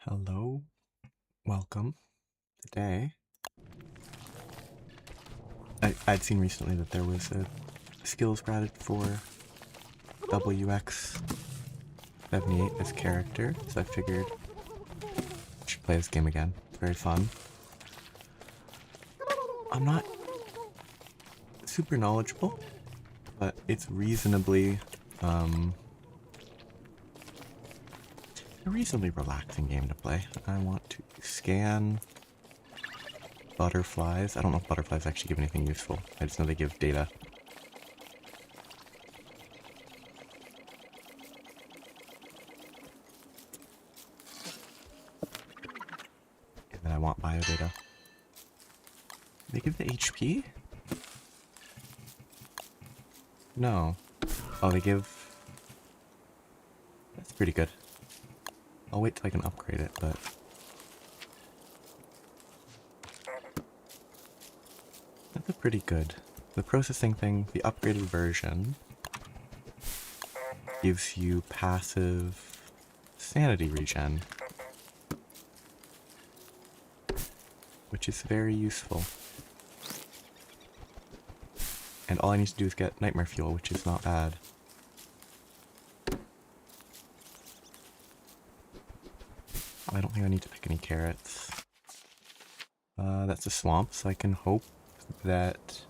Hello, welcome. Today, I'd seen recently that there was a skills graded for WX78 as character, so I figured I should play this game again. It's very fun. I'm not super knowledgeable, but it's reasonably, a reasonably relaxing game to play. I want to scan butterflies. I don't know if butterflies actually give anything useful. I just know they give data. And then I want biodata. They give the HP? No. Oh, they give... That's pretty good. I'll wait till I can upgrade it, but... That's pretty good. The processing thing, the upgraded version, gives you passive sanity regen, which is very useful. And all I need to do is get nightmare fuel, which is not bad. I don't think I need to pick any carrots. That's a swamp, so I can hope that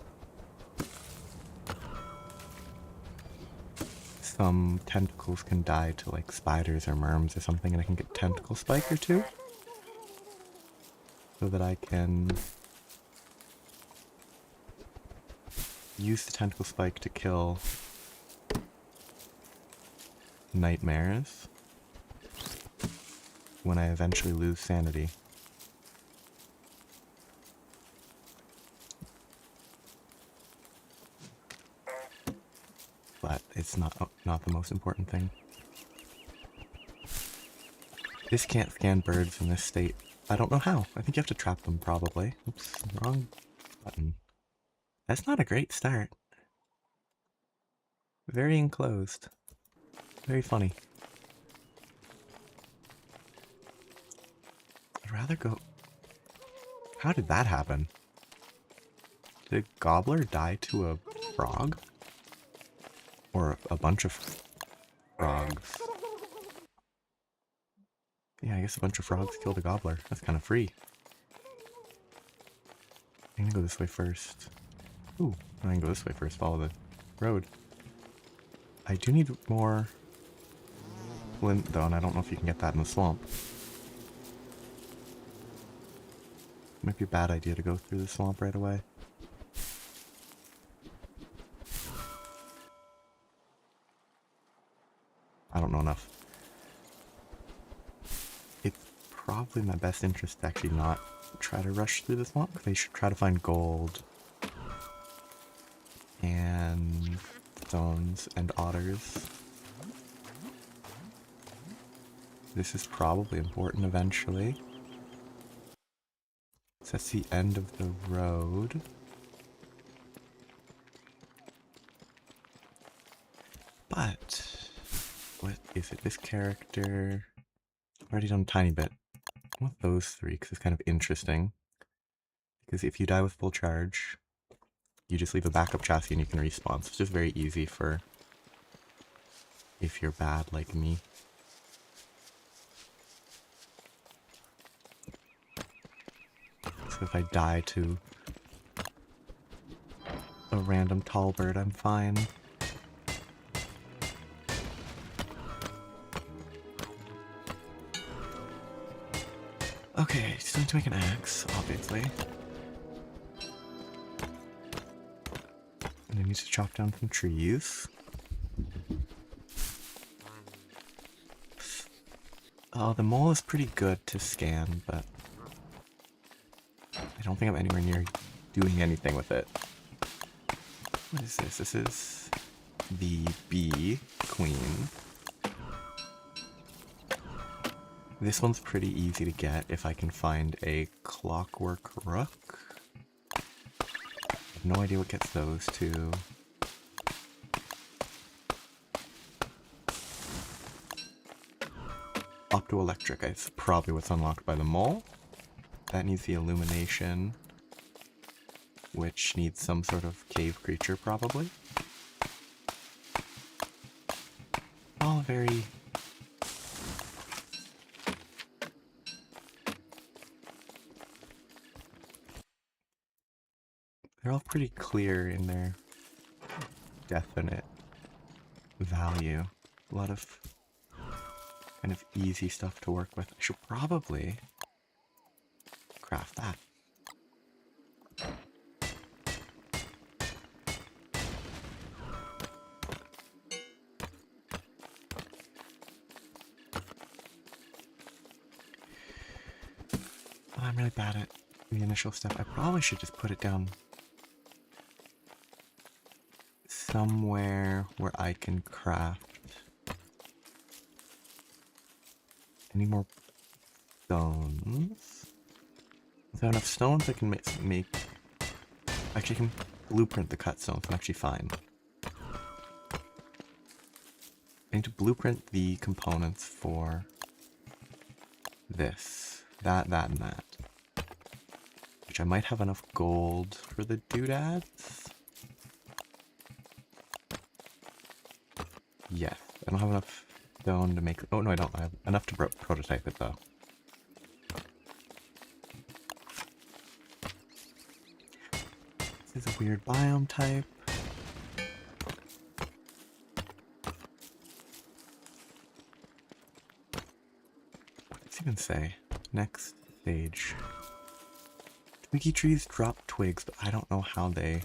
some tentacles can die to like spiders or worms or something, and I can get tentacle spike or two. So that I can use the tentacle spike to kill nightmares when I eventually lose sanity. But it's not the most important thing. This can't scan birds in this state. I don't know how. I think you have to trap them, probably. Oops, wrong button. That's not a great start. Very enclosed. Very funny. I'd rather go... How did that happen? Did a gobbler die to a frog? Or a bunch of frogs? Yeah, I guess a bunch of frogs killed a gobbler. That's kind of free. I'm gonna go this way first. Ooh, I can go this way first, follow the road. I do need more flint though, and I don't know if you can get that in the swamp. Might be a bad idea to go through the swamp right away. I don't know enough. It's probably in my best interest to actually not try to rush through the swamp, because I should try to find gold and stones and otters. This is probably important eventually. So that's the end of the road. But what is it? This character... I've already done a tiny bit. I want those three because it's kind of interesting. Because if you die with full charge, you just leave a backup chassis and you can respawn. So it's just very easy for if you're bad like me. So if I die to a random tall bird, I'm fine. Okay, still need to make an axe, obviously. And I need to chop down some trees. Oh, the mole is pretty good to scan, but I don't think I'm anywhere near doing anything with it. What is this? This is the bee queen. This one's pretty easy to get if I can find a clockwork rook. I have no idea what gets those two. Optoelectric is probably what's unlocked by the mole. That needs the illumination, which needs some sort of cave creature, probably. All very... They're all pretty clear in their definite value. A lot of kind of easy stuff to work with. I should probably craft that. I'm really bad at the initial step. I probably should just put it down somewhere where I can craft. Any more stones? If I have enough stones, I can make... Actually, I can blueprint the cut stones. I'm actually fine. I need to blueprint the components for this. That, and that. Which I might have enough gold for the doodads. Yes. I don't have enough stone to make... Oh, no, I don't. I have enough to prototype it, though. This is a weird biome type. What does it even say? Next stage. Twiggy trees drop twigs, but I don't know how they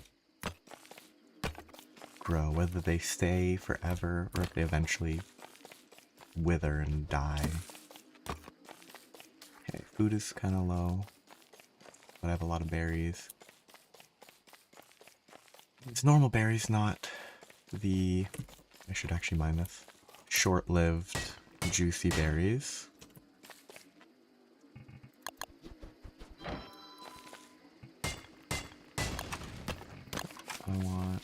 grow. Whether they stay forever or if they eventually wither and die. Okay, food is kind of low, but I have a lot of berries. It's normal berries, not the... I should actually mine this. Short-lived, juicy berries. I want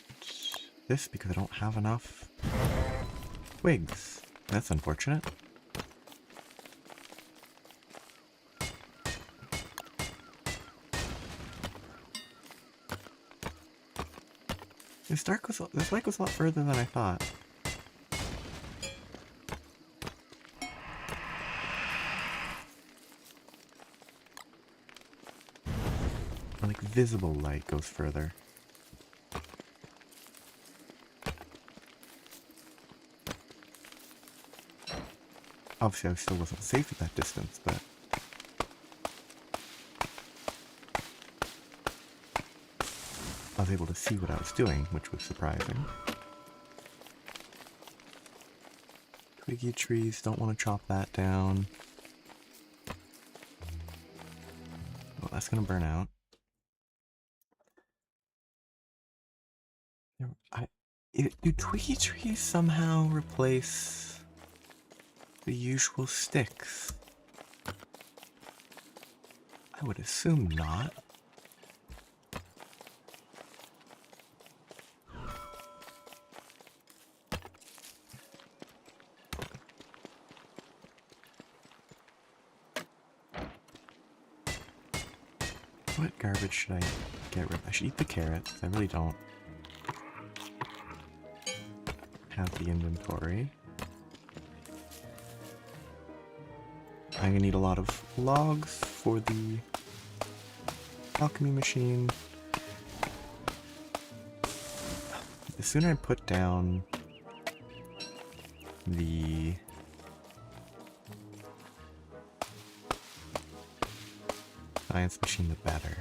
this because I don't have enough twigs. That's unfortunate. This lake was a lot further than I thought. Like visible light goes further. Obviously, I still wasn't safe at that distance, but... I was able to see what I was doing, which was surprising. Twiggy trees, don't want to chop that down. Well, that's gonna burn out. Do twiggy trees somehow replace the usual sticks? I would assume not. What garbage should I get rid of? I should eat the carrots. I really don't have the inventory. I'm gonna need a lot of logs for the alchemy machine. The sooner I put down the science machine, the better.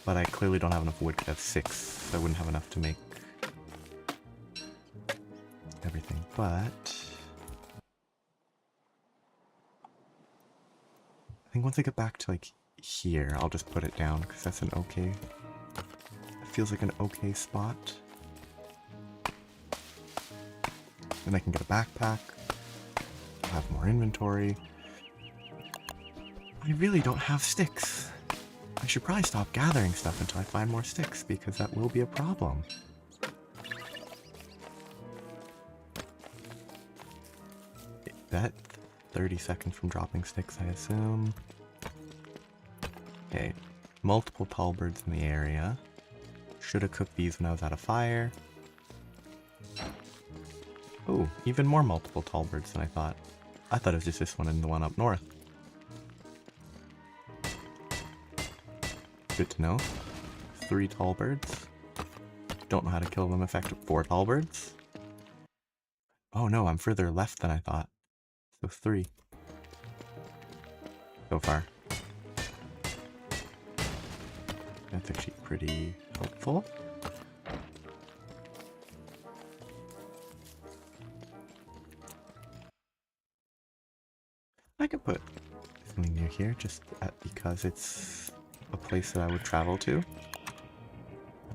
But I clearly don't have enough wood to have 6, so I wouldn't have enough to make everything. But I think once I get back to like here, I'll just put it down because that's an okay. It feels like an okay spot. Then I can get a backpack. I'll have more inventory. I really don't have sticks. I should probably stop gathering stuff until I find more sticks, because that will be a problem. That 30 seconds from dropping sticks, I assume. Okay, multiple tall birds in the area. Should have cooked these when I was out of fire. Oh, even more multiple tall birds than I thought. I thought it was just this one and the one up north. Good to know. 3 tall birds. Don't know how to kill them effectively. 4 tall birds. Oh no, I'm further left than I thought. So 3. So far. That's actually pretty helpful. I could put something near here just because it's a place that I would travel to.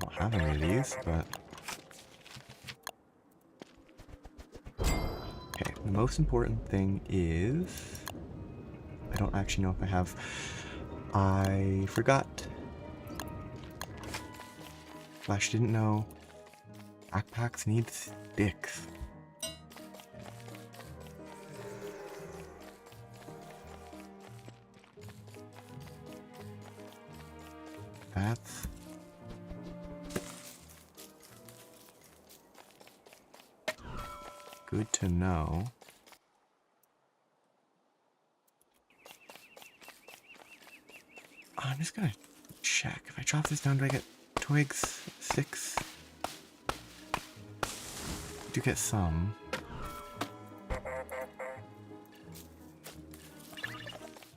I don't have any of these, but... Okay, the most important thing is... I don't actually know if I have... I forgot. Flash didn't know. Backpacks need sticks. That's... good to know. I'm just gonna check. If I drop this down, do I get twigs? 6? I do get some.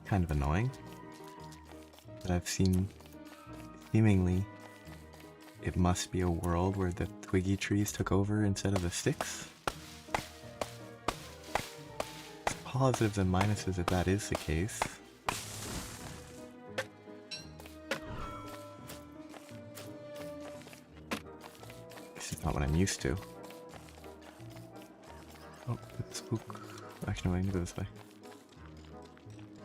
Kind of annoying. But I've seen, seemingly, it must be a world where the twiggy trees took over instead of the sticks. There's positives and minuses if that is the case. This is not what I'm used to. Oh, it's spook. Actually, no, I need to go this way.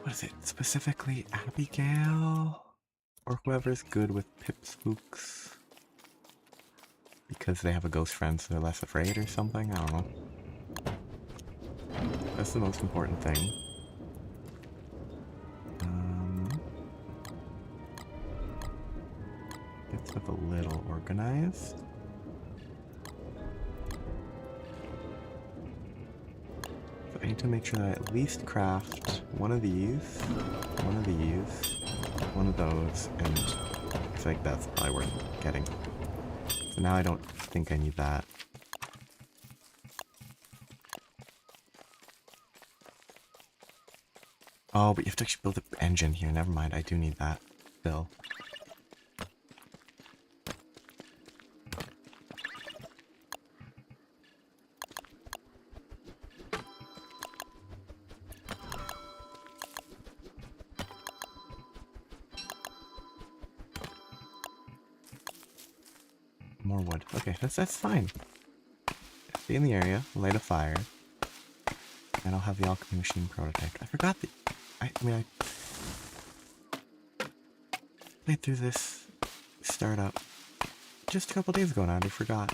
What is it? Specifically Abigail? Or whoever's good with pip spooks? Because they have a ghost friend so they're less afraid or something? I don't know. That's the most important thing. Get stuff a little organized. So I need to make sure that I at least craft one of these, one of these, one of those, and I feel like that's probably worth getting. So now I don't think I need that. Oh, but you have to actually build the engine here. Never mind, I do need that still. More wood. Okay, that's fine. Stay in the area, light a fire, and I'll have the alchemy machine prototyped. I forgot that. I mean, I played through this startup just a couple days ago, and I already forgot.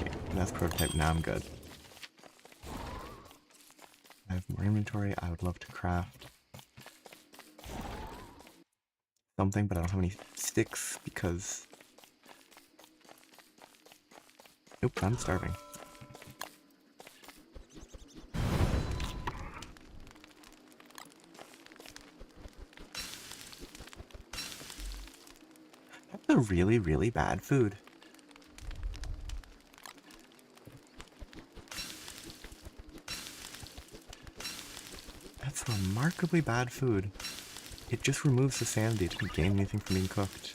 Okay, that's prototype. Now I'm good. I have more inventory. I would love to craft something, but I don't have any sticks because... Nope, I'm starving. That's a really, really bad food. That's remarkably bad food. It just removes the sanity to gain anything from being cooked.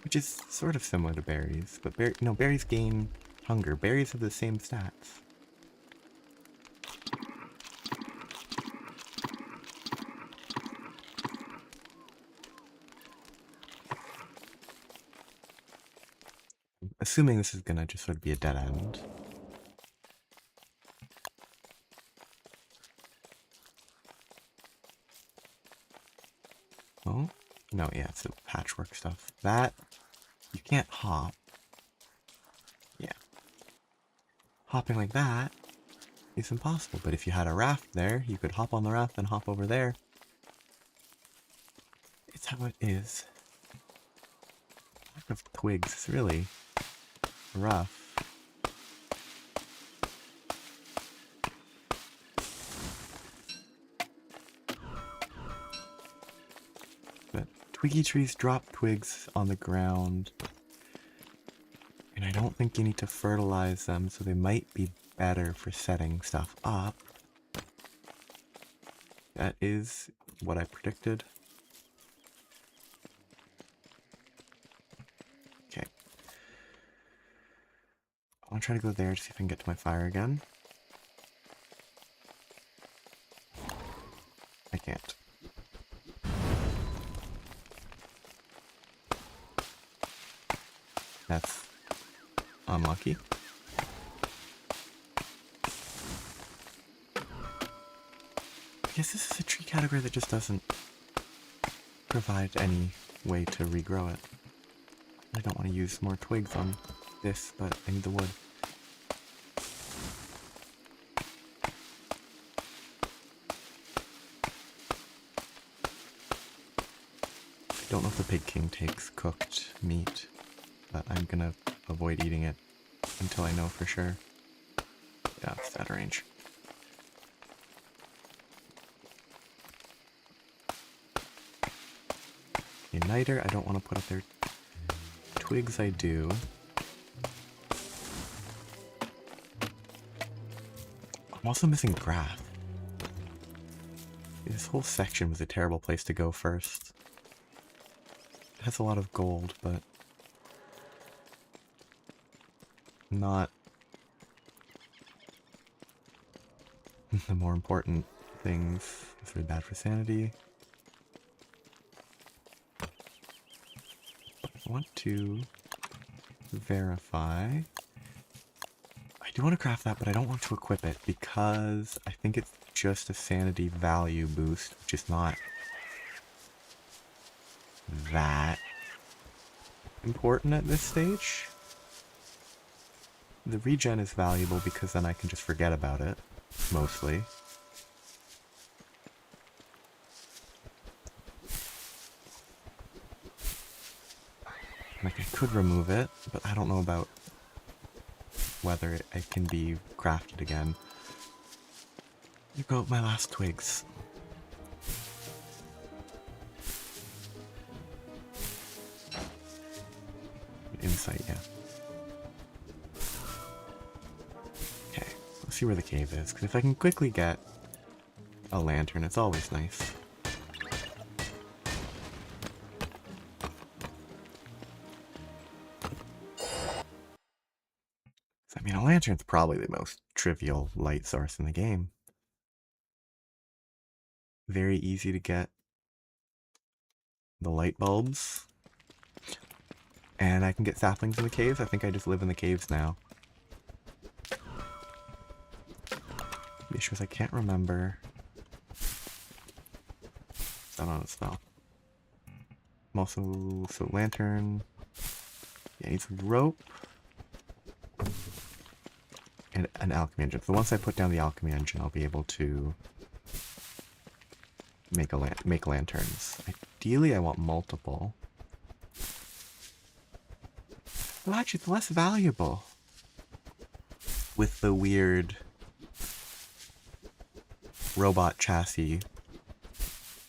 Which is sort of similar to berries, but berries gain hunger. Berries have the same stats. Assuming this is gonna just sort of be a dead end. Oh, No, yeah, it's the patchwork stuff. That, you can't hop. Yeah. Hopping like that is impossible, but if you had a raft there, you could hop on the raft and hop over there. It's how it is. Lack of twigs is really rough. But twiggy trees drop twigs on the ground. And I don't think you need to fertilize them, so they might be better for setting stuff up. That is what I predicted. Okay. I want to try to go there to see if I can get to my fire again. I can't. That's unlucky. I guess this is a tree category that just doesn't provide any way to regrow it. I don't want to use more twigs on this, but I need the wood. I don't know if the Pig King takes cooked meat, but I'm gonna avoid eating it until I know for sure. Yeah, it's out of range. Igniter, I don't want to put up there. Twigs, I do. I'm also missing grass. This whole section was a terrible place to go first. It has a lot of gold, but not the more important things. It's really bad for sanity. I want to verify. I do want to craft that, but I don't want to equip it because I think it's just a sanity value boost, which is not that important at this stage. The regen is valuable because then I can just forget about it, mostly. Like, I could remove it, but I don't know about whether it can be crafted again. Here go my last twigs. Insight, yeah. Okay, let's see where the cave is, because if I can quickly get a lantern, it's always nice. I mean, a lantern's probably the most trivial light source in the game. Very easy to get the light bulbs. And I can get saplings in the caves. I think I just live in the caves now. The issue is I can't remember. Is that on a spell? I'm also, so lantern. Yeah, I need some rope. And an alchemy engine. So once I put down the alchemy engine, I'll be able to make lanterns. Ideally, I want multiple. Well, actually, it's less valuable with the weird robot chassis.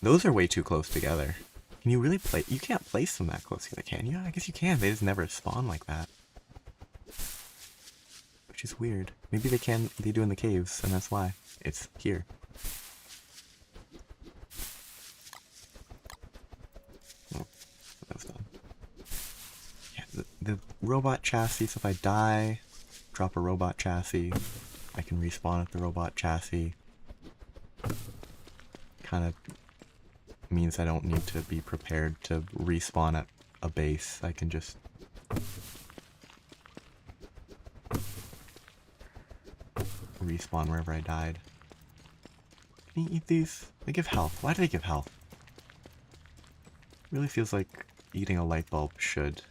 Those are way too close together. Can you really play? You can't place them that close together, can you? I guess you can. They just never spawn like that. Which is weird. Maybe they can, they do in the caves, and that's why it's here. Oh, that was done. Yeah, the robot chassis, so if I die, drop a robot chassis, I can respawn at the robot chassis. Kind of means I don't need to be prepared to respawn at a base. I can just respawn wherever I died. Can you eat these? They give health. Why do they give health? really feels like eating a light bulb should...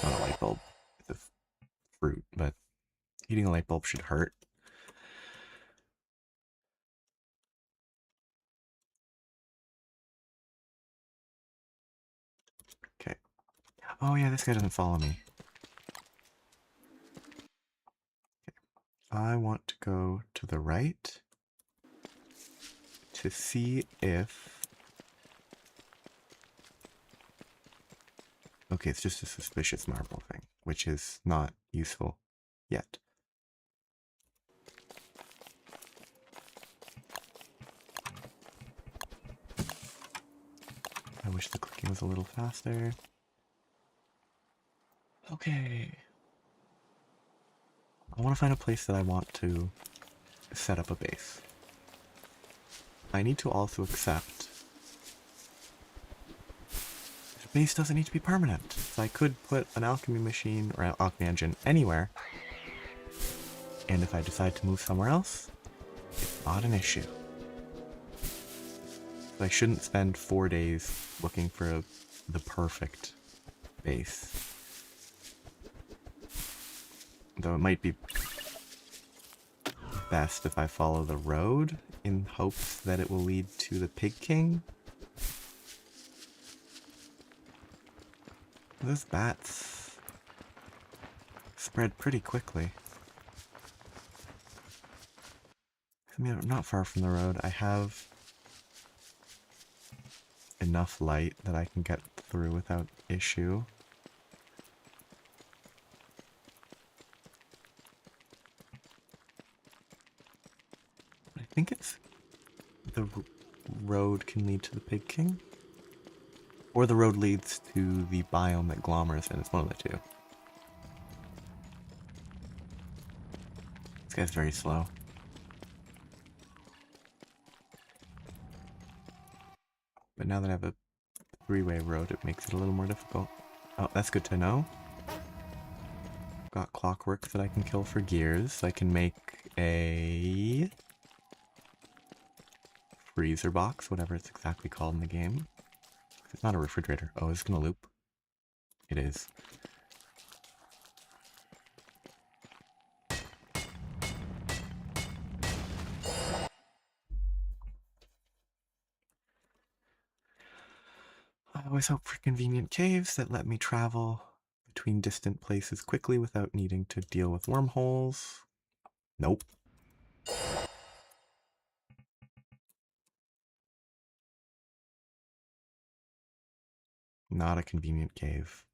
Not a light bulb, it's a fruit, but eating a light bulb should hurt. Okay. Oh yeah, this guy doesn't follow me. Okay. I want to go to the right to see if... Okay, it's just a suspicious marble thing, which is not useful yet. I wish the clicking was a little faster. Okay. I want to find a place that I want to set up a base. I need to also accept the base doesn't need to be permanent. So I could put an alchemy machine or an alchemy engine anywhere. And if I decide to move somewhere else, it's not an issue. So I shouldn't spend 4 days looking for the perfect base. Though it might be best if I follow the road in hopes that it will lead to the Pig King. Those bats spread pretty quickly. I mean, I'm not far from the road. I have enough light that I can get through without issue. I think it's the road can lead to the Pig King. Or the road leads to the biome that Glommer is in. It's one of the two. This guy's very slow. But now that I have a three-way road, it makes it a little more difficult. Oh, that's good to know. Got clockwork that I can kill for gears. I can make a freezer box, whatever it's exactly called in the game. It's not a refrigerator. Oh, it's gonna loop. It is. I always hope for convenient caves that let me travel between distant places quickly without needing to deal with wormholes. Nope. Not a convenient cave.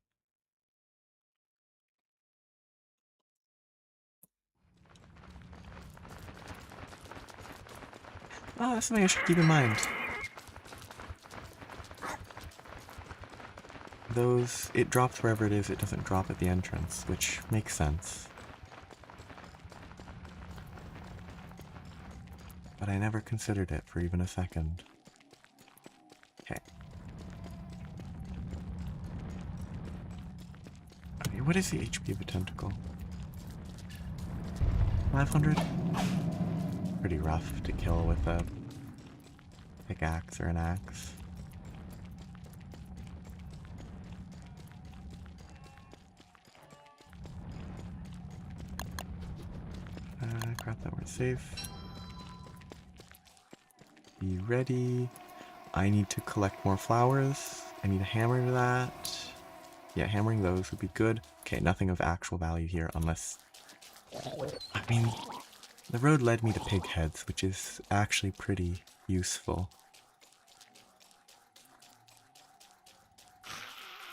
Oh, that's something I should keep in mind. Those, it drops wherever it is, it doesn't drop at the entrance, which makes sense. But I never considered it for even a second. Okay. Okay, what is the HP of a tentacle? 500? Pretty rough to kill with a pickaxe or an axe. Crap, that we're safe. Be ready. I need to collect more flowers. I need a hammer to that. Yeah, hammering those would be good. Okay, nothing of actual value here unless... I mean, the road led me to pig heads, which is actually pretty useful.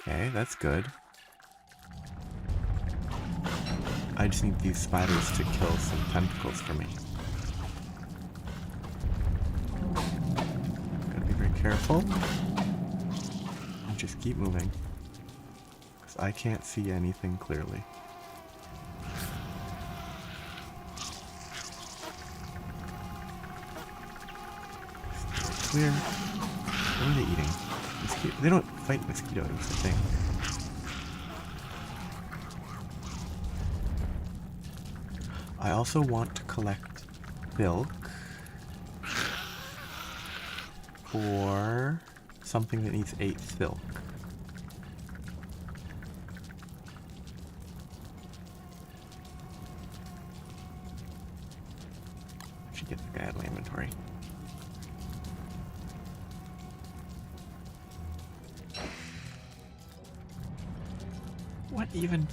Okay, that's good. I just need these spiders to kill some tentacles for me. Gotta be very careful. And just keep moving. Because I can't see anything clearly. Clear. What are they eating? They don't fight mosquitoes, I think. I also want to collect milk for something that needs 8 silk. I should get the guy out of my inventory. What even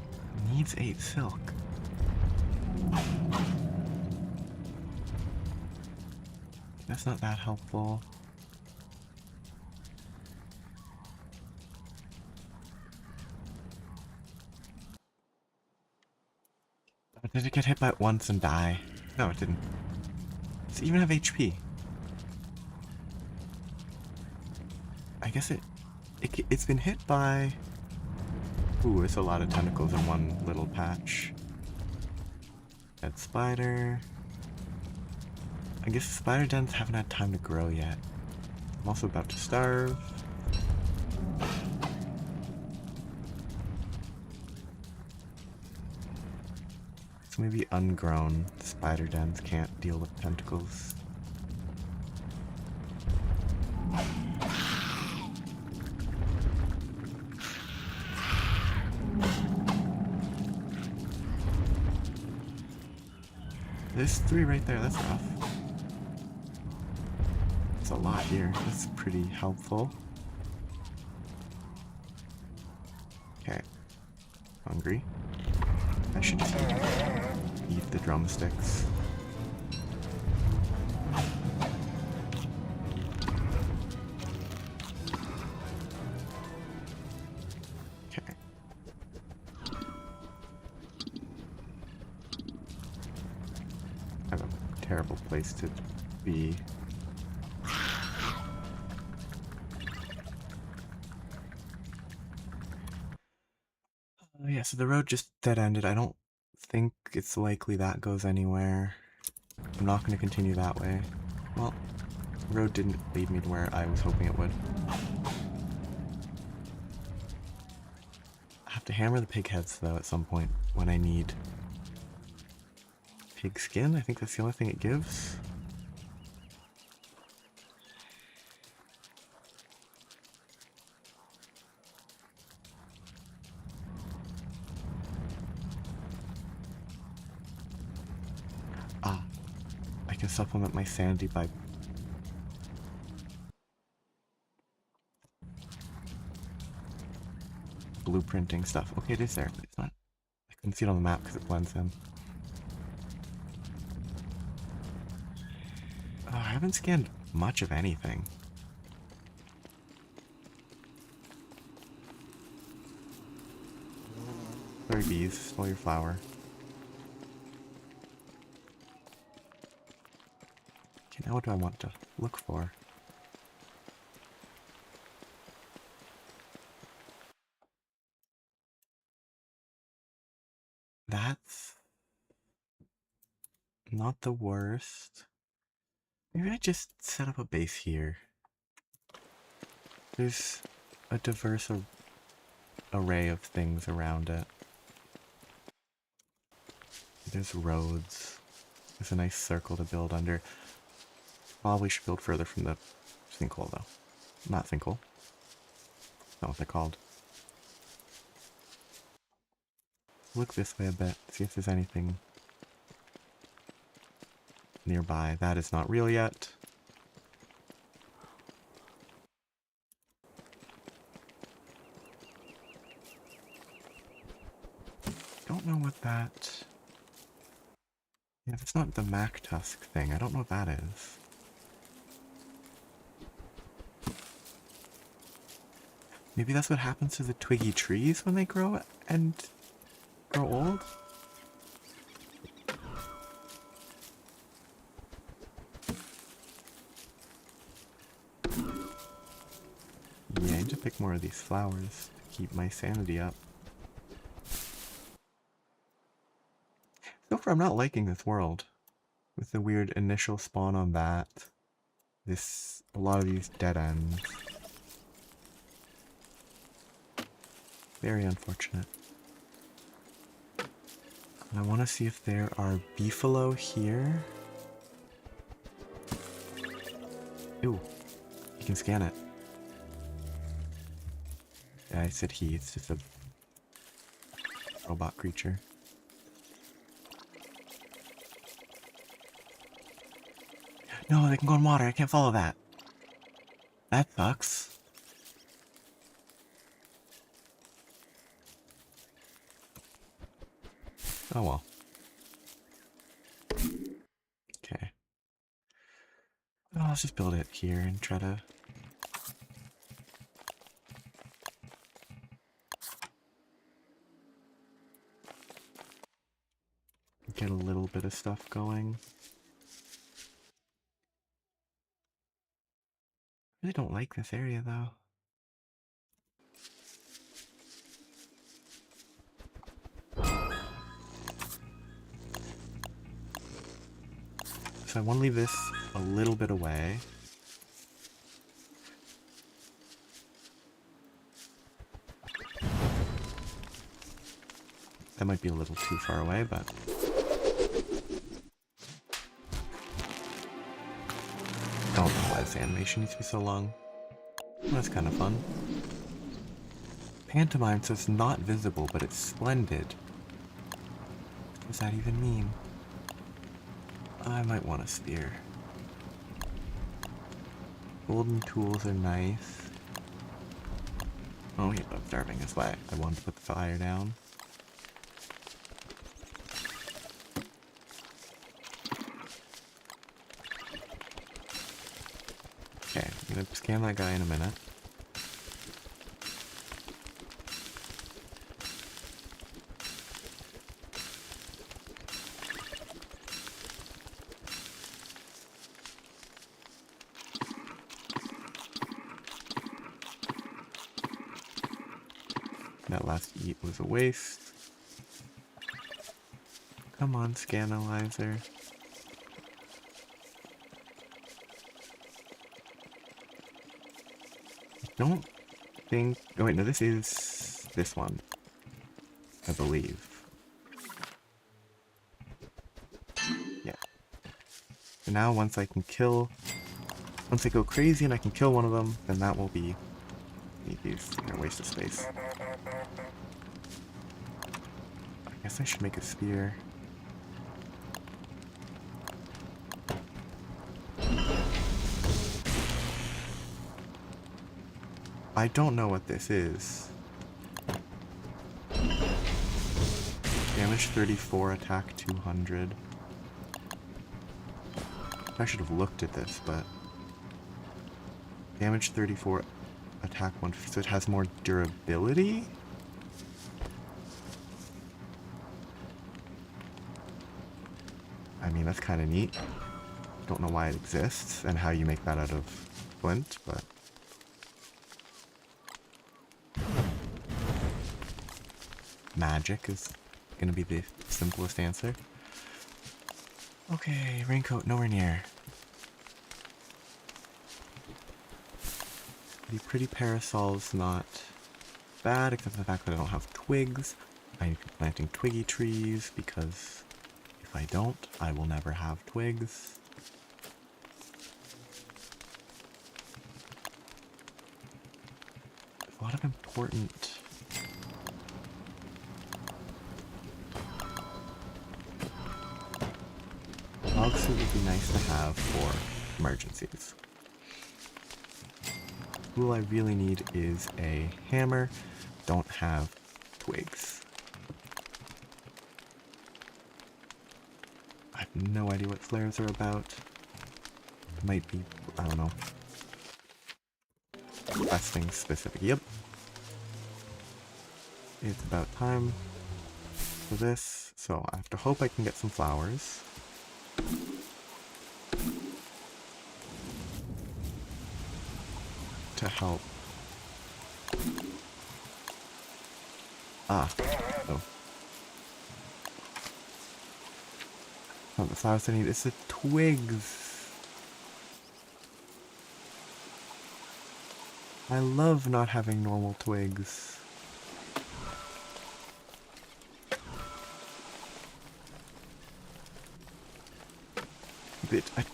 needs 8 silk? That's not that helpful. Did it get hit by it once and die? No, it didn't. Does it even have HP? I guess it's been hit by... Ooh, it's a lot of tentacles in one little patch. Dead spider. I guess the spider dens haven't had time to grow yet. I'm also about to starve. So maybe ungrown spider dens can't deal with tentacles. There's 3 right there, that's rough. That's a lot here, that's pretty helpful. Okay. Hungry. I should just eat the drumsticks. Okay. I have a terrible place to be. Yeah, so the road just dead-ended. I don't think it's likely that goes anywhere. I'm not going to continue that way. Well, the road didn't lead me to where I was hoping it would. I have to hammer the pig heads, though, at some point when I need pig skin. I think that's the only thing it gives. I can supplement my sanity by blueprinting stuff. Okay, it is there, but it's not. I couldn't see it on the map because it blends in. I haven't scanned much of anything. Sorry, bees. Stole your flower. Okay, now what do I want to look for? That's not the worst. Maybe I just set up a base here. There's a diverse array of things around it. There's roads. There's a nice circle to build under. Probably should build further from the sinkhole, though. Not sinkhole. Not what they're called. Look this way a bit. See if there's anything nearby. That is not real yet. Don't know what that... Yeah, that's not the Mac Tusk thing. I don't know what that is. Maybe that's what happens to the twiggy trees when they grow and grow old? Yeah, I need to pick more of these flowers to keep my sanity up. So far, I'm not liking this world. With the weird initial spawn on that. A lot of these dead ends. Very unfortunate. And I want to see if there are beefalo here. Ooh, you can scan it. Yeah, I said he. It's just a robot creature. No, they can go in water. I can't follow that. That sucks. Oh well. Okay. Oh, let's just build it here and try to... get a little bit of stuff going. I really don't like this area though. So I want to leave this a little bit away. That might be a little too far away, but... don't know why this animation needs to be so long. That's kind of fun. Pantomime says not visible, but it's splendid. What does that even mean? I might want a spear. Golden tools are nice. Oh yeah, I'm starving, that's why I wanted to put the fire down. Okay, I'm gonna scan that guy in a minute. That last eat was a waste. Come on, Scanalyzer. Don't think... oh wait, no, this is this one, I believe. Yeah. So now once I go crazy and I can kill one of them, then that will be... these are a waste of space. I guess I should make a spear. I don't know what this is. Damage 34, attack 200. I should have looked at this, but... damage 34, attack 150, so it has more durability? I mean, that's kind of neat. Don't know why it exists and how you make that out of flint, but... magic is gonna be the simplest answer. Okay, raincoat nowhere near. The pretty parasol's not bad, except for the fact that I don't have twigs. I need to be planting twiggy trees, because if I don't, I will never have twigs. There's a lot of important... log suit would be nice to have for emergencies. The tool I really need is a hammer. Don't have twigs. I have no idea what flares are about. Might be, I don't know. Questing specific. Yep. It's about time for this. So I have to hope I can get some flowers. To help. Ah. Oh. Not the flowers I need, it's the twigs. I love not having normal twigs.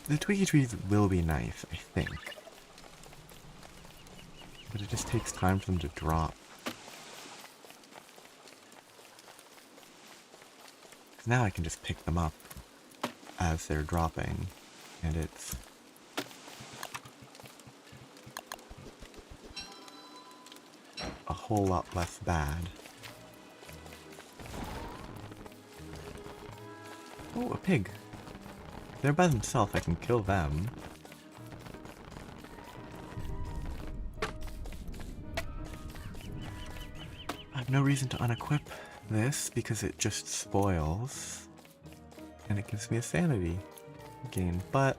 The twiggy trees will be nice, I think. But it just takes time for them to drop. Now I can just pick them up as they're dropping, and it's a whole lot less bad. Oh, a pig. They're by themselves, I can kill them. I have no reason to unequip this because it just spoils. And it gives me a sanity gain, but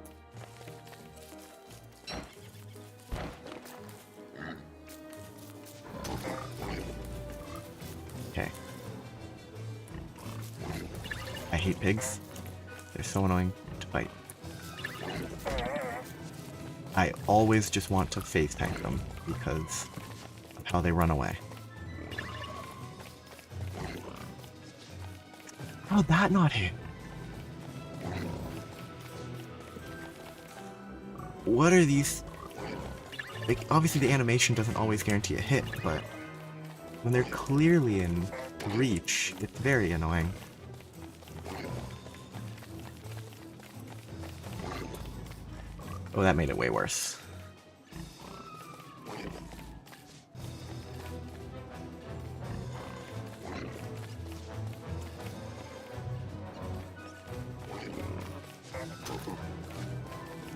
okay. I hate pigs. They're so annoying to fight. I always just want to face tank them because of how they run away. How'd that not hit? What are these? Like, obviously the animation doesn't always guarantee a hit, but when they're clearly in reach, it's very annoying. Oh, that made it way worse.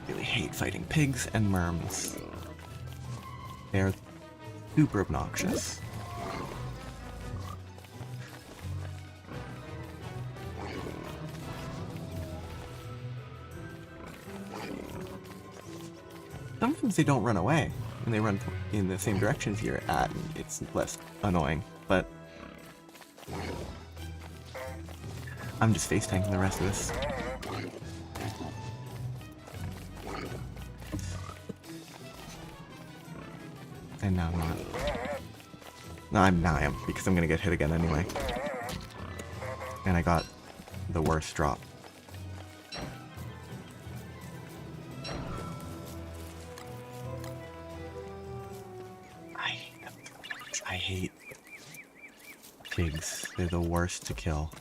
Really hate fighting pigs and merms. They're super obnoxious. Sometimes they don't run away, and they run in the same directions you're at, and it's less annoying, but I'm just face tanking the rest of this. And now I'm not. No, now I am, because I'm gonna get hit again anyway. And I got the worst drop. I hate pigs. They're the worst to kill.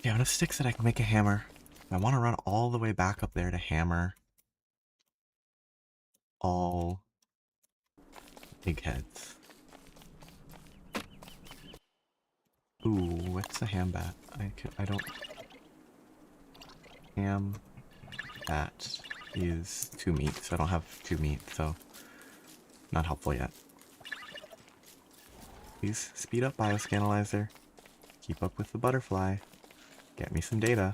Yeah, on a stick that I can make a hammer. I want to run all the way back up there to hammer all big heads. Ooh, what's a ham bat? I don't. Ham bat is 2 meat, so I don't have 2 meat, so not helpful yet. Please speed up, Bioscanalizer. Keep up with the butterfly. Get me some data.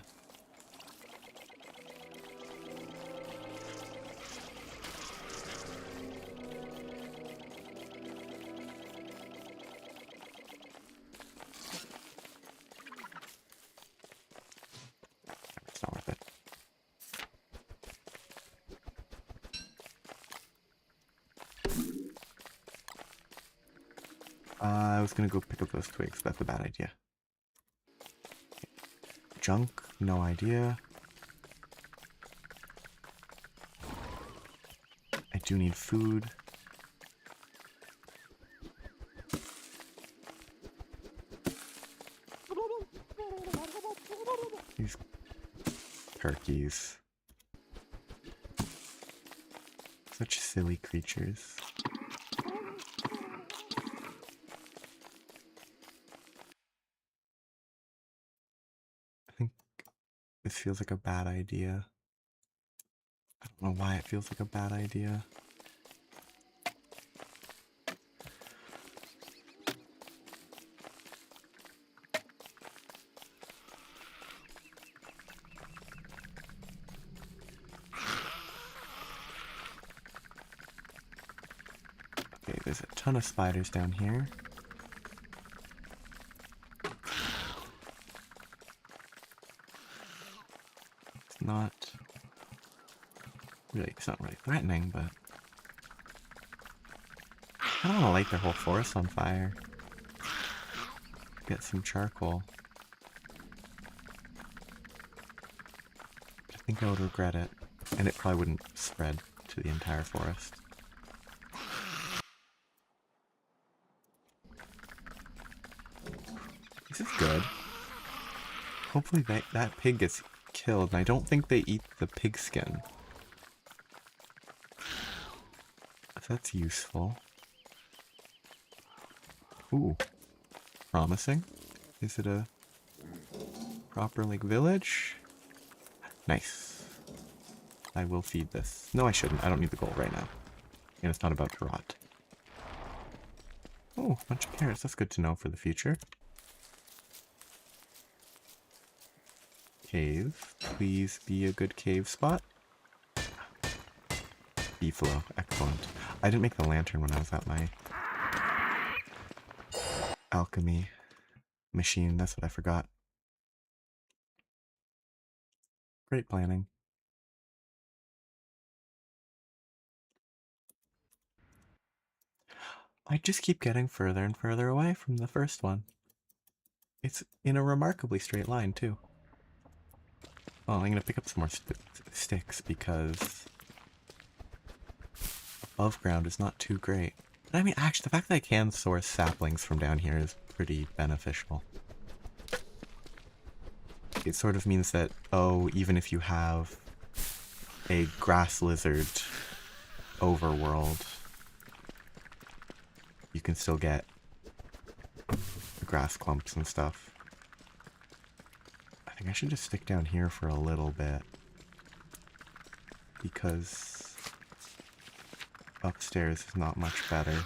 It's not worth it. I was gonna go pick up those twigs. That's a bad idea. Junk, no idea. I do need food. These turkeys. Such silly creatures. I think this feels like a bad idea. I don't know why it feels like a bad idea. Okay, there's a ton of spiders down here. It's not really threatening, but I don't want to light their whole forest on fire. Get some charcoal. think I would regret it. And it probably wouldn't spread to the entire forest. This is good. Hopefully that pig gets killed, and I don't think they eat the pig skin. That's useful. Ooh. Promising. Is it a proper, like, village? Nice. I will feed this. No, I shouldn't. I don't need the gold right now. And it's not about to rot. Oh, a bunch of carrots. That's good to know for the future. Cave. Please be a good cave spot. Beefalo. Excellent. I didn't make the lantern when I was at my alchemy machine. That's what I forgot. Great planning. I just keep getting further and further away from the first one. It's in a remarkably straight line, too. Oh, I'm gonna pick up some more sticks because above ground is not too great. But I mean, actually, the fact that I can source saplings from down here is pretty beneficial. It sort of means that, oh, even if you have a grass lizard overworld, you can still get grass clumps and stuff. I think I should just stick down here for a little bit, because upstairs is not much better.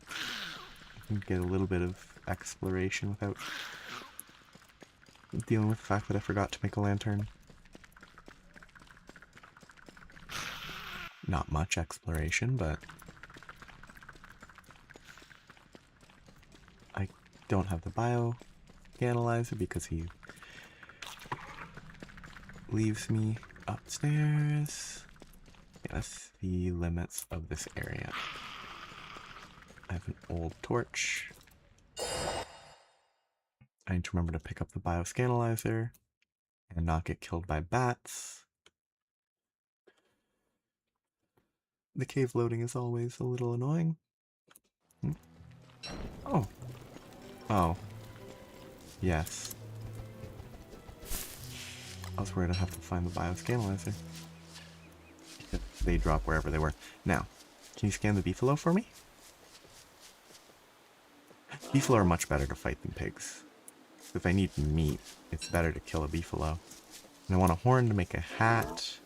I can get a little bit of exploration without dealing with the fact that I forgot to make a lantern. Not much exploration, but I don't have the bio analyzer because he leaves me upstairs. Yeah, that's the limits of this area. I have an old torch. I need to remember to pick up the bioscanalizer and not get killed by bats. The cave loading is always a little annoying. Oh. Oh. Yes. I was worried I'd have to find the bioscanalizer. They drop wherever they were. Now, can you scan the beefalo for me? Beefalo are much better to fight than pigs. If I need meat, it's better to kill a beefalo. And I want a horn to make a hat.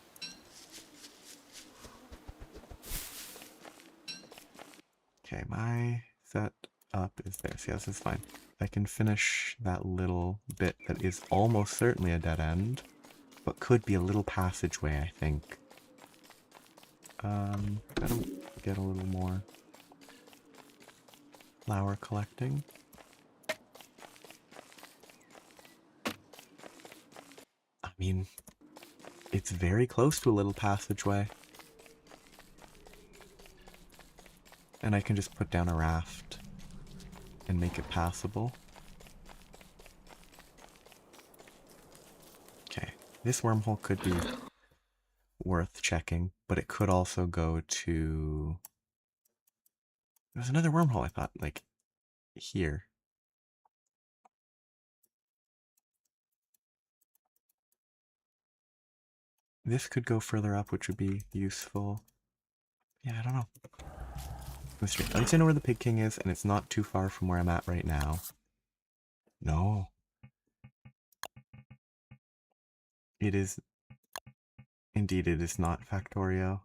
Okay, my setup is this. Yeah, this is fine. I can finish that little bit that is almost certainly a dead end, but could be a little passageway, I think. Gotta get a little more flower collecting. I mean, it's very close to a little passageway. And I can just put down a raft and make it passable. Okay, this wormhole could be worth checking, but it could also go to... There's another wormhole, I thought, like, here. This could go further up, which would be useful. Yeah, I don't know. At least I know where the Pig King is, and it's not too far from where I'm at right now. No. It is... Indeed, it is not Factorio.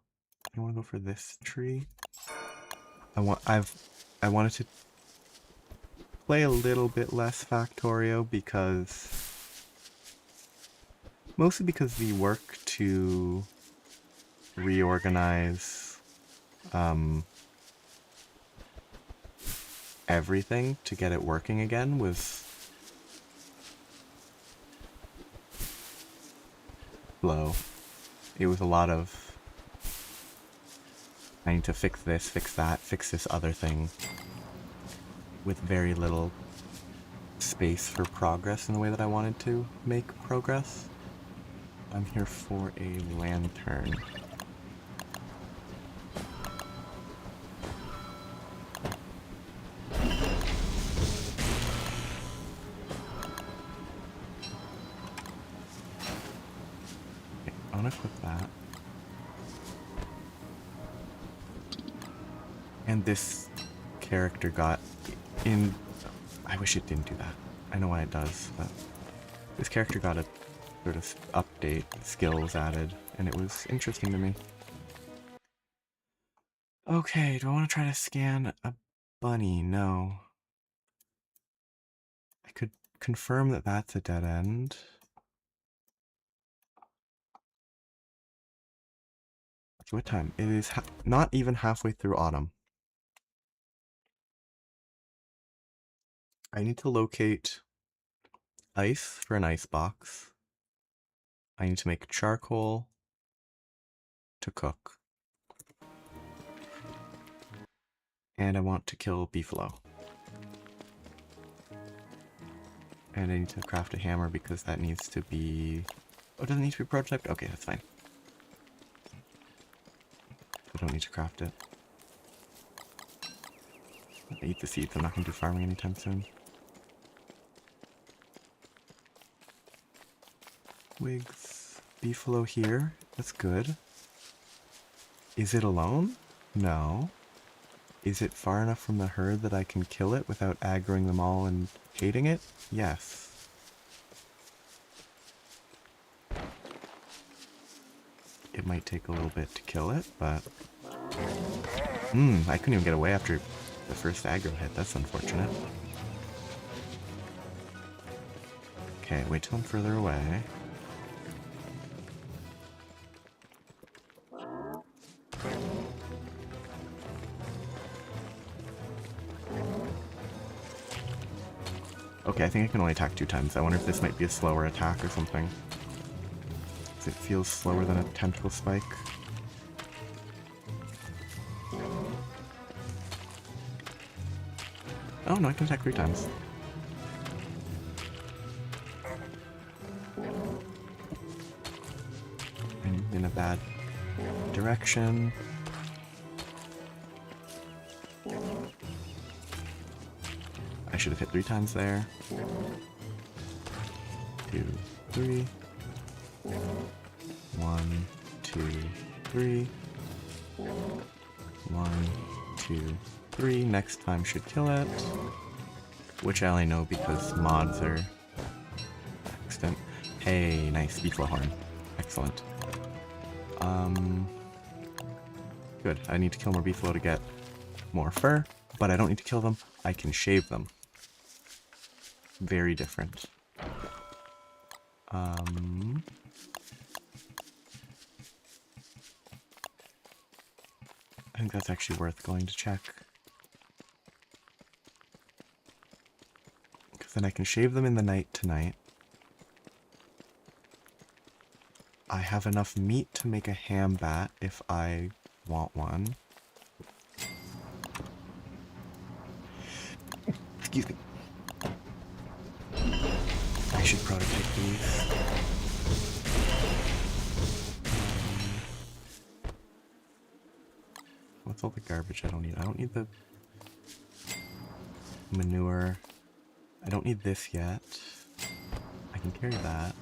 I want to go for this tree. I wanted to play a little bit less Factorio because... Mostly because the work to reorganize everything to get it working again was slow. It was a lot of I need to fix this, fix that, fix this other thing with very little space space for progress in the way that I wanted to make progress. I'm here for a lantern. Okay, I want to equip that. And this character got in... I wish it didn't do that. I know why it does, but this character got a sort of update, skills added, and it was interesting to me. Okay, do I want to try to scan a bunny? No. I could confirm that that's a dead end. Okay, what time? It is not even halfway through autumn. I need to locate ice for an ice box. I need to make charcoal to cook. And I want to kill beefalo. And I need to craft a hammer because that needs to be... Oh, it doesn't need to be prototyped? Okay, that's fine. I don't need to craft it. I eat the seeds, I'm not going to do farming anytime soon. Wigs. Beefalo here. That's good. Is it alone? No. Is it far enough from the herd that I can kill it without aggroing them all and hating it? Yes. It might take a little bit to kill it, but... I couldn't even get away after the first aggro hit. That's unfortunate. Okay, wait till I'm further away. Okay, I think I can only attack 2 times. I wonder if this might be a slower attack or something. Because it feels slower than a tentacle spike. Oh no, I can attack 3 times. I'm in a bad direction. I should have hit 3 times there. 2, 3. 1, 2, 3. 1, 2, 3. Next time should kill it. Which I only know because mods are extant. Hey, nice beefalo horn. Excellent. Good. I need to kill more beefalo to get more fur, but I don't need to kill them. I can shave them. Very different. I think that's actually worth going to check. Because then I can shave them in the night tonight. I have enough meat to make a ham bat if I want one. Excuse me. I should prototype these. What's all the garbage I don't need? I don't need the manure. I don't need this yet. I can carry that.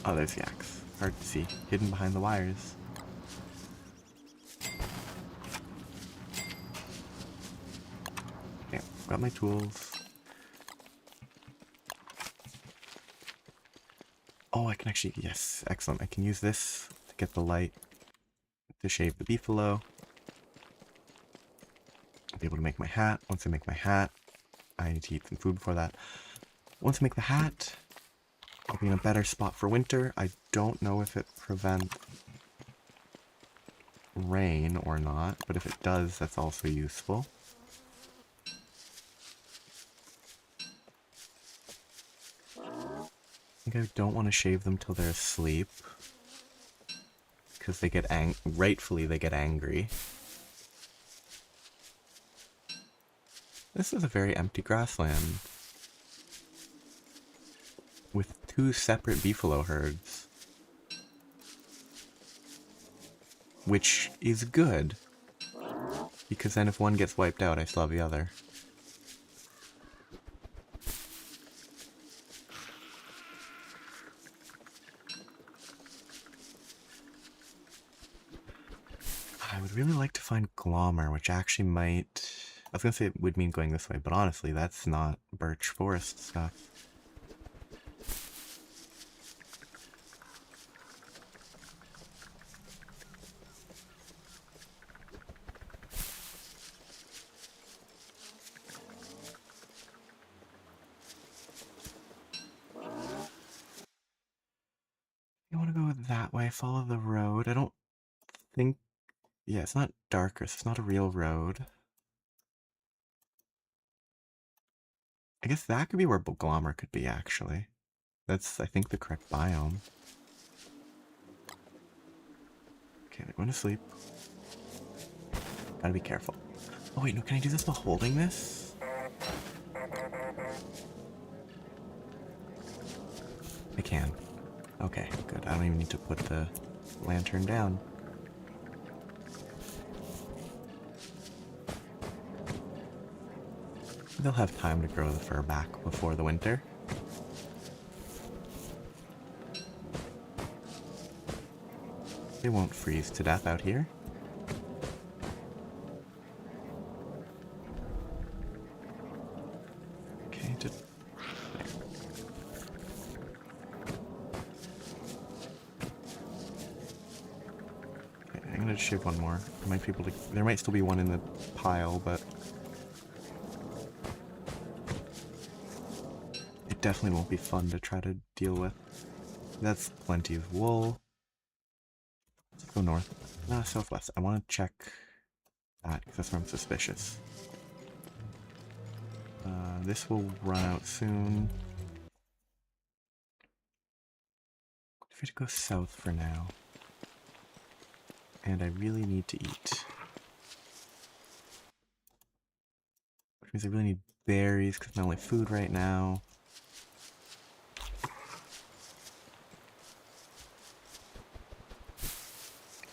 Oh, there's the axe. Hard to see. Hidden behind the wires. Okay, got my tools. Oh, I can actually... Yes, excellent. I can use this to get the light to shave the beefalo. I'll be able to make my hat. Once I make my hat, I need to eat some food before that. Once I make the hat, I'll be in a better spot for winter. I don't know if it prevents rain or not, but if it does, that's also useful. I think I don't want to shave them till they're asleep, because they get rightfully they get angry. This is a very empty grassland with 2 separate beefalo herds, which is good, because then if one gets wiped out, I still have the other. I would really like to find Glommer, which actually might... I was gonna say it would mean going this way, but honestly, that's not birch forest stuff. You want to go that way, follow the road. I don't think... Yeah, it's not darker, so it's not a real road. I guess that could be where Glommer could be, actually. That's, I think, the correct biome. Okay, they're going to sleep. Gotta be careful. Oh wait, no, can I do this while holding this? I can. Okay, good. I don't even need to put the lantern down. They'll have time to grow the fur back before the winter. They won't freeze to death out here. Okay, just... there. Okay, I'm gonna shave one more. I might be able to... There might still be one in the pile, but... it definitely won't be fun to try to deal with. That's plenty of wool. Let's go north. Southwest. I want to check that because that's where I'm suspicious. This will run out soon. If we to go south for now. And I really need to eat. Which means I really need berries because it's my only food right now.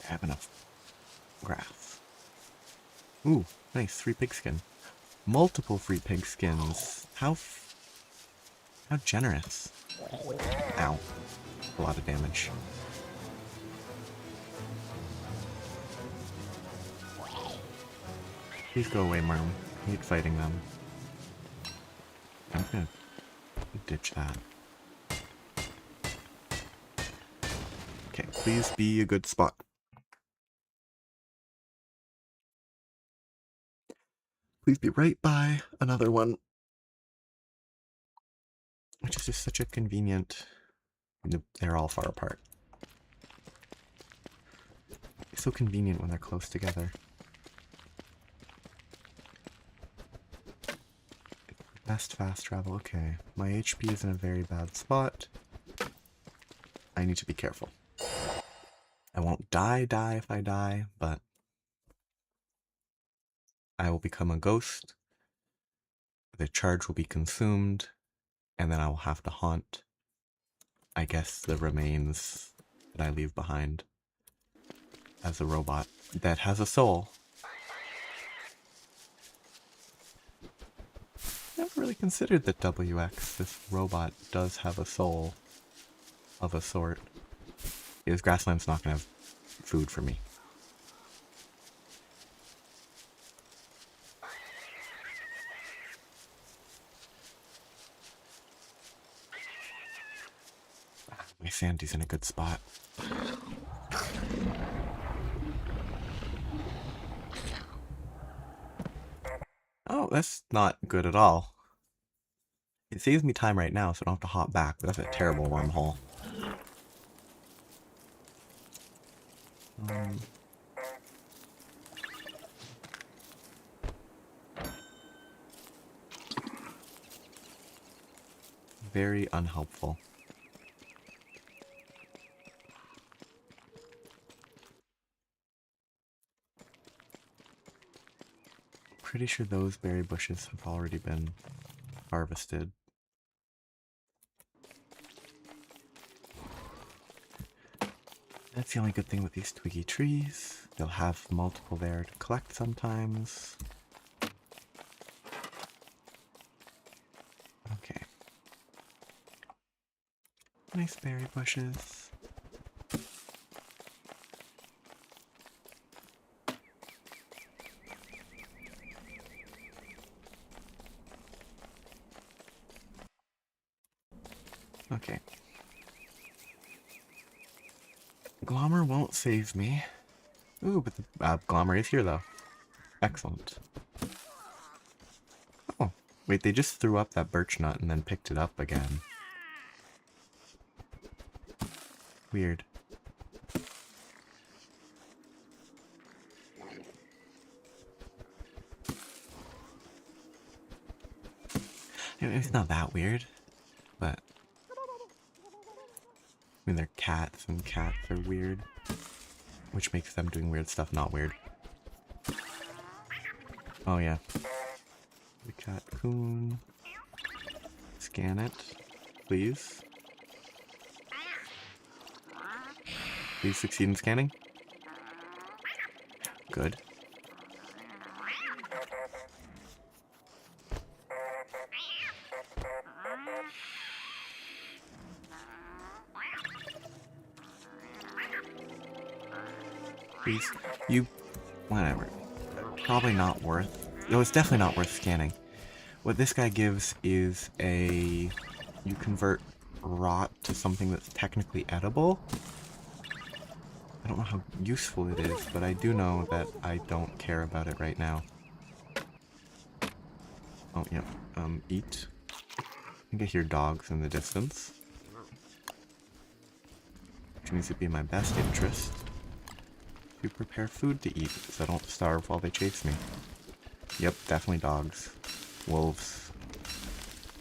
I have enough grass. Ooh, nice, 3 pigskin. Multiple free pigskins. How generous. Ow. A lot of damage. Please go away, Marm. I hate fighting them. I'm gonna ditch that. Okay, please be a good spot. Please be right by another one. Which is just such a convenient... They're all far apart. It's so convenient when they're close together. Best fast travel, okay. My HP is in a very bad spot. I need to be careful. I won't die if I die, but I will become a ghost. The charge will be consumed, and then I will have to haunt, I guess, the remains that I leave behind as a robot that has a soul. Never really considered that WX, this robot, does have a soul of a sort. Because Grassland's not going to have food for me. My Sandy's in a good spot. Oh, that's not good at all. It saves me time right now, so I don't have to hop back, but that's a terrible wormhole. Very unhelpful. pretty sure those berry bushes have already been harvested. That's the only good thing with these twiggy trees. They'll have multiple there to collect sometimes. Okay. Nice berry bushes. Okay. Glommer won't save me. Ooh, but the Glommer is here though. Excellent. Oh, wait, they just threw up that birch nut and then picked it up again. Weird. It's not that weird, but I mean, they're cats, and cats are weird, which makes them doing weird stuff not weird. Oh yeah. The cat coon. Scan it, please. Please succeed in scanning. Good. Please. You... whatever. Probably not worth... no, it's definitely not worth scanning. What this guy gives is a... you convert rot to something that's technically edible. I don't know how useful it is, but I do know that I don't care about it right now. Oh, yeah. Eat. I think I hear dogs in the distance. Which means it'd be in my best interest to prepare food to eat, so I don't starve while they chase me. Yep, definitely dogs. Wolves.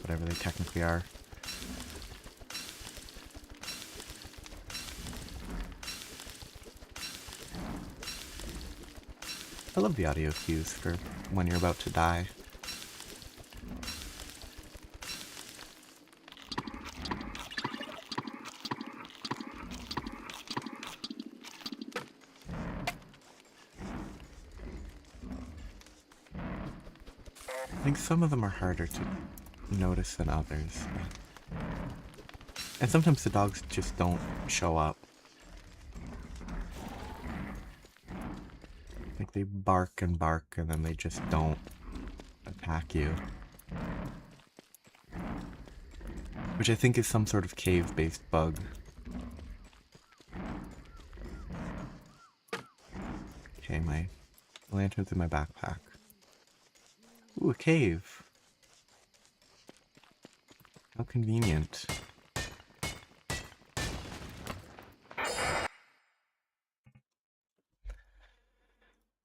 Whatever they technically are. I love the audio cues for when you're about to die. I think some of them are harder to notice than others. And sometimes the dogs just don't show up. Like they bark and then they just don't attack you. Which I think is some sort of cave-based bug. Okay, my lantern's in my backpack. Ooh, a cave. How convenient.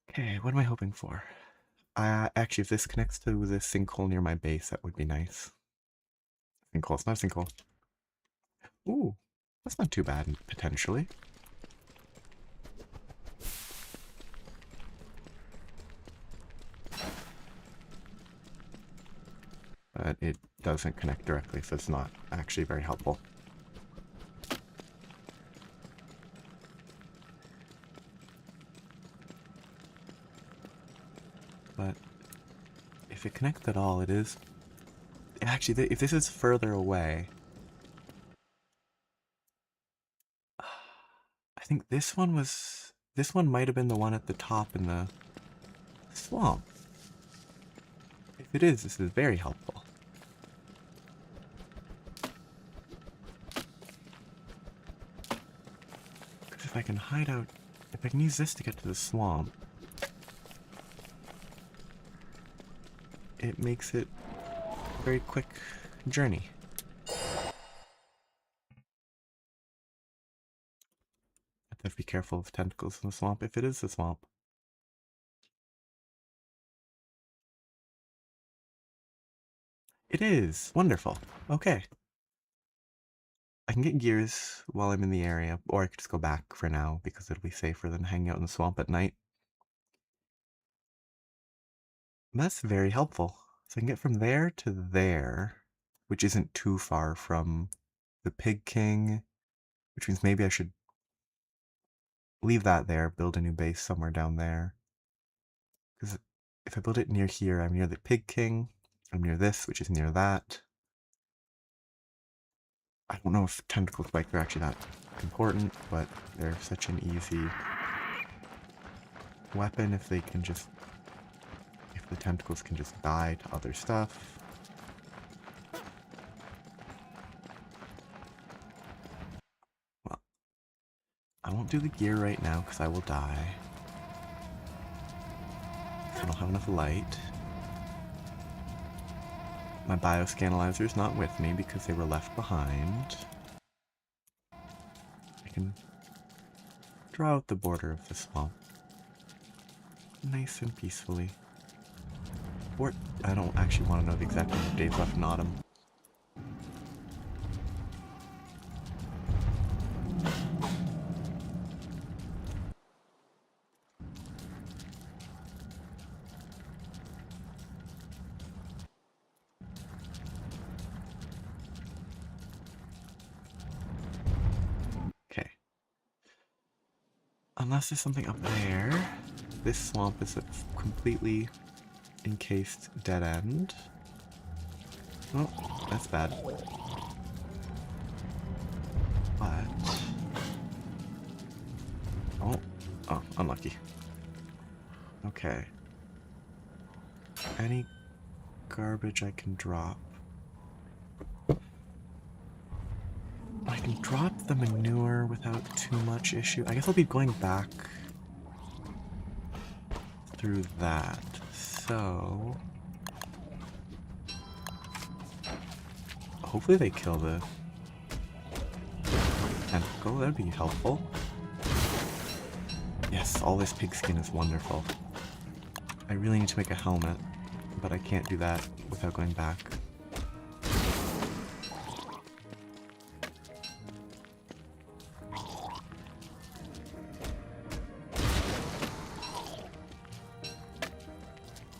Okay, what am I hoping for? Actually, if this connects to the sinkhole near my base, that would be nice. Sinkhole, it's not a sinkhole. Ooh, that's not too bad, potentially. But it doesn't connect directly, so it's not actually very helpful. But if it connects at all, it is... actually, if this is further away... I think this one was... this one might have been the one at the top in the swamp. If it is, this is very helpful. Because if I can hide out... if I can use this to get to the swamp... it makes it a very quick journey. I have to be careful of tentacles in the swamp, if it is the swamp. It is! Wonderful. Okay. I can get gears while I'm in the area, or I could just go back for now, because it'll be safer than hanging out in the swamp at night. That's very helpful. So I can get from there to there, which isn't too far from the Pig King, which means maybe I should leave that there, build a new base somewhere down there. Because if I build it near here, I'm near the Pig King, I'm near this, which is near that. I don't know if tentacle spikes are actually that important, but they're such an easy weapon if they can just... if the tentacles can just die to other stuff. Well, I won't do the gear right now because I will die. I don't have enough light. My bioscanalizer's not with me because they were left behind. I can draw out the border of the swamp. Nice and peacefully. Or, I don't actually want to know the exact number of days left in autumn. Okay. Unless there's something up there. This swamp is a completely encased dead end. Oh, that's bad. But... oh, unlucky. Okay. Any garbage I can drop. I can drop the manure without too much issue. I guess I'll be going back through that. So... hopefully they kill the tentacle. That'd be helpful. Yes, all this pigskin is wonderful. I really need to make a helmet, but I can't do that without going back.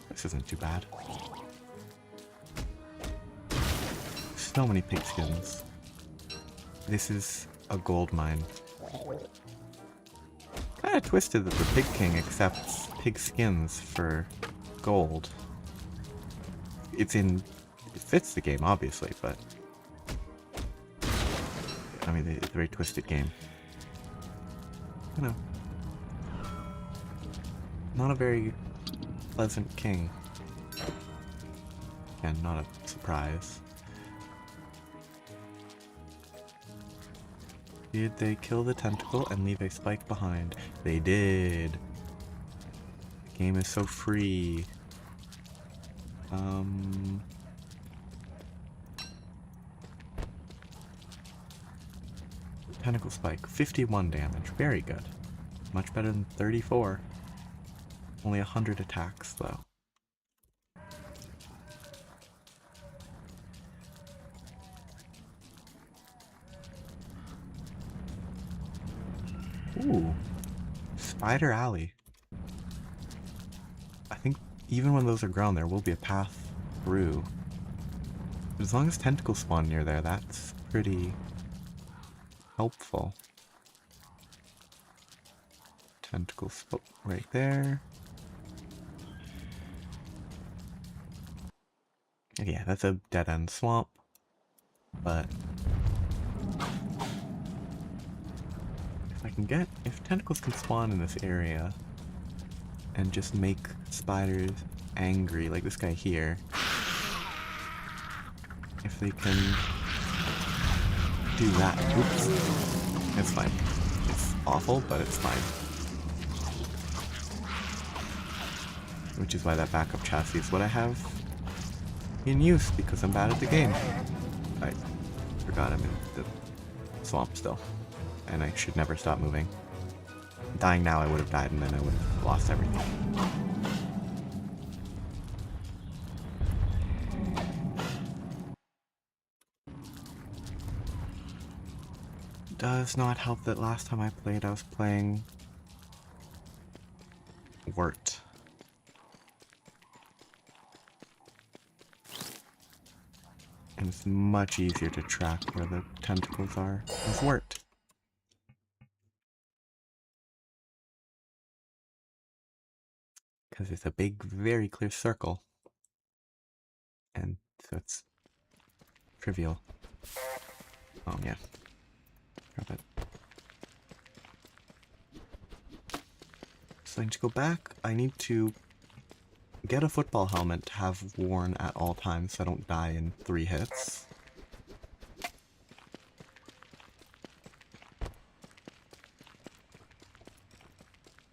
This isn't too bad. So many pigskins. This is a gold mine. Kinda twisted that the Pig King accepts pig skins for gold. It fits the game, obviously, but... I mean, it's a very twisted game. You know. Not a very pleasant king. And not a surprise. Did they kill the tentacle and leave a spike behind? They did. The game is so free. Tentacle spike, 51 damage. Very good. Much better than 34. Only 100 attacks, though. Ooh. Spider Alley. I think even when those are grown, there will be a path through. But as long as tentacles spawn near there, that's pretty helpful. Tentacles right there. Yeah, that's a dead-end swamp, but if tentacles can spawn in this area and just make spiders angry, like this guy here, if they can do that, oops, it's fine. It's awful, but it's fine. Which is why that backup chassis is what I have in use, because I'm bad at the game. I forgot I'm in the swamp still. And I should never stop moving. Dying now, I would have died and then I would have lost everything. Does not help that last time I played, I was playing Wort. And it's much easier to track where the tentacles are. It's worked. Because it's a big, very clear circle. And so it's trivial. Oh yeah. Drop it. So I need to go back. I need to get a football helmet to have worn at all times so I don't die in 3 hits.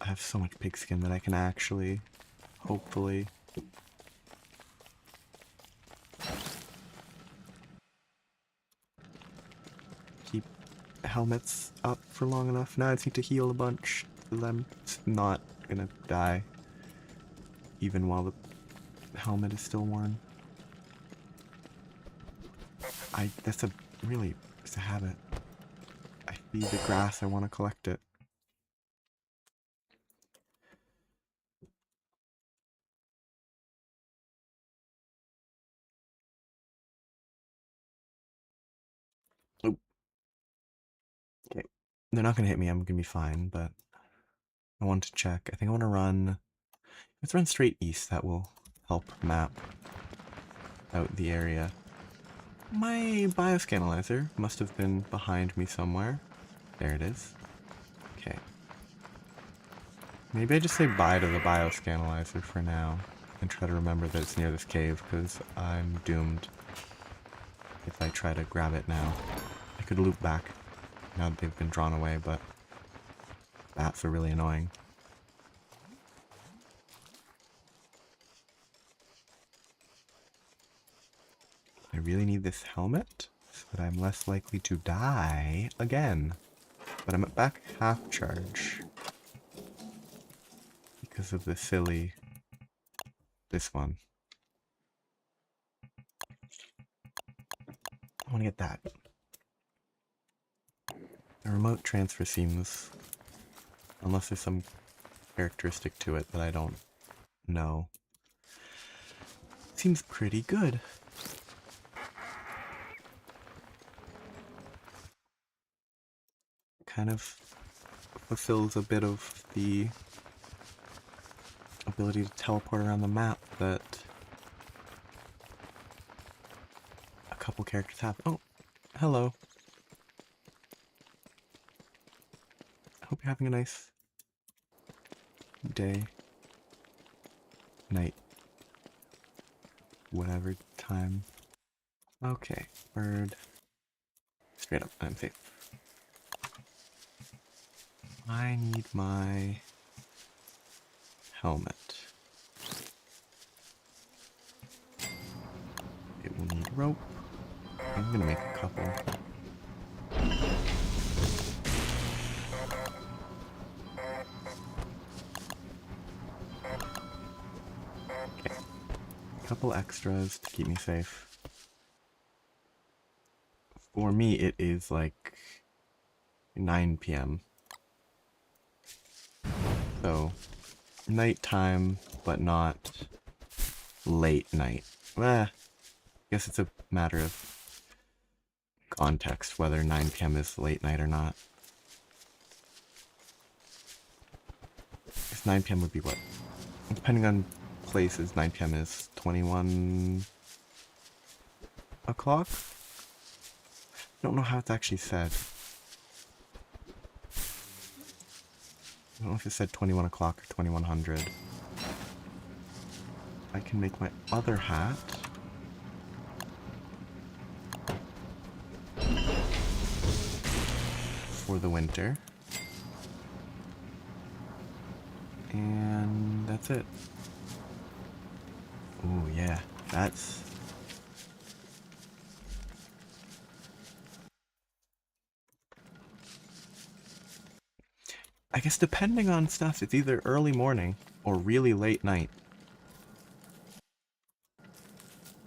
I have so much pigskin that I can actually, hopefully, keep helmets up for long enough. Now I just need to heal a bunch, because I'm not gonna die, even while the helmet is still worn. That's a really, it's a habit. I see the grass, I want to collect it. Oh. Okay. They're not gonna hit me, I'm gonna be fine, but I want to check. I think I want to run, let's run straight east, that will help map out the area. My bioscanalizer must have been behind me somewhere. There it is. Okay. Maybe I just say bye to the bioscanalizer for now and try to remember that it's near this cave, because I'm doomed if I try to grab it now. I could loop back now that they've been drawn away, but bats are really annoying. I really need this helmet so that I'm less likely to die again. But I'm at back half charge because of the silly this one. I want to get that. The remote transfer seems, unless there's some characteristic to it that I don't know, seems pretty good. Kind of fulfills a bit of the ability to teleport around the map that a couple characters have. Oh, hello. I hope you're having a nice day, night, whatever time. Okay, bird. Straight up, I'm safe. I need my helmet. It will need rope. I'm gonna make a couple. Okay. Couple extras to keep me safe. For me, it is like 9 p.m. So, nighttime, but not late night. I guess it's a matter of context whether 9 p.m. is late night or not. Because 9 p.m. would be what? Depending on places, 9 p.m. is 21 o'clock? I don't know how it's actually said. I don't know if it said 21 o'clock or 2100. I can make my other hat. For the winter. And that's it. Oh yeah, that's... I guess depending on stuff, it's either early morning or really late night.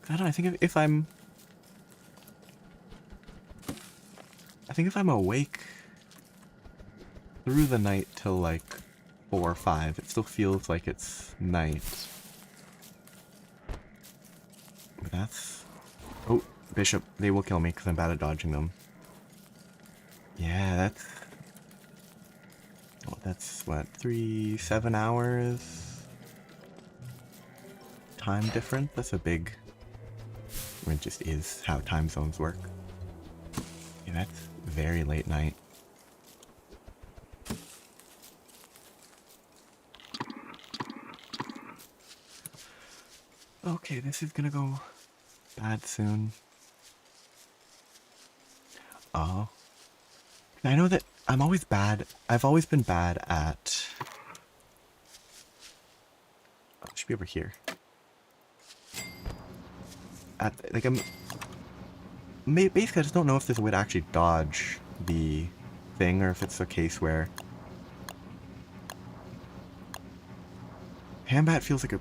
I don't know, I think if I'm awake through the night till like 4 or 5, it still feels like it's night. But that's... Oh, Bishop, they will kill me because I'm bad at dodging them. Yeah, that's... Well, that's what, 7 hours? Time difference? That's a big... I mean, it just is how time zones work. Yeah, that's very late night. Okay, this is gonna go bad soon. Oh. I know that I'm always bad. I've always been bad at... Oh, it should be over here. Like, basically, I just don't know if there's a way to actually dodge the thing, or if it's a case where... Hambat feels like a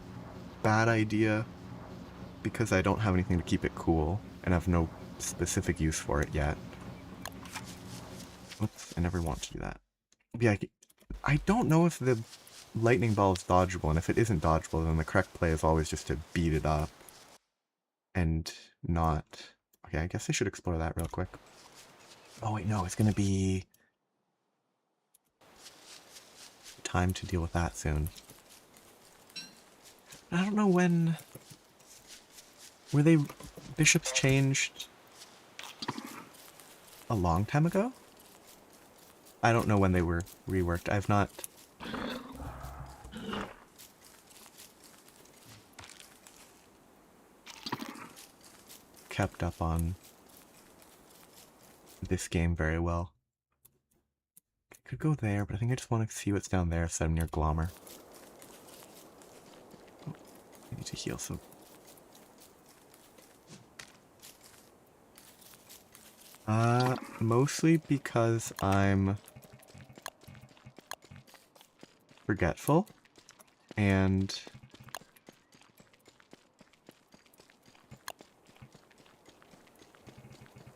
bad idea because I don't have anything to keep it cool, and have no specific use for it yet. Oops, I never want to do that. Yeah, I don't know if the lightning ball is dodgeable, and if it isn't dodgeable, then the correct play is always just to beat it up. And not... Okay, I guess I should explore that real quick. Oh wait, no, it's gonna be... time to deal with that soon. I don't know when... Were they... Bishops changed... a long time ago? I don't know when they were reworked. I've not... kept up on this game very well. I could go there, but I think I just want to see what's down there, so I'm near Glommer. Oh, I need to heal, so... Mostly because I'm forgetful, and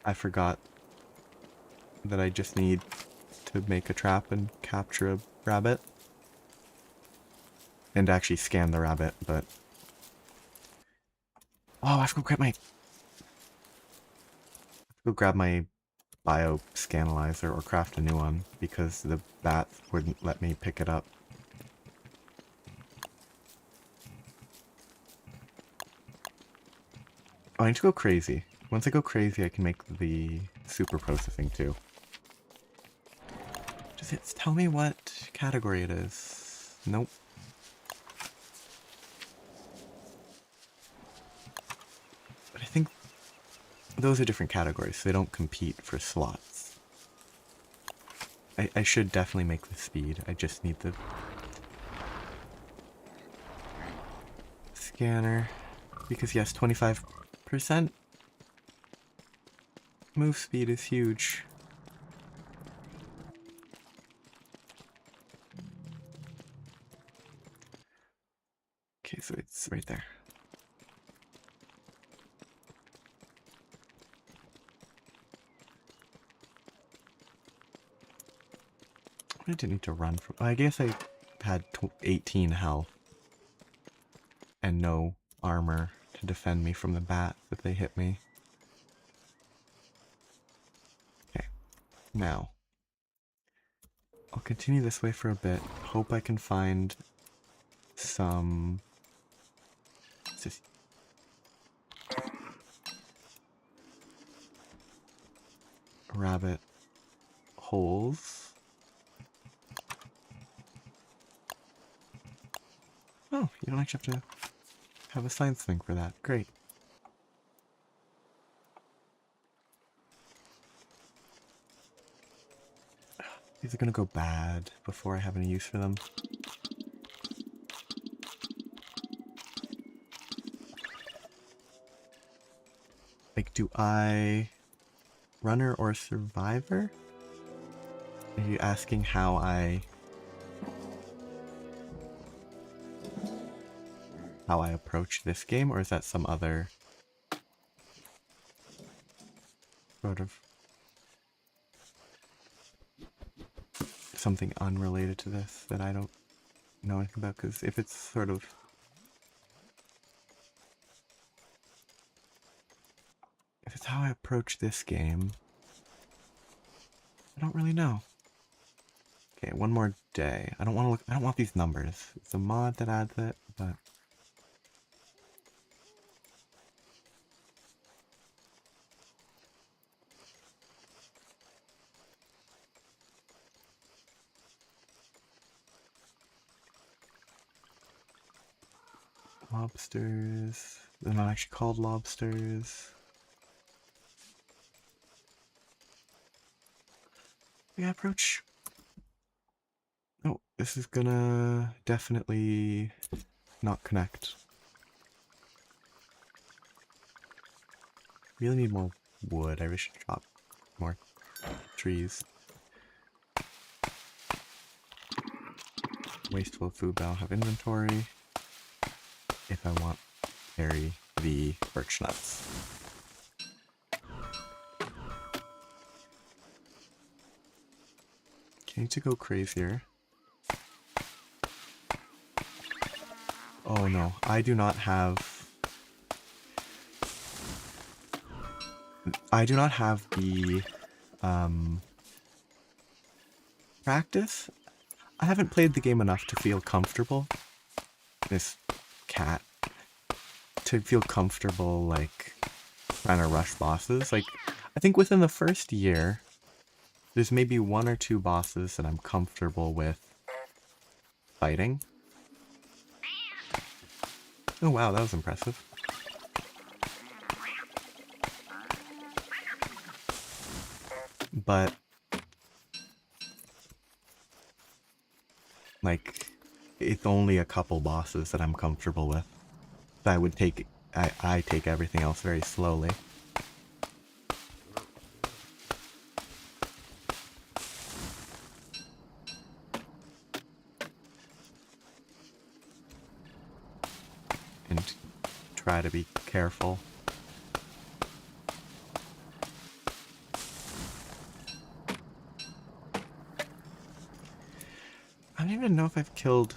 I forgot that I just need to make a trap and capture a rabbit. And actually scan the rabbit, but... Oh, I have to go grab my bio-scanalyzer or craft a new one, because the bat wouldn't let me pick it up. Oh, I need to go crazy. Once I go crazy, I can make the super processing too. Does it tell me what category it is? Nope. But I think those are different categories, so they don't compete for slots. I should definitely make the speed. I just need the scanner. Because yes, 25% move speed is huge. Okay, so it's right there. I didn't need to run from... I guess I had 18 health. And no armor to defend me from the bat if they hit me. Okay, now. I'll continue this way for a bit. Hope I can find some... Just... rabbit holes. Oh, you don't actually have to have a science thing for that. Great. These are gonna go bad before I have any use for them. Like, do I... runner or survivor? Are you asking how I approach this game, or is that some other sort of something unrelated to this that I don't know anything about? Because if it's sort of... if it's how I approach this game, I don't really know. Okay, one more day. I don't want to look. I don't want these numbers. It's a mod that adds it, but lobsters. They're not actually called lobsters. Yeah, approach. Oh, this is gonna definitely not connect. Really need more wood. I wish I chop more trees. Wasteful food, but I don't have inventory. If I want to carry the birch nuts. Okay, need to go crazier. Oh no, I do not have the practice. I haven't played the game enough to feel comfortable. This cat. To feel comfortable, like, trying to rush bosses. Like, I think within the first year, there's maybe 1 or 2 bosses that I'm comfortable with fighting. Oh wow, that was impressive. But, like, it's only a couple bosses that I'm comfortable with. I would take, I take everything else very slowly. And try to be careful. I don't even know if I've killed...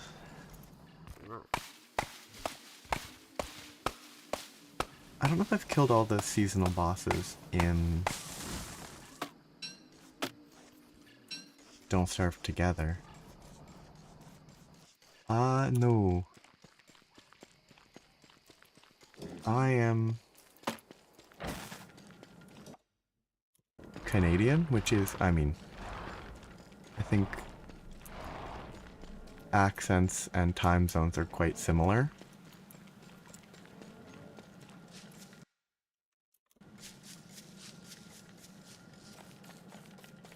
I don't know if I've killed all the seasonal bosses in Don't Starve Together. No. I am Canadian, which is, I mean, I think accents and time zones are quite similar.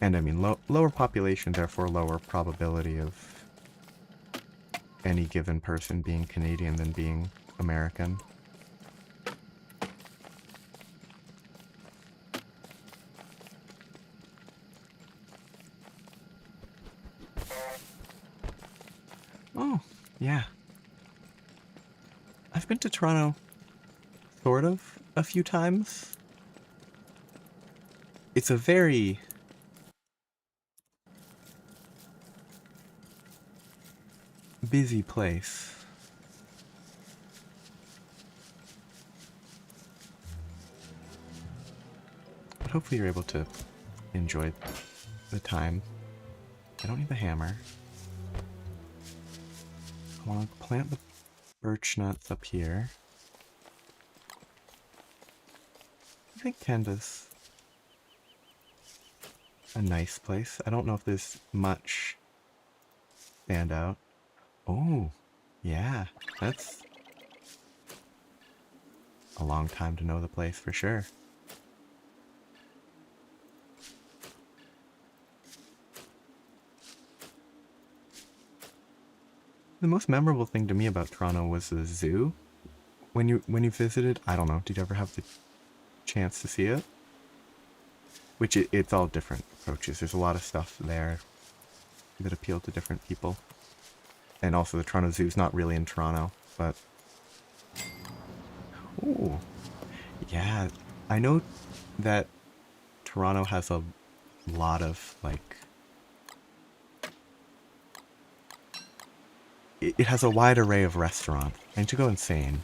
And I mean, lower population, therefore lower probability of any given person being Canadian than being American. Oh, yeah. I've been to Toronto, sort of, a few times. It's a very... busy place. But hopefully you're able to enjoy the time. I don't need the hammer. I want to plant the birch nuts up here. I think Canada's a nice place. I don't know if there's much standout. Oh, yeah, that's a long time to know the place for sure. The most memorable thing to me about Toronto was the zoo. When you visited, I don't know, did you ever have the chance to see it? Which it's all different approaches. There's a lot of stuff there that appeal to different people. And also the Toronto Zoo's not really in Toronto, but... Ooh. Yeah, I know that Toronto has a lot of, like... It has a wide array of restaurants. I need to go insane.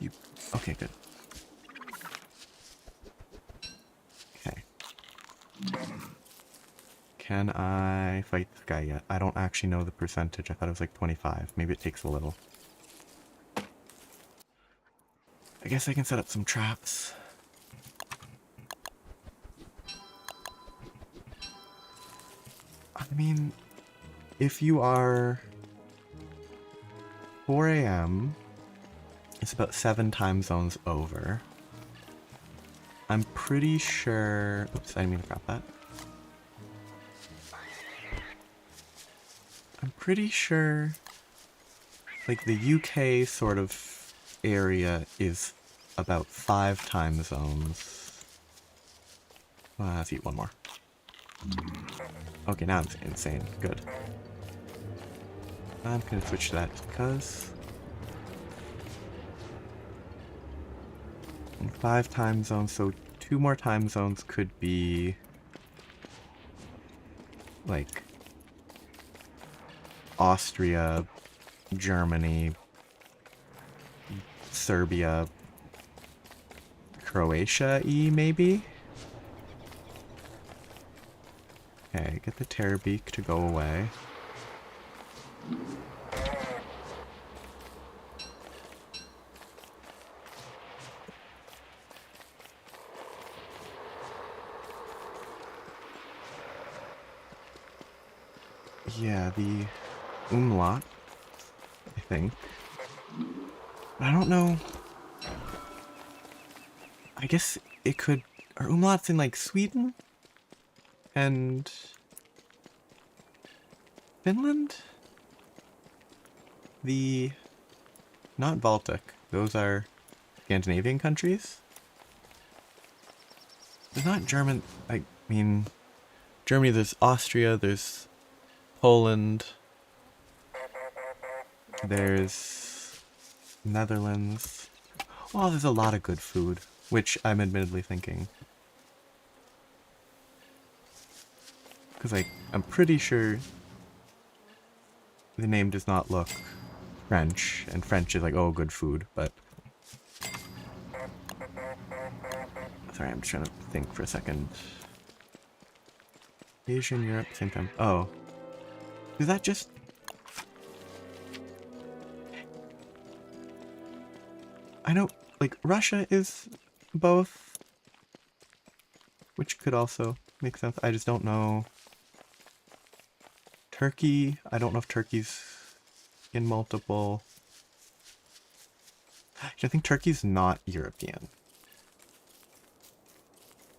You... Okay, good. Okay. Can I fight this guy yet? I don't actually know the percentage. I thought it was like 25. Maybe it takes a little. I guess I can set up some traps. I mean, if you are 4 a.m., it's about 7 time zones over. I'm pretty sure... Oops, I didn't mean to grab that. I'm pretty sure, like, the UK sort of area is about 5 time zones. Let's eat one more. Okay, now I'm insane. Good. I'm gonna switch to that because... 5 time zones, so 2 more time zones could be... like... Austria, Germany, Serbia, Croatia-y, maybe? Okay, get the Terrorbeak to go away. Yeah, the umlaut, I think. I don't know. I guess it could... Are umlauts in, like, Sweden? And... Finland? The... Not Baltic. Those are Scandinavian countries? There's not German... I mean... Germany, there's Austria, there's Poland... There's... Netherlands... Oh, there's a lot of good food, which I'm admittedly thinking. Because, like, I'm pretty sure the name does not look French, and French is like, oh, good food, but... Sorry, I'm just trying to think for a second. Asian, Europe, same time. Oh. Is that just... I know, like, Russia is both, which could also make sense. I just don't know. Turkey, I don't know if Turkey's in multiple. I think Turkey's not European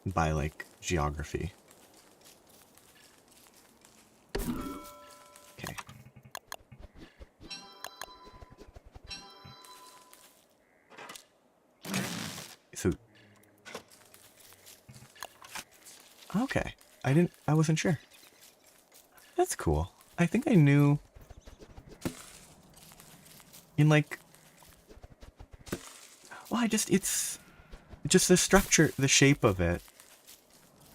by, like, geography. Okay. So... Okay. I wasn't sure. That's cool. I think I knew... In, like... Well, it's... Just the structure, the shape of it.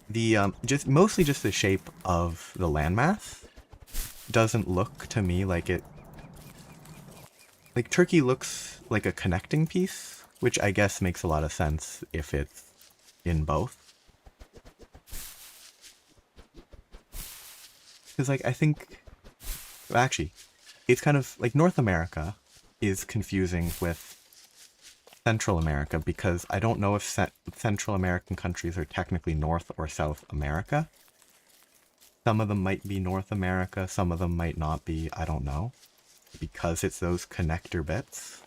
The, mostly just the shape of the landmass doesn't look to me like it... Like, Turkey looks like a connecting piece, which I guess makes a lot of sense if it's in both. Because, like, I think... Well, actually, it's kind of... Like, North America is confusing with Central America because I don't know if Central American countries are technically North or South America. Some of them might be North America, some of them might not be, I don't know. Because it's those connector bits.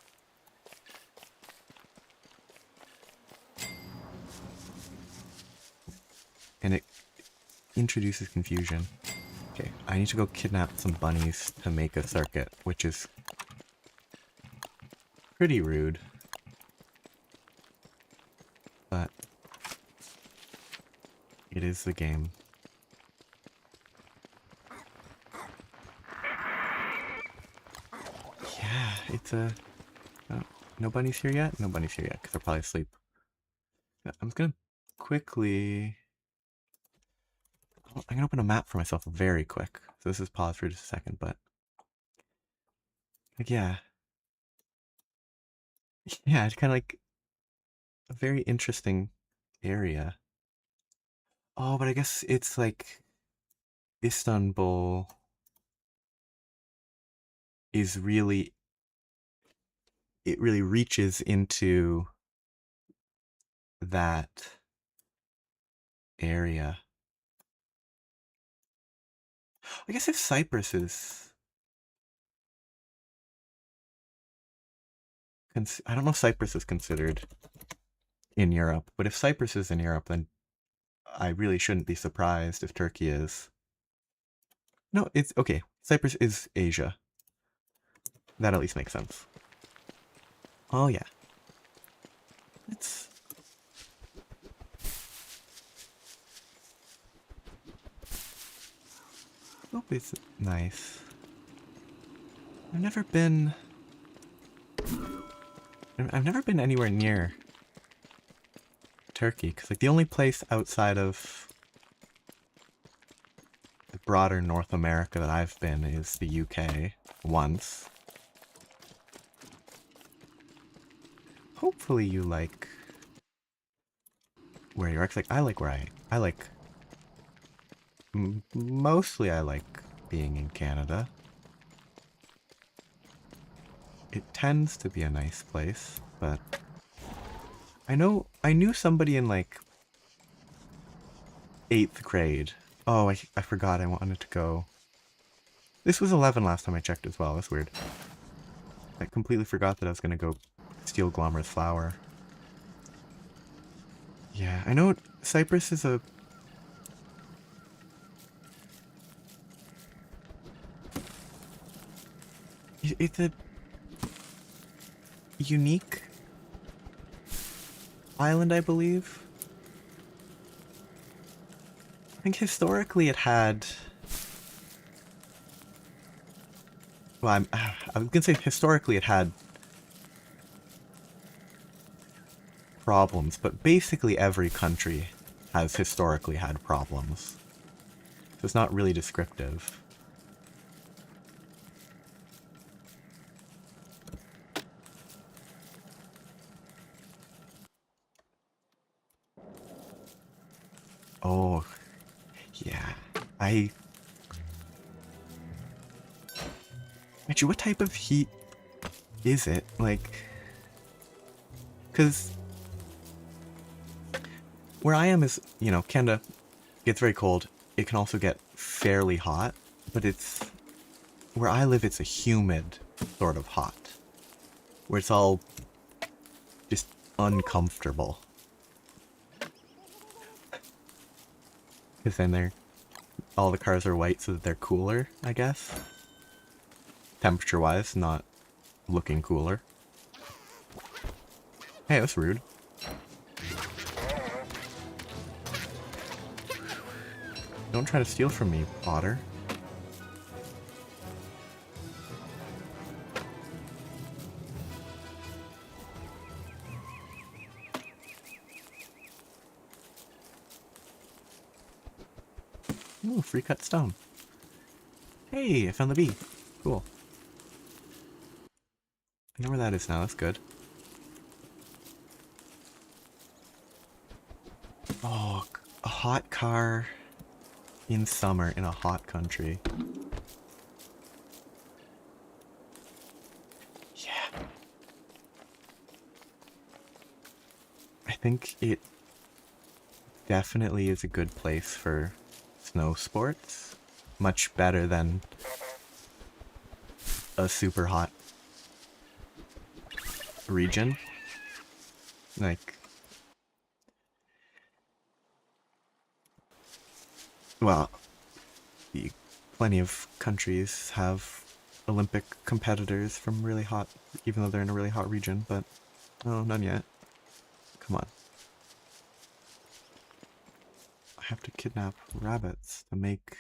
And it introduces confusion. Okay, I need to go kidnap some bunnies to make a circuit, which is pretty rude. But it is the game. Yeah, it's a... Oh, no bunnies here yet? No bunnies here yet, because they're probably asleep. I'm gonna quickly... I'm gonna open a map for myself very quick. So this is paused for just a second, but like, yeah. Yeah, it's kind of like a very interesting area. Oh, but I guess it's like Istanbul is really, it really reaches into that area. I guess if Cyprus is, I don't know if Cyprus is considered in Europe, but if Cyprus is in Europe, then I really shouldn't be surprised if Turkey is. No, it's okay. Cyprus is Asia. That at least makes sense. Oh yeah. It's hope it's nice. I've never been anywhere near Turkey because like the only place outside of the broader North America that I've been is the UK once. Hopefully you like where you are. 'Cause, like I like where I like mostly I like being in Canada. It tends to be a nice place, but I knew somebody in like 8th grade. Oh, I forgot I wanted to go. This was 11 last time I checked as well. That's weird. I completely forgot that I was going to go steal Glommer's flower. Yeah, I know Cyprus is a... It's a unique island, I believe. I think historically it had... Well, I was going to say historically it had problems, but basically every country has historically had problems. So it's not really descriptive. Oh, yeah. Actually, what type of heat is it? Like, because where I am is, you know, Canada gets very cold. It can also get fairly hot, but it's where I live. It's a humid sort of hot, where it's all just uncomfortable. Because then all the cars are white so that they're cooler, I guess. Temperature-wise, not looking cooler. Hey, that's rude. Don't try to steal from me, Otter. Ooh, free cut stone. Hey, I found the bee. Cool. I know where that is now, that's good. Oh, a hot car in summer in a hot country. Yeah. I think it definitely is a good place for snow sports. Much better than a super hot region. Like, well, plenty of countries have Olympic competitors from really hot, even though they're in a really hot region, but no, none yet. Come on. I have to kidnap rabbits to make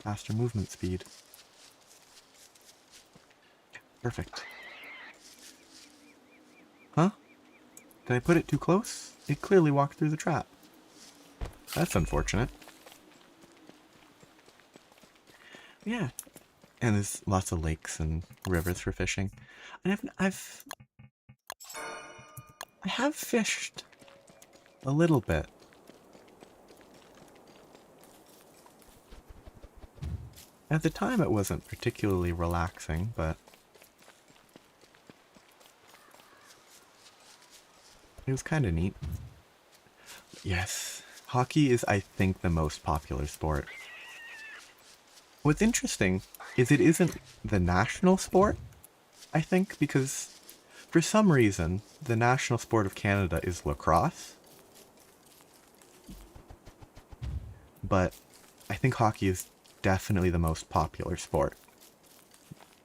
faster movement speed. Perfect. Huh? Did I put it too close? It clearly walked through the trap. That's unfortunate. Yeah. And there's lots of lakes and rivers for fishing. And I have fished a little bit. At the time it wasn't particularly relaxing, but it was kind of neat. Yes. Hockey is, I think, the most popular sport. What's interesting is it isn't the national sport, I think, because for some reason, the national sport of Canada is lacrosse. But I think hockey is definitely the most popular sport.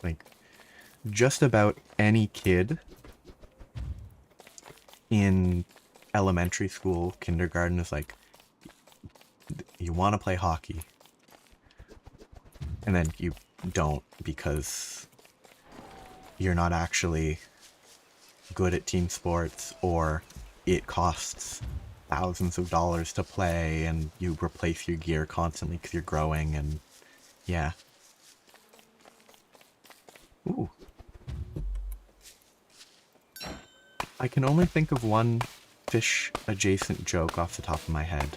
Like, just about any kid in elementary school, kindergarten is like, you want to play hockey. And then you don't because you're not actually good at team sports, or it costs thousands of dollars to play and you replace your gear constantly because you're growing, and yeah. Ooh. I can only think of one fish adjacent joke off the top of my head.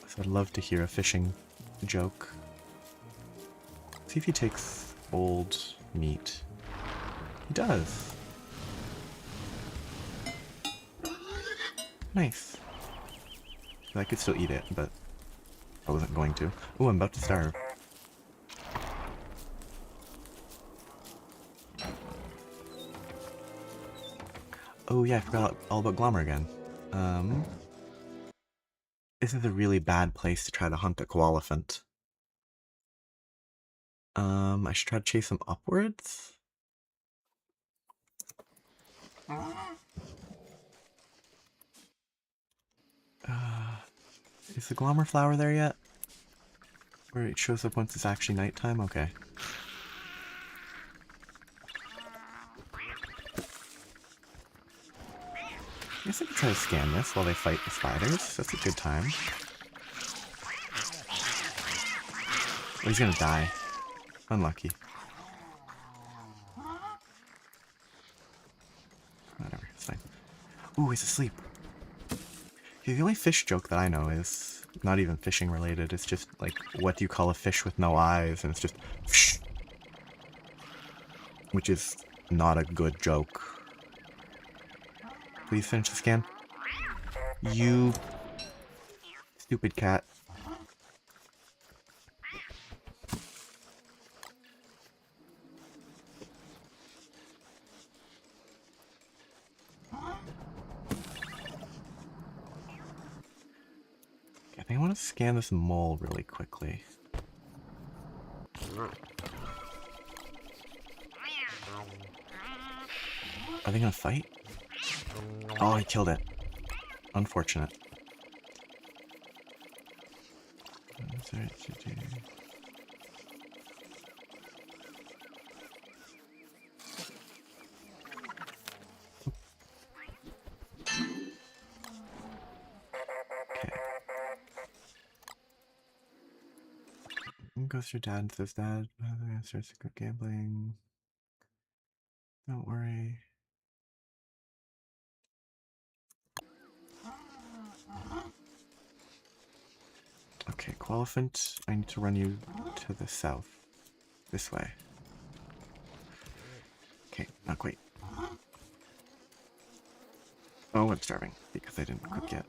So I'd love to hear a fishing joke. See if he takes old meat. He does. Nice. I could still eat it, but I wasn't going to. Ooh, I'm about to starve. Oh yeah, I forgot all about Glommer again. This is a really bad place to try to hunt a koalefant. I should try to chase him upwards. Is the Glommer flower there yet? Where it shows up once it's actually nighttime? Okay. I guess I could try to scan this while they fight the spiders. That's a good time. Oh, he's gonna die. Unlucky. Whatever, it's fine. Ooh, he's asleep. Okay, the only fish joke that I know is not even fishing related. It's just like, what do you call a fish with no eyes? And it's just, psh, which is not a good joke. Please finish the scan. You stupid cat. I think I want to scan this mole really quickly. Are they gonna fight? Oh, he killed it. Unfortunate. What's there to do? Okay. Goes to your dad and says, Dad, starts to go gambling. Don't worry. Okay, Koalefant, I need to run you to the south. This way. Okay, not quite. Oh, I'm starving because I didn't cook yet.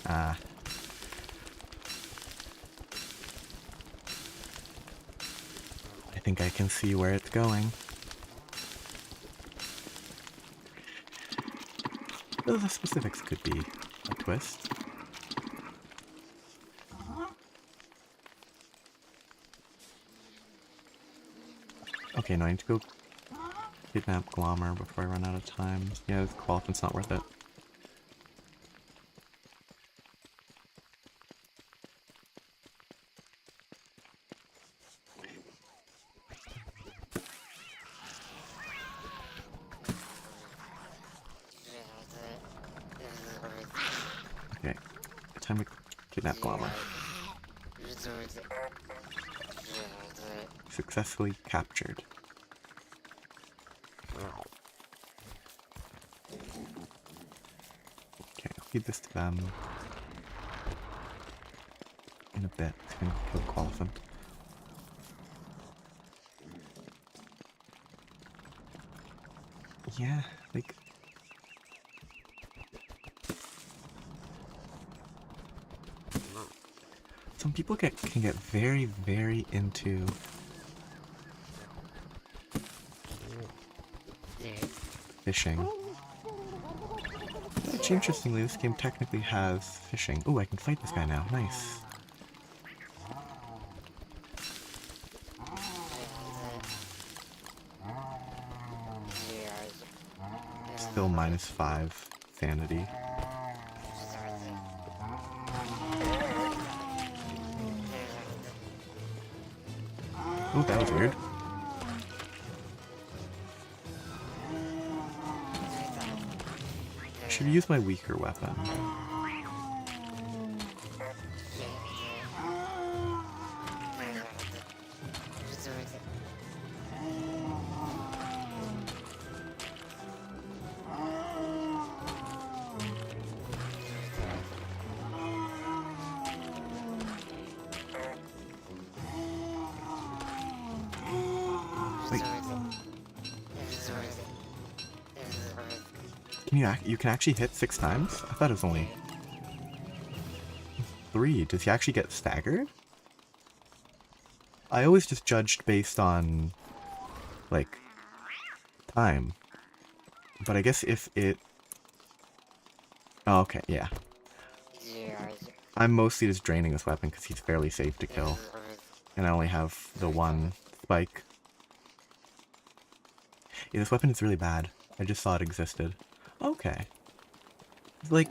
Ah. I think I can see where it's going. Though the specifics could be a twist. Okay, now I need to go kidnap Glommer before I run out of time. Yeah, this Koalefant's not worth it. Okay, time to kidnap Glommer. Successfully captured. Okay, I'll feed this to them. In a bit, it's gonna kill Qualiphant. Yeah, like... Some people can get very, very into fishing. Which, interestingly, this game technically has fishing. Ooh, I can fight this guy now. Nice. Still -5 sanity. Ooh, that was weird. I should use my weaker weapon. Wait. You can actually hit 6 times? I thought it was only 3. Does he actually get staggered? I always just judged based on, like, time. But I guess if it... Oh, okay, yeah. I'm mostly just draining this weapon because he's fairly safe to kill. And I only have the one spike. Yeah, this weapon is really bad. I just saw it existed. Okay. It's like...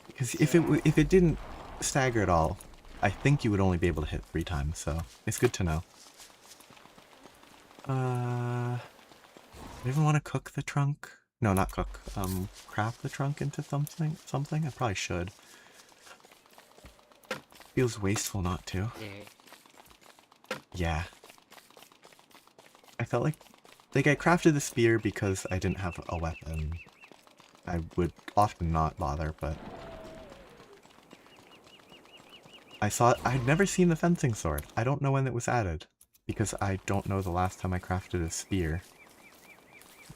Because if it didn't stagger at all, I think you would only be able to hit 3 times, so it's good to know. Do I even want to cook the trunk? No, not cook. Craft the trunk into something? I probably should. Feels wasteful not to. Yeah. I felt like I crafted the spear because I didn't have a weapon. I would often not bother, but I saw it. I'd never seen the fencing sword. I don't know when it was added because I don't know the last time I crafted a spear.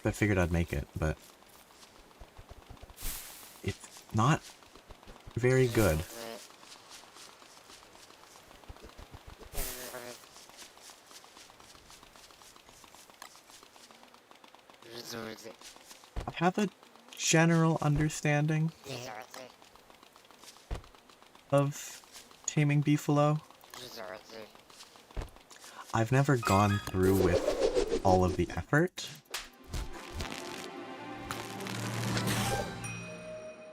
I figured I'd make it, but it's not very good. I have a general understanding of taming beefalo. I've never gone through with all of the effort.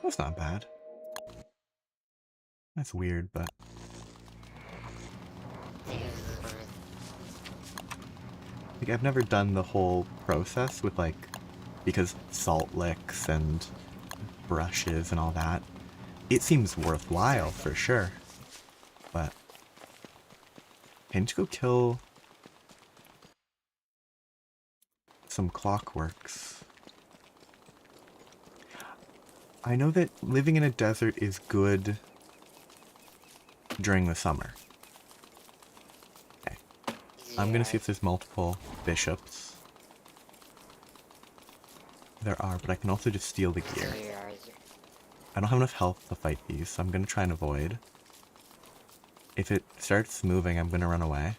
That's not bad. That's weird, but... Like, I've never done the whole process with, like, because salt licks and brushes and all that. It seems worthwhile, for sure. But... I need to go kill... some clockworks. I know that living in a desert is good during the summer. Okay. I'm gonna see if there's multiple bishops. There are, but I can also just steal the gear. I don't have enough health to fight these, so I'm gonna try and avoid. If it starts moving, I'm gonna run away.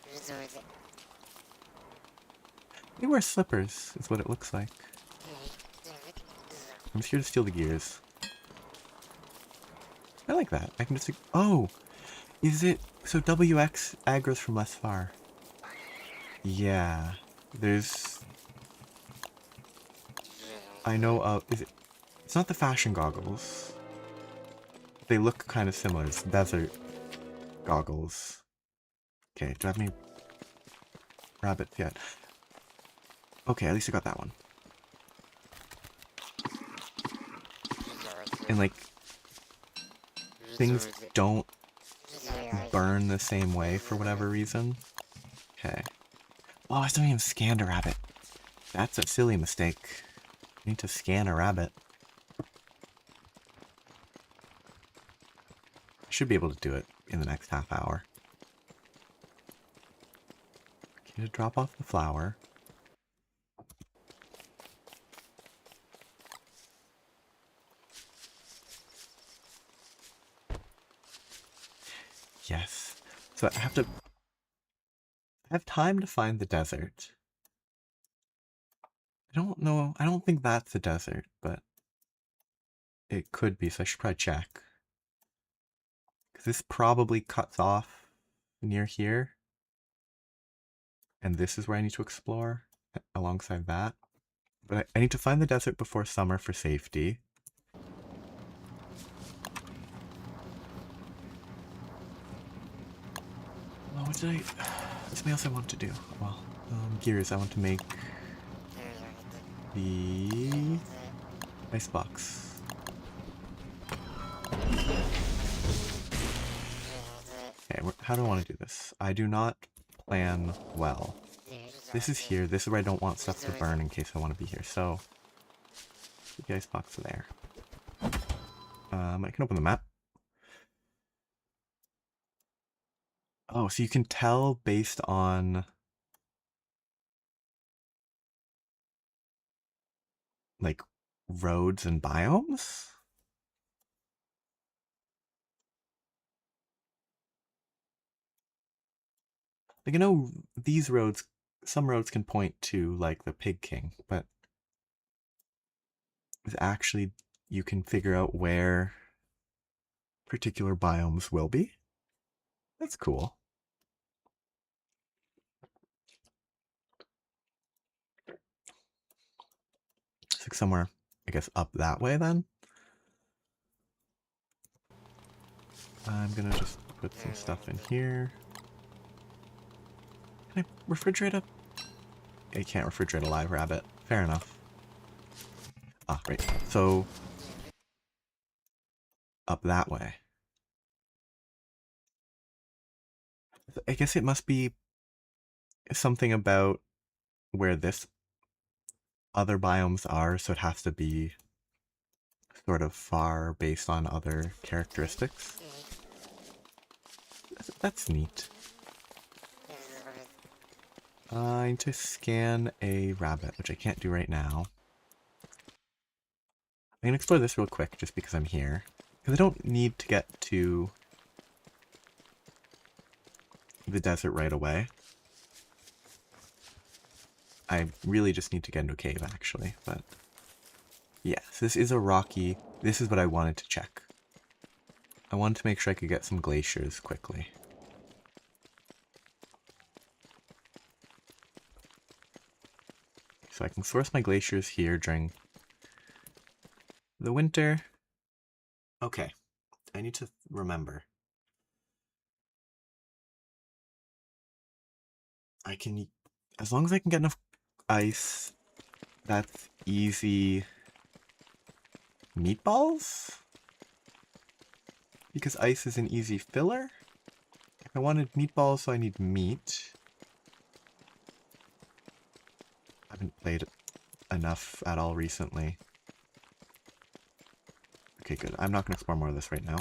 They wear slippers, is what it looks like. I'm just here to steal the gears. I like that. I can just... Oh! Is it... So WX aggro's from less far. Yeah. There's... I know of... Is it... It's not the fashion goggles. They look kind of similar. It's desert goggles. Okay, do I have any rabbits yet? Okay, at least I got that one. And like, things don't burn the same way for whatever reason. Okay. Oh, I still haven't even scanned a rabbit. That's a silly mistake. I need to scan a rabbit. I should be able to do it in the next half hour. Okay, to drop off the flower. Yes. So I have time to find the desert. I don't know. I don't think that's the desert, but it could be, so I should probably check. Because this probably cuts off near here. And this is where I need to explore alongside that. But I need to find the desert before summer for safety. Oh, what did I... There's something else I want to do. Well, gears. I want to make the icebox. Okay, how do I want to do this? I do not plan well. This is here. This is where I don't want stuff to burn in case I want to be here. So, put the icebox there. I can open the map. Oh, so you can tell based on like roads and biomes? Like I know these roads, some roads can point to like the Pig King, but it's actually you can figure out where particular biomes will be. That's cool. It's like somewhere, I guess, up that way then. I'm gonna just put some stuff in here. Can I refrigerate a... I can't refrigerate a live rabbit. Fair enough. Ah, right. So, up that way. I guess it must be something about where this other biomes are, so it has to be sort of far based on other characteristics. That's neat. I need to scan a rabbit, which I can't do right now. I'm gonna explore this real quick just because I'm here. Because I don't need to get to the desert right away. I really just need to get into a cave actually, but yes, this is a rocky, this is what I wanted to check. I wanted to make sure I could get some glaciers quickly. So I can source my glaciers here during the winter. Okay, I need to remember. I can, as long as I can get enough ice, that's easy meatballs? Because ice is an easy filler? If I wanted meatballs, so I need meat. I haven't played enough at all recently. Okay, good. I'm not going to explore more of this right now.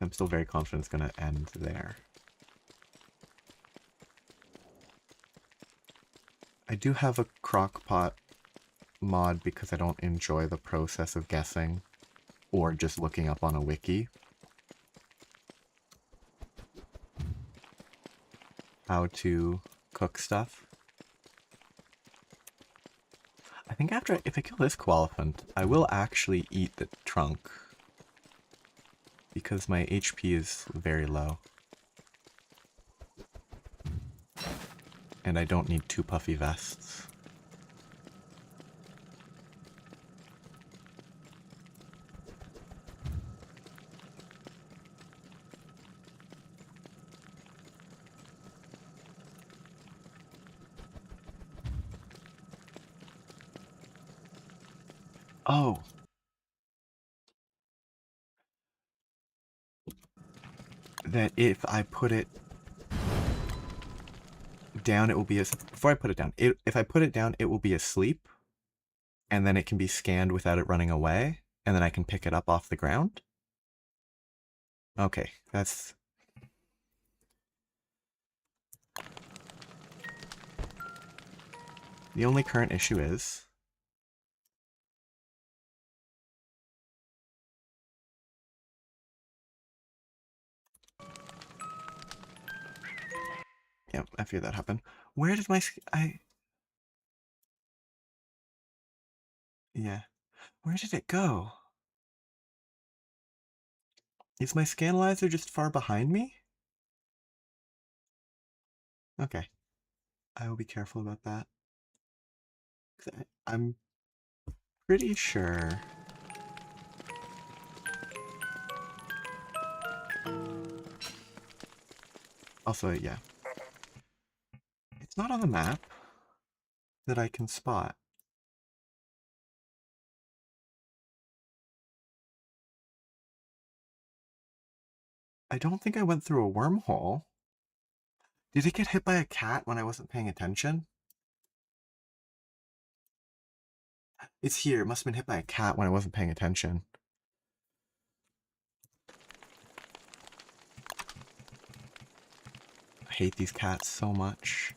I'm still very confident it's going to end there. I do have a crockpot mod because I don't enjoy the process of guessing or just looking up on a wiki how to cook stuff. I think if I kill this Koalefant, I will actually eat the trunk because my HP is very low. And I don't need 2 puffy vests. Oh. That if I put it down, it will be before I put it down. If I put it down, it will be asleep, and then it can be scanned without it running away, and then I can pick it up off the ground. Okay, that's... The only current issue is... Yeah, I figured that happened. Where did my... Yeah. Where did it go? Is my Scanalyzer just far behind me? Okay. I will be careful about that. I'm pretty sure... Also, yeah. It's not on the map that I can spot. I don't think I went through a wormhole. Did it get hit by a cat when I wasn't paying attention? It's here. It must have been hit by a cat when I wasn't paying attention. I hate these cats so much.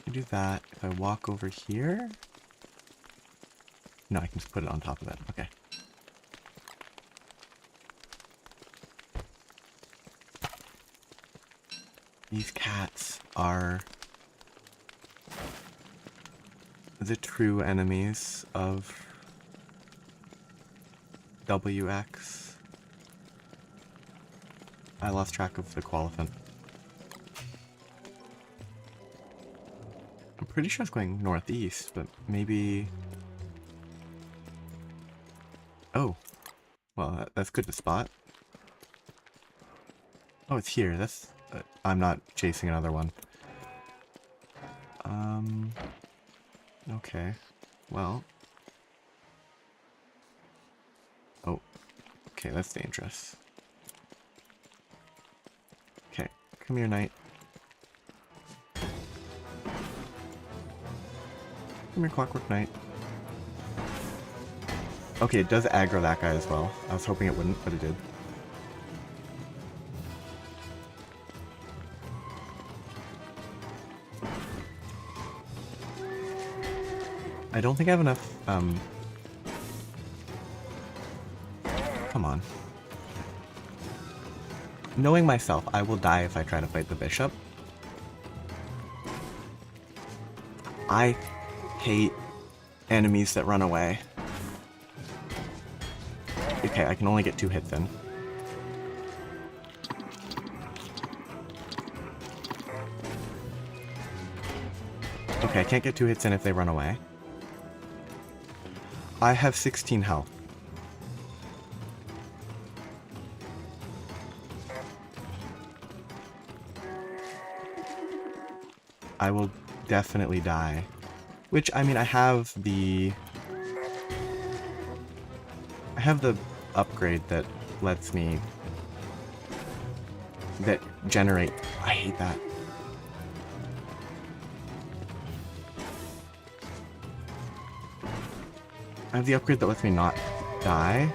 I do that. If I walk over here... No, I can just put it on top of it. Okay. These cats are the true enemies of WX. I lost track of the Qualiphant. I'm pretty sure it's going northeast, but maybe... Oh. Well, that's good to spot. Oh, it's here. That's... I'm not chasing another one. Okay. Well. Oh. Okay, that's dangerous. Okay. Come here, Knight. Come here, Clockwork Knight. Okay, it does aggro that guy as well. I was hoping it wouldn't, but it did. I don't think I have enough, Come on. Knowing myself, I will die if I try to fight the bishop. I hate enemies that run away. Okay, I can only get 2 hits in. Okay, I can't get 2 hits in if they run away. I have 16 health. I will definitely die. Which, I mean, I have the upgrade that lets me... that generate... I hate that. I have the upgrade that lets me not die,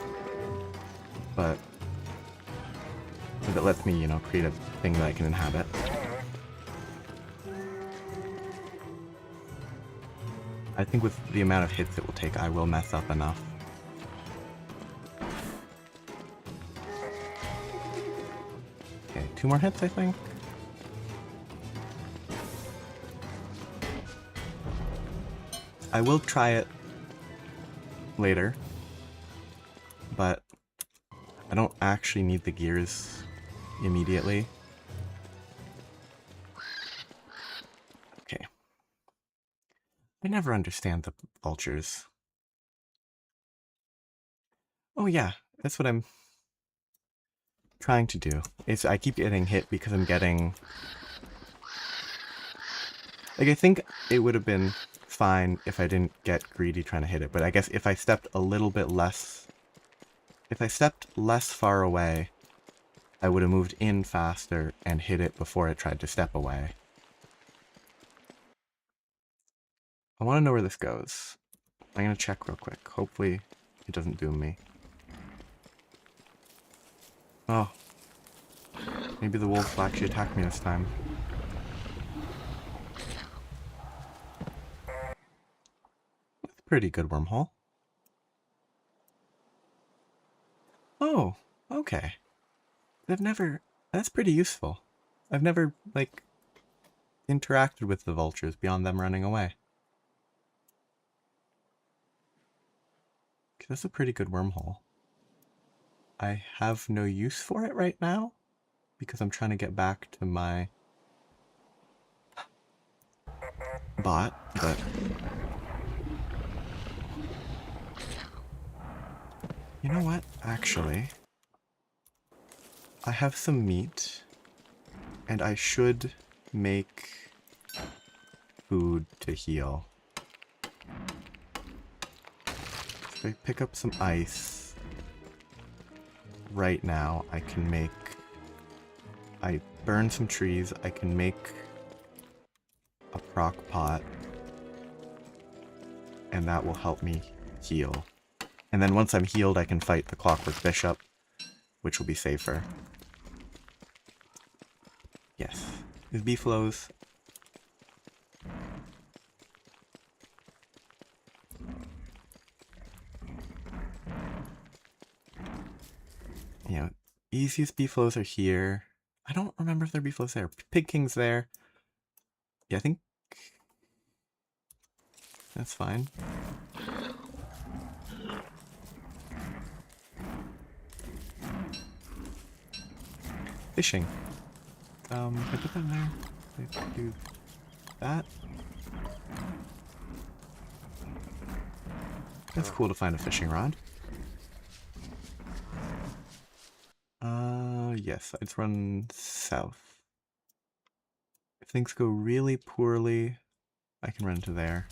but that lets me, you know, create a thing that I can inhabit. I think with the amount of hits it will take, I will mess up enough. Okay, 2 more hits, I think. I will try it later, but I don't actually need the gears immediately. Okay. I never understand the vultures. Oh yeah, that's what I'm... trying to do. I keep getting hit because I'm getting... Like, I think it would have been fine if I didn't get greedy trying to hit it, but I guess if I stepped a little bit less... If I stepped less far away, I would have moved in faster and hit it before it tried to step away. I want to know where this goes. I'm going to check real quick. Hopefully it doesn't doom me. Oh. Maybe the wolf will actually attack me this time. That's a pretty good wormhole. Oh, okay. That's pretty useful. I've never, like, interacted with the vultures beyond them running away. That's a pretty good wormhole. I have no use for it right now because I'm trying to get back to my bot, but you know what? Actually, I have some meat and I should make food to heal. If I pick up some ice right now, I can make... I burn some trees, I can make a crock pot, and that will help me heal. And then once I'm healed, I can fight the Clockwork Bishop, which will be safer. Yes. These beefaloes. You know, easiest beefaloes are here. I don't remember if there are beefaloes there. Pig King's there. Yeah, I think that's fine. Fishing. I put that in there. I do that. That's cool to find a fishing rod. Yes, I just run south. If things go really poorly, I can run to there.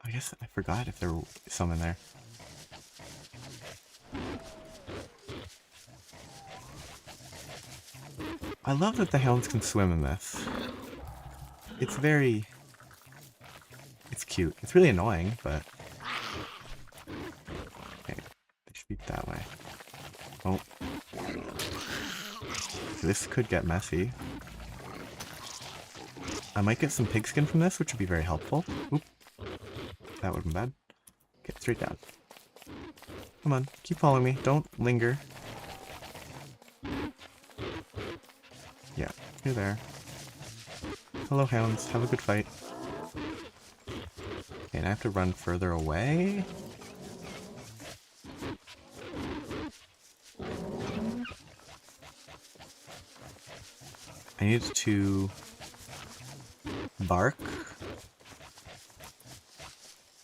I guess I forgot if there were some in there. I love that the hounds can swim in this. It's very... It's cute. It's really annoying, but... Okay, they should be that way. Oh. This could get messy. I might get some pigskin from this, which would be very helpful. Oop. That would have been bad. Okay, straight down. Come on, keep following me. Don't linger. Yeah, you're there. Hello, hounds. Have a good fight. Okay, and I have to run further away. I need to bark.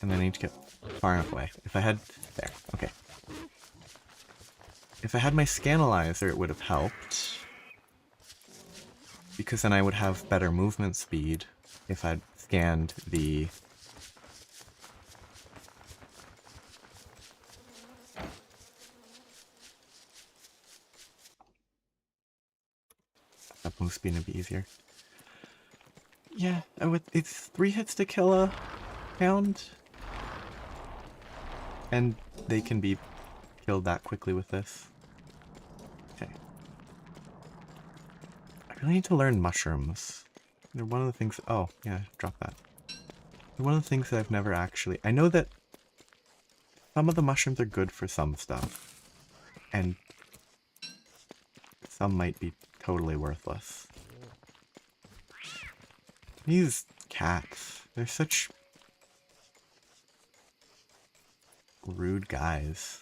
And then I need to get far enough away. If I had... There. Okay. If I had my Scanalyzer, it would have helped. Because then I would have better movement speed if I'd scanned the... That move speed would be easier. Yeah, it's 3 hits to kill a hound. And they can be killed that quickly with this. Okay. I really need to learn mushrooms. They're one of the things... Oh, yeah, drop that. They're one of the things that I've never actually... I know that some of the mushrooms are good for some stuff. And some might be totally worthless. These cats, they're such rude guys.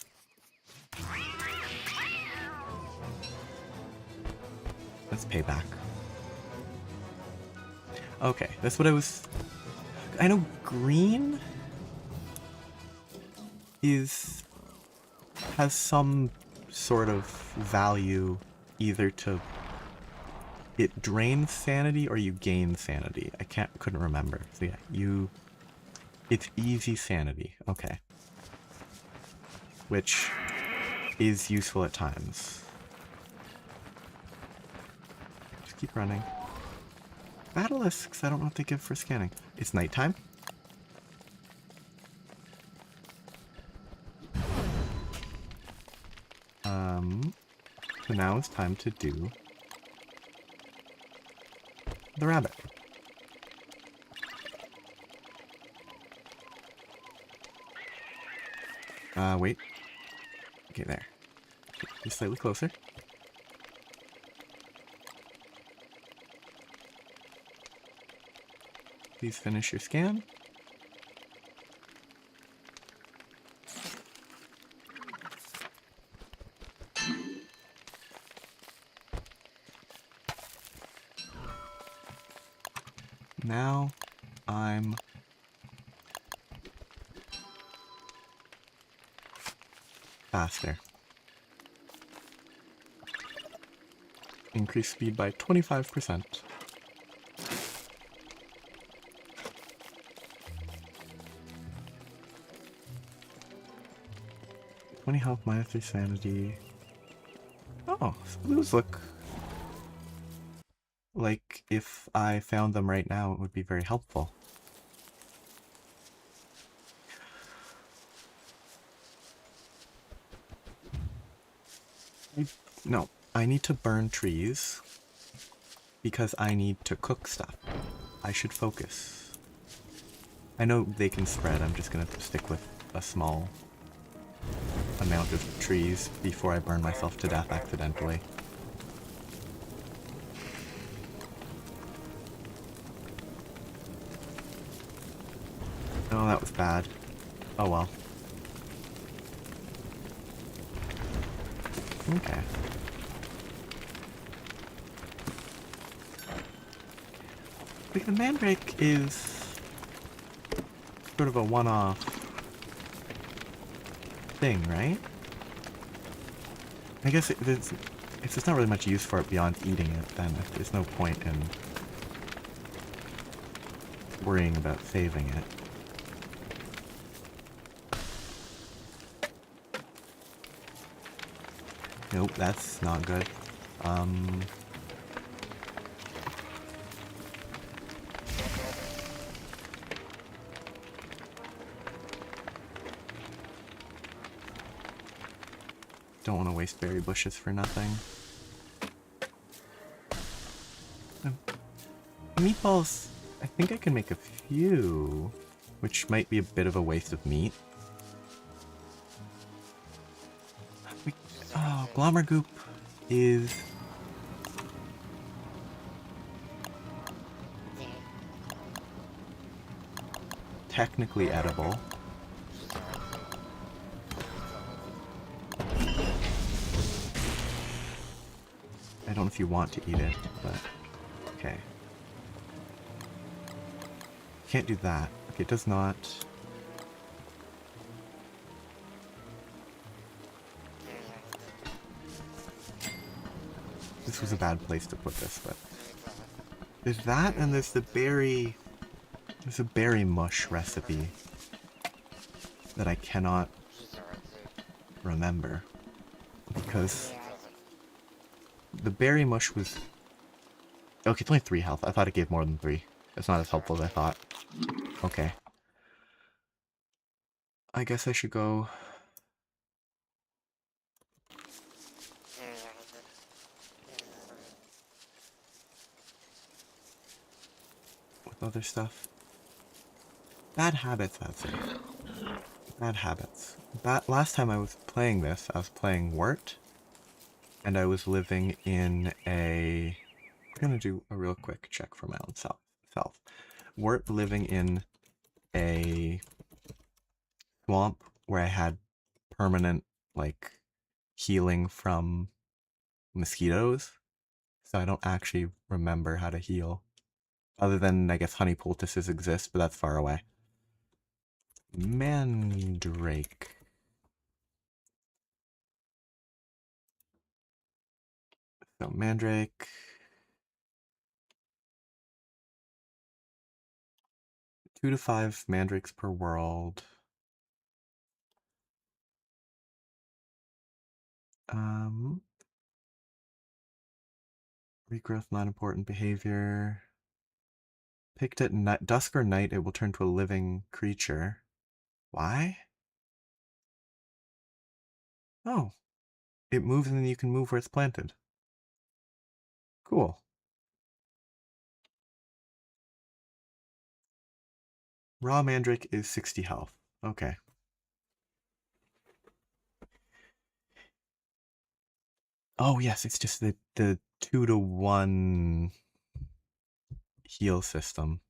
That's payback. Okay, that's what I was... I know green is has some sort of value either to it drains sanity or you gain sanity. I couldn't remember. So yeah, it's easy sanity. Okay. Which is useful at times. Just keep running. Basilisks, I don't know what they give for scanning. It's nighttime. So now it's time to do the rabbit. Wait. Okay, there. Okay, just slightly closer. Please finish your scan. Now I'm faster. Increase speed by 25%. -20 health, -3 sanity. Oh, those look like if I found them right now, it would be very helpful. No, I need to burn trees because I need to cook stuff. I should focus. I know they can spread, I'm just gonna stick with a small amount of trees before I burn myself to death accidentally. Oh, that was bad. Oh well. Okay. Like, the mandrake is sort of a one-off thing, right? I guess if there's not really much use for it beyond eating it, then there's no point in worrying about saving it. Nope, that's not good. Don't want to waste berry bushes for nothing. Meatballs, I think I can make a few, which might be a bit of a waste of meat. Oh, Glommergoop is technically edible. I don't know if you want to eat it, but okay. Can't do that. Okay, it does not. This was a bad place to put this, but there's that, and there's the berry. There's a berry mush recipe that I cannot remember because the berry mush was okay. It's only 3 health. I thought it gave more than 3. It's not as helpful as I thought. Okay. I guess I should go. With other stuff. Bad habits, I'd say. Bad habits. Last time I was playing this, I was playing Wort, and I was living in a. I'm gonna do a real quick check for my own self. Wort living in a swamp where I had permanent, like, healing from mosquitoes, so I don't actually remember how to heal. Other than, I guess, honey poultices exist, but that's far away. Mandrake. So Mandrake. 2 to 5 mandrakes per world. Regrowth, not important behavior. Picked at night, dusk or night, it will turn to a living creature. Why? Oh, it moves and then you can move where it's planted. Cool. Raw Mandrake is 60 health. Okay. Oh yes, it's just the 2 to 1 heal system.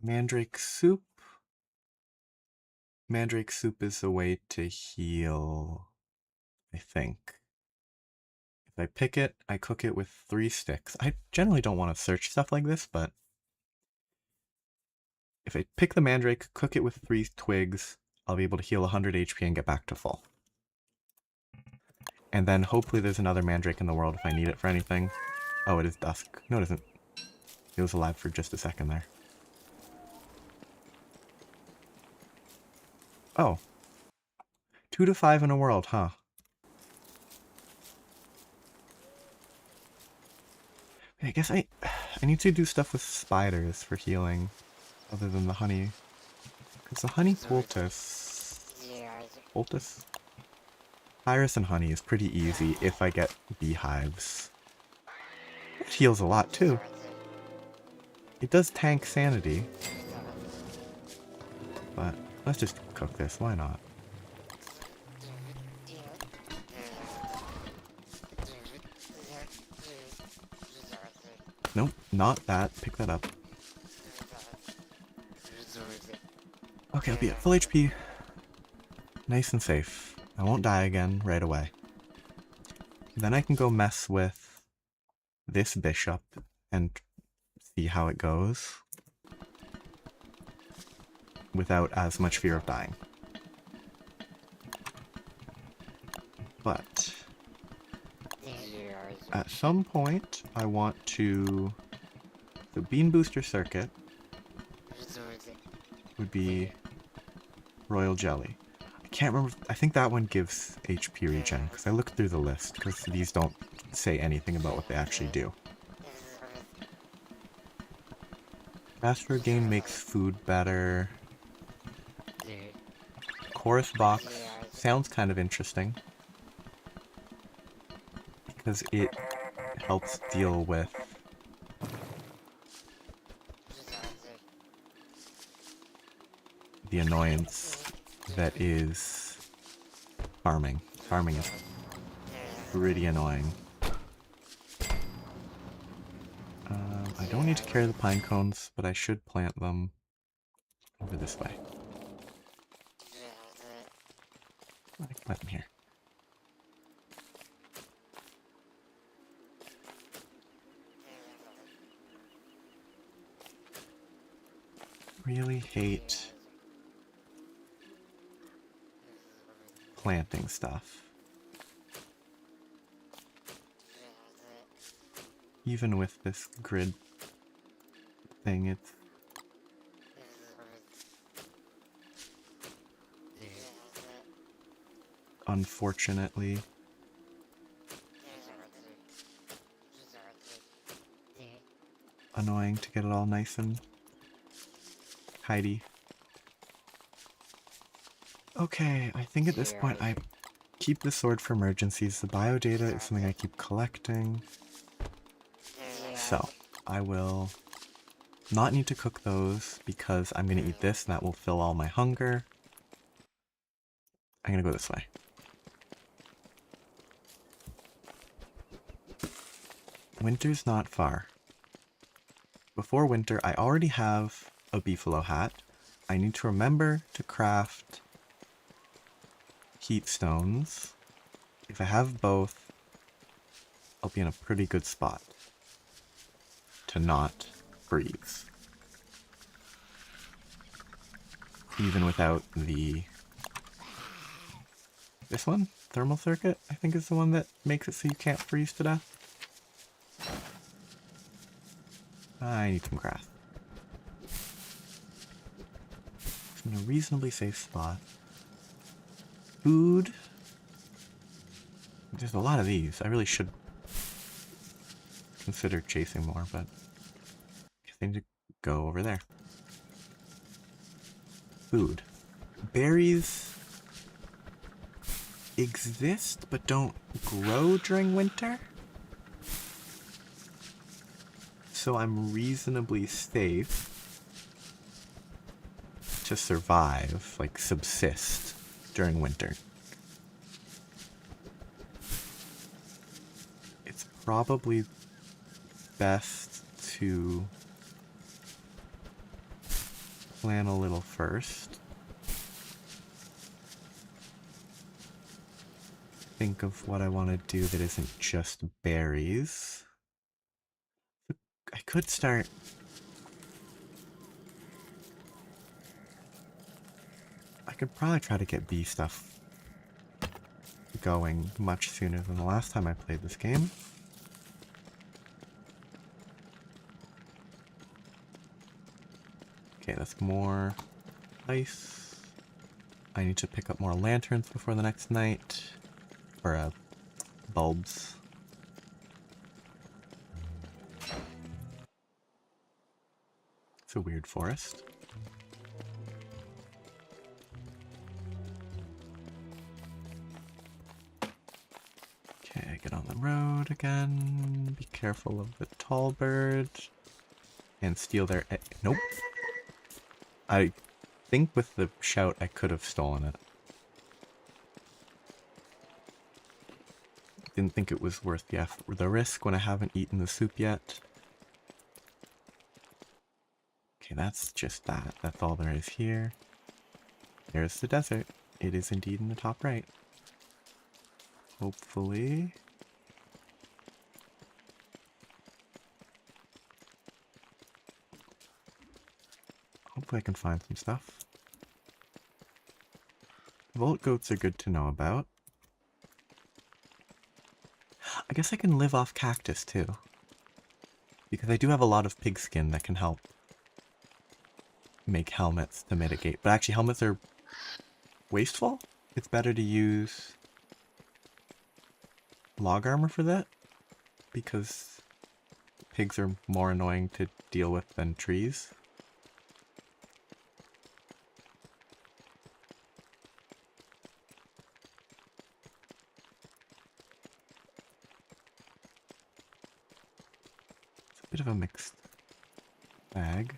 Mandrake Soup. Mandrake Soup is a way to heal, I think. If I pick it, I cook it with 3 sticks. I generally don't want to search stuff like this, but if I pick the Mandrake, cook it with 3 twigs, I'll be able to heal 100 HP and get back to full. And then hopefully there's another Mandrake in the world if I need it for anything. Oh, it is dusk. No, it isn't. It was alive for just a second there. Oh. 2 to 5 in a world, huh? I guess I need to do stuff with spiders for healing, other than the honey. Because the honey poultice... Poultice? Iris and honey is pretty easy if I get beehives. It heals a lot too. It does tank sanity. But let's just cook this, why not? Nope, not that. Pick that up. Okay, I'll be at full HP. Nice and safe. I won't die again right away. Then I can go mess with this bishop and see how it goes without as much fear of dying. But at some point I want to... The Bean Booster Circuit would be Royal Jelly. I can't remember, I think that one gives HP regen, because I looked through the list, because these don't say anything about what they actually do. Faster Gain makes food better. Chorus Box sounds kind of interesting, because it helps deal with the annoyance that is farming. Farming is pretty annoying. I don't need to carry the pine cones, but I should plant them over this way. I can plant them here. Really hate planting stuff. Even with this grid thing, it's... Unfortunately... annoying to get it all nice and tidy. Okay, I think at this point I keep the sword for emergencies. The biodata is something I keep collecting. So, I will not need to cook those because I'm going to eat this and that will fill all my hunger. I'm going to go this way. Winter's not far. Before winter, I already have a beefalo hat. I need to remember to craft heat stones. If I have both, I'll be in a pretty good spot to not freeze. Even without the This one? Thermal circuit, I think is the one that makes it so you can't freeze to death. I need some grass. I'm in a reasonably safe spot. Food. There's a lot of these. I really should consider chasing more, but I guess I need to go over there. Food. Berries exist but don't grow during winter. So I'm reasonably safe to survive, like subsist during winter. It's probably best to plan a little first. Think of what I want to do that isn't just berries. I could start... I could probably try to get bee stuff going much sooner than the last time I played this game. Okay, that's more ice. I need to pick up more lanterns before the next night. Or, bulbs. It's a weird forest. Okay, I get on the road again. Be careful of the tall bird. And steal their egg. Nope. I think with the shout I could have stolen it. Didn't think it was worth the risk when I haven't eaten the soup yet. Okay, that's just that. That's all there is here. There's the desert. It is indeed in the top right. Hopefully... Hopefully I can find some stuff. Volt goats are good to know about. I guess I can live off cactus too. Because I do have a lot of pig skin that can help make helmets to mitigate. But actually helmets are wasteful. It's better to use log armor for that. Because pigs are more annoying to deal with than trees. Bit of a mixed bag.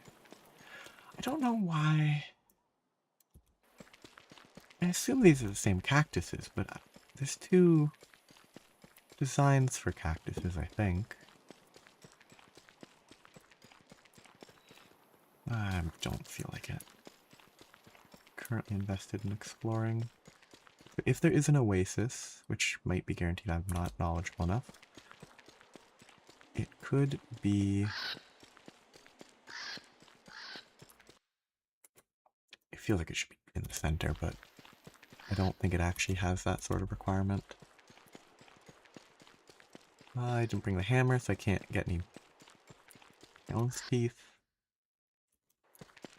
I don't know why. I assume these are the same cactuses, but there's two designs for cactuses, I think. I don't feel like it. Currently invested in exploring. But if there is an oasis, which might be guaranteed I'm not knowledgeable enough, it could be... It feels like it should be in the center, but I don't think it actually has that sort of requirement. I didn't bring the hammer, so I can't get any Ellen's teeth.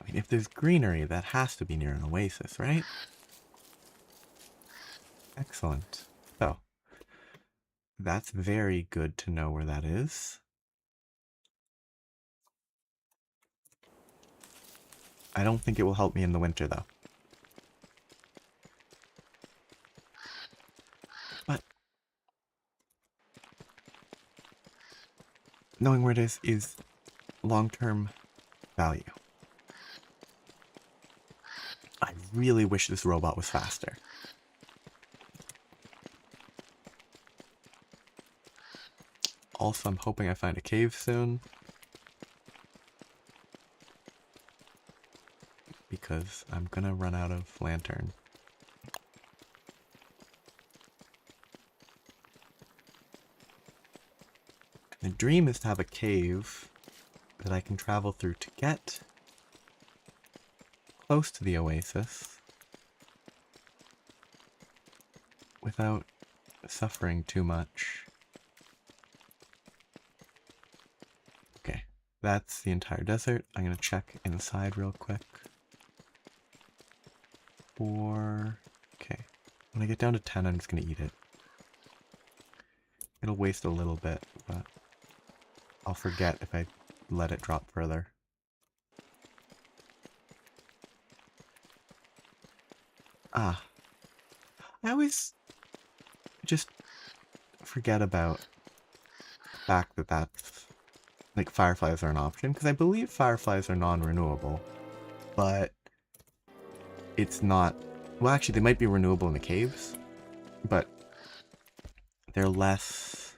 I mean, if there's greenery, that has to be near an oasis, right? Excellent. So, that's very good to know where that is. I don't think it will help me in the winter, though. But knowing where it is long-term value. I really wish this robot was faster. Also, I'm hoping I find a cave soon. Because I'm gonna run out of lantern. The dream is to have a cave that I can travel through to get close to the oasis. without suffering too much. Okay, that's the entire desert. I'm gonna check inside real quick. Okay. When I get down to 10, I'm just gonna eat it. It'll waste a little bit, but I'll forget if I let it drop further. Ah. I always just forget about the fact that that's, like, fireflies are an option, because I believe fireflies are non-renewable, but it's not... Well, actually, they might be renewable in the caves, but they're less...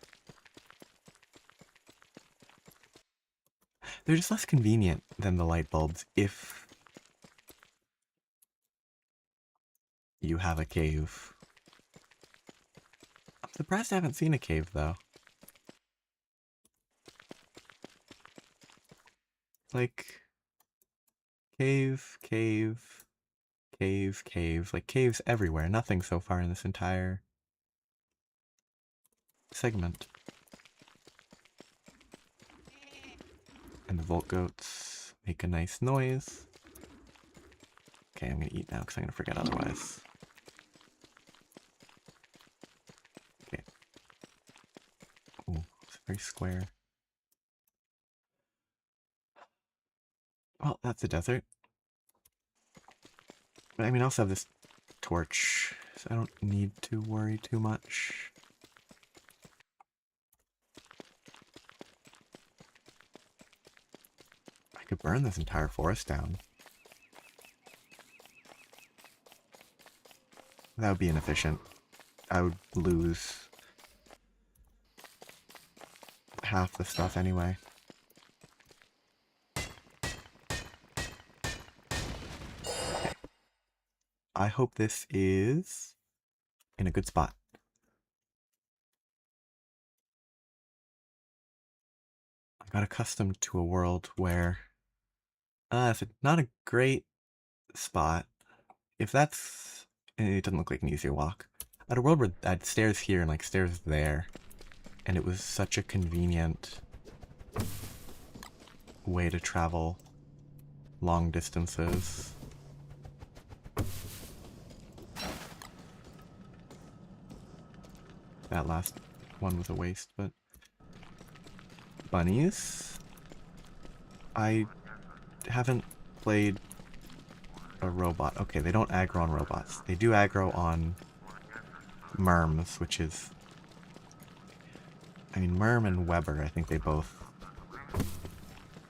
They're just less convenient than the light bulbs if you have a cave. I'm surprised I haven't seen a cave, though. Like, cave, cave, cave, cave. Like, caves everywhere. Nothing so far in this entire segment. And the Volt Goats make a nice noise. Okay, I'm gonna eat now because I'm gonna forget otherwise. Okay. Ooh, it's very square. Well, that's a desert. But I mean, I also have this torch, so I don't need to worry too much. I could burn this entire forest down. That would be inefficient. I would lose half the stuff anyway. Okay. I hope this is in a good spot. I got accustomed to a world where it's not a great spot. If that's... It doesn't look like an easier walk. I had a world where I had stairs here and like stairs there, and it was such a convenient way to travel long distances. That last one was a waste, but... Bunnies? I haven't played a robot. Okay, they don't aggro on robots. They do aggro on Merms, which is... I mean, Merm and Weber, I think they both...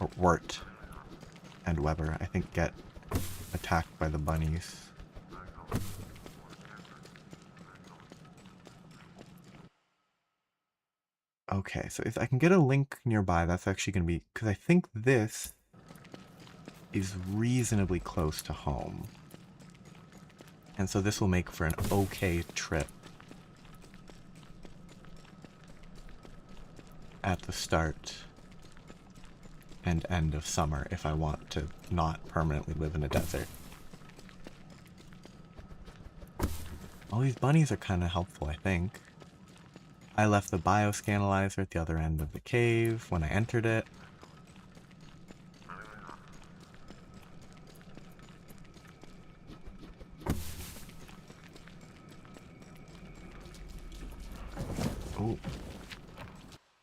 Or Wirt and Weber, I think, get attacked by the bunnies. Okay, so if I can get a link nearby, that's actually going to be... Because I think this is reasonably close to home. And so this will make for an okay trip at the start and end of summer if I want to not permanently live in a desert. All these bunnies are kind of helpful, I think. I left the bioscan analyzer at the other end of the cave when I entered it. Oh.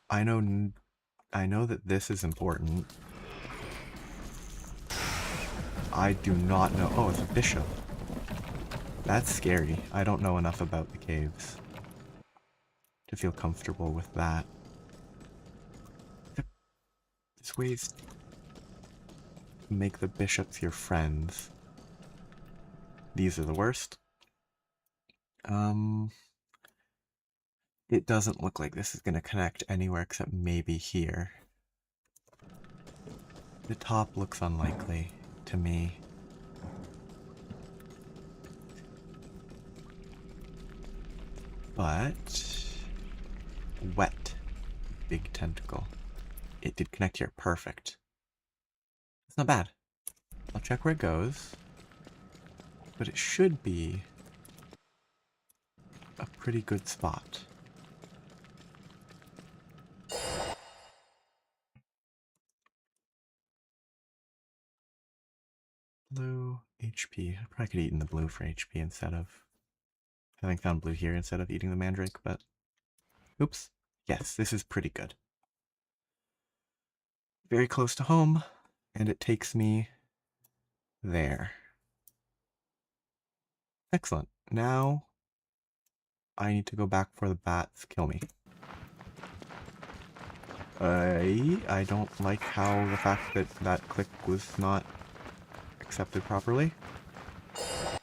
I know that this is important. I do not know. Oh, it's a bishop. That's scary. I don't know enough about the caves to feel comfortable with that. There's ways to make the bishops your friends. These are the worst. It doesn't look like this is going to connect anywhere except maybe here. The top looks unlikely to me. But... Wet. Big tentacle. It did connect here. Perfect. It's not bad. I'll check where it goes. But it should be... a pretty good spot. Blue, HP. I probably could have eaten the blue for HP instead of having found blue here instead of eating the mandrake, but oops. Yes, this is pretty good. Very close to home, and it takes me there. Excellent. Now I need to go back before the bats kill me. I don't like how the fact that that click was not accepted properly. I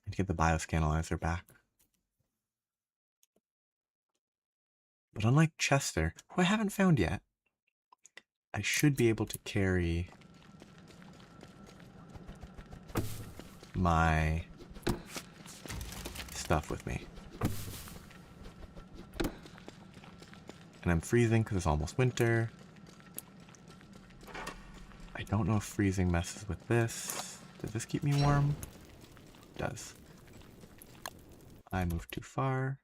need to get the bioscan analyzer back. But unlike Chester, who I haven't found yet, I should be able to carry my stuff with me. And I'm freezing because it's almost winter. I don't know if freezing messes with this. Does this keep me warm? It does. I moved too far.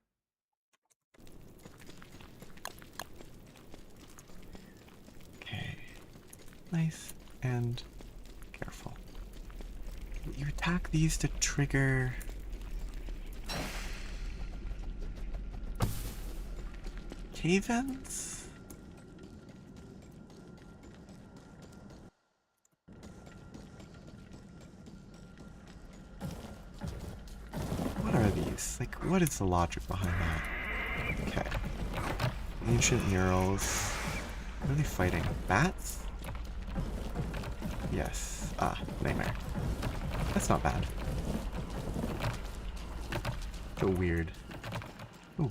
Okay. Nice and careful. You attack these to trigger... cave-ins? What are these? Like, what is the logic behind that? Okay. Ancient murals. What are they fighting? Bats? Yes. Ah, nightmare. That's not bad. So weird. Ooh.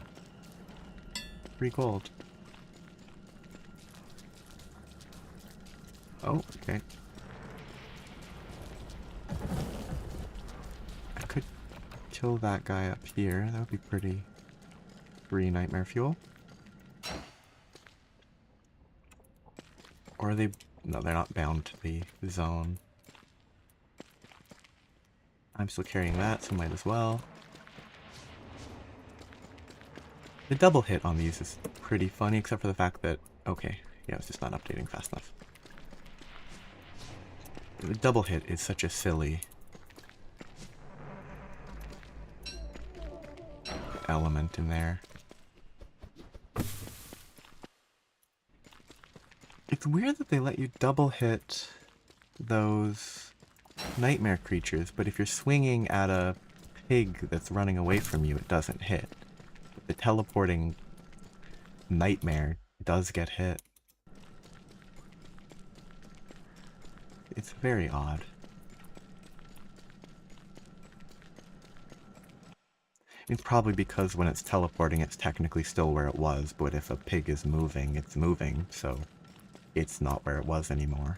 3 gold. Oh, okay. I could kill that guy up here. That would be pretty free nightmare fuel. Or are they... No, they're not bound to the zone. I'm still carrying that, so might as well. The double hit on these is pretty funny, except for the fact that... Okay, yeah, it's just not updating fast enough. The double hit is such a silly element in there. It's weird that they let you double hit those nightmare creatures, but if you're swinging at a pig that's running away from you, it doesn't hit. The teleporting nightmare does get hit. It's very odd. It's probably because when it's teleporting, it's technically still where it was, but if a pig is moving, it's moving, so it's not where it was anymore.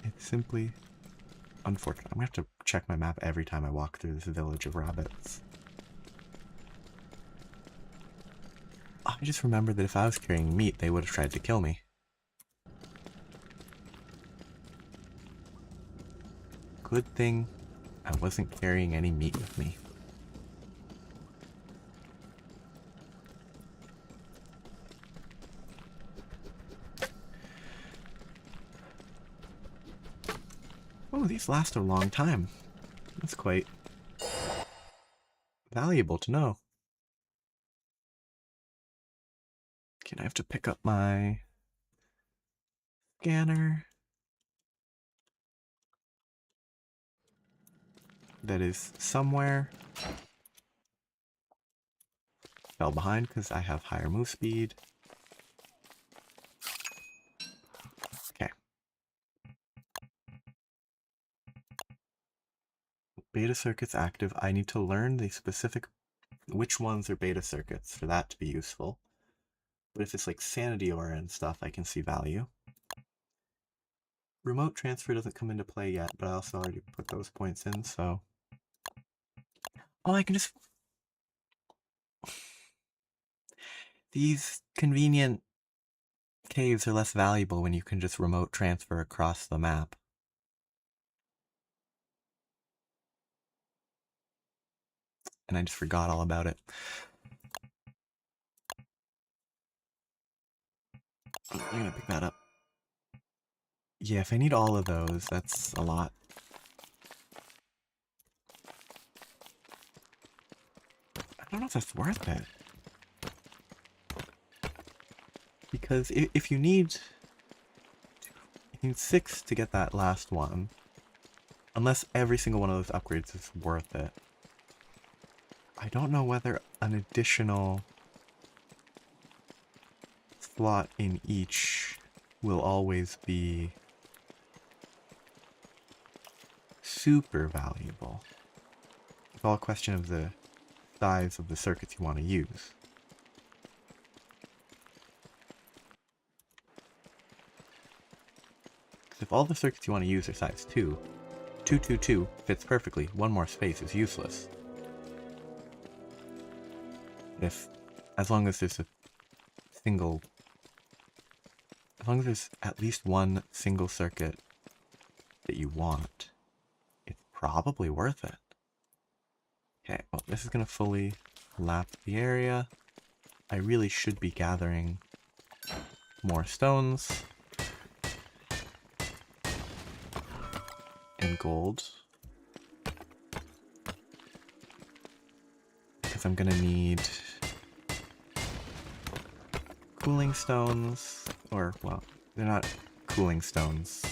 It's simply unfortunate. I'm gonna have to check my map every time I walk through this village of rabbits. I just remembered that if I was carrying meat, they would have tried to kill me. Good thing I wasn't carrying any meat with me. Oh, these last a long time. That's quite valuable to know. Okay, I have to pick up my scanner. That is somewhere. Fell behind because I have higher move speed. Okay. Beta circuits active. I need to learn the specific which ones are beta circuits for that to be useful. But if it's like sanity aura and stuff, I can see value. Remote transfer doesn't come into play yet, but I also already put those points in, so... Oh, I can just... These convenient caves are less valuable when you can just remote transfer across the map. and I just forgot all about it. I'm gonna pick that up. Yeah, if I need all of those, that's a lot. I don't know if that's worth it. Because if you need 6 to get that last one, unless every single one of those upgrades is worth it. I don't know whether an additional slot in each will always be super valuable. It's all a question of the size of the circuits you want to use. If all the circuits you want to use are size 2, 2, 2, 2 fits perfectly. One more space is useless. As long as there's at least one single circuit that you want, it's probably worth it. Okay, well, this is going to fully lap the area. I really should be gathering more stones and gold, because I'm going to need cooling stones, or, well, they're not cooling stones.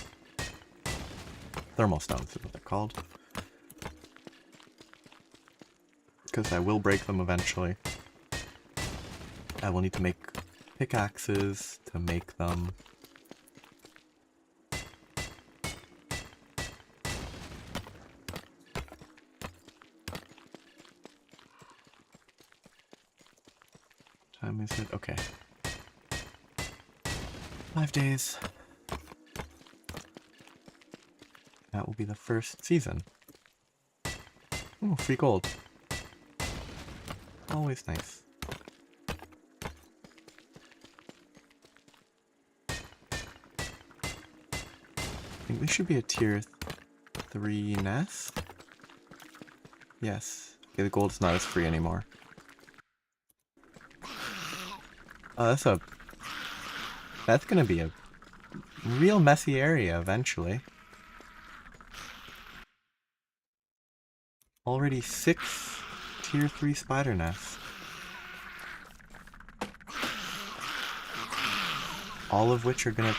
Thermal stones is what they're called. Because I will break them eventually. I will need to make pickaxes to make them. What time is it? Okay. 5 days. That will be the first season. Ooh, free gold. Always nice. I think this should be a tier 3 nest. Yes. Okay, the gold is not as free anymore. Oh, that's gonna be a real messy area eventually. Already 6 tier 3 spider nests. All of which are gonna...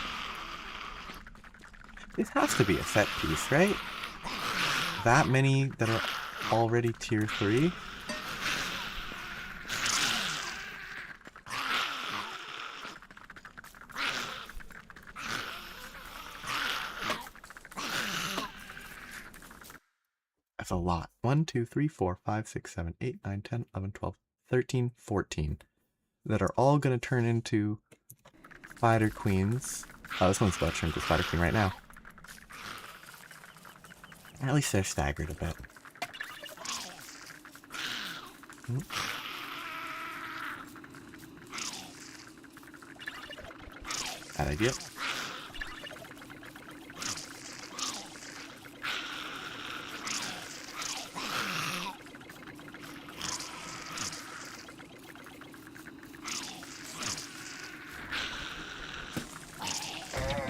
This has to be a set piece, right? That many that are already tier 3? That's a lot. 1, 2, 3, 4, 5, 6, 7, 8, 9, 10, 11, 12, 13, 14. That are all gonna turn into spider queens. Oh, this one's about to turn into spider queen right now. At least they're staggered a bit. Bad idea.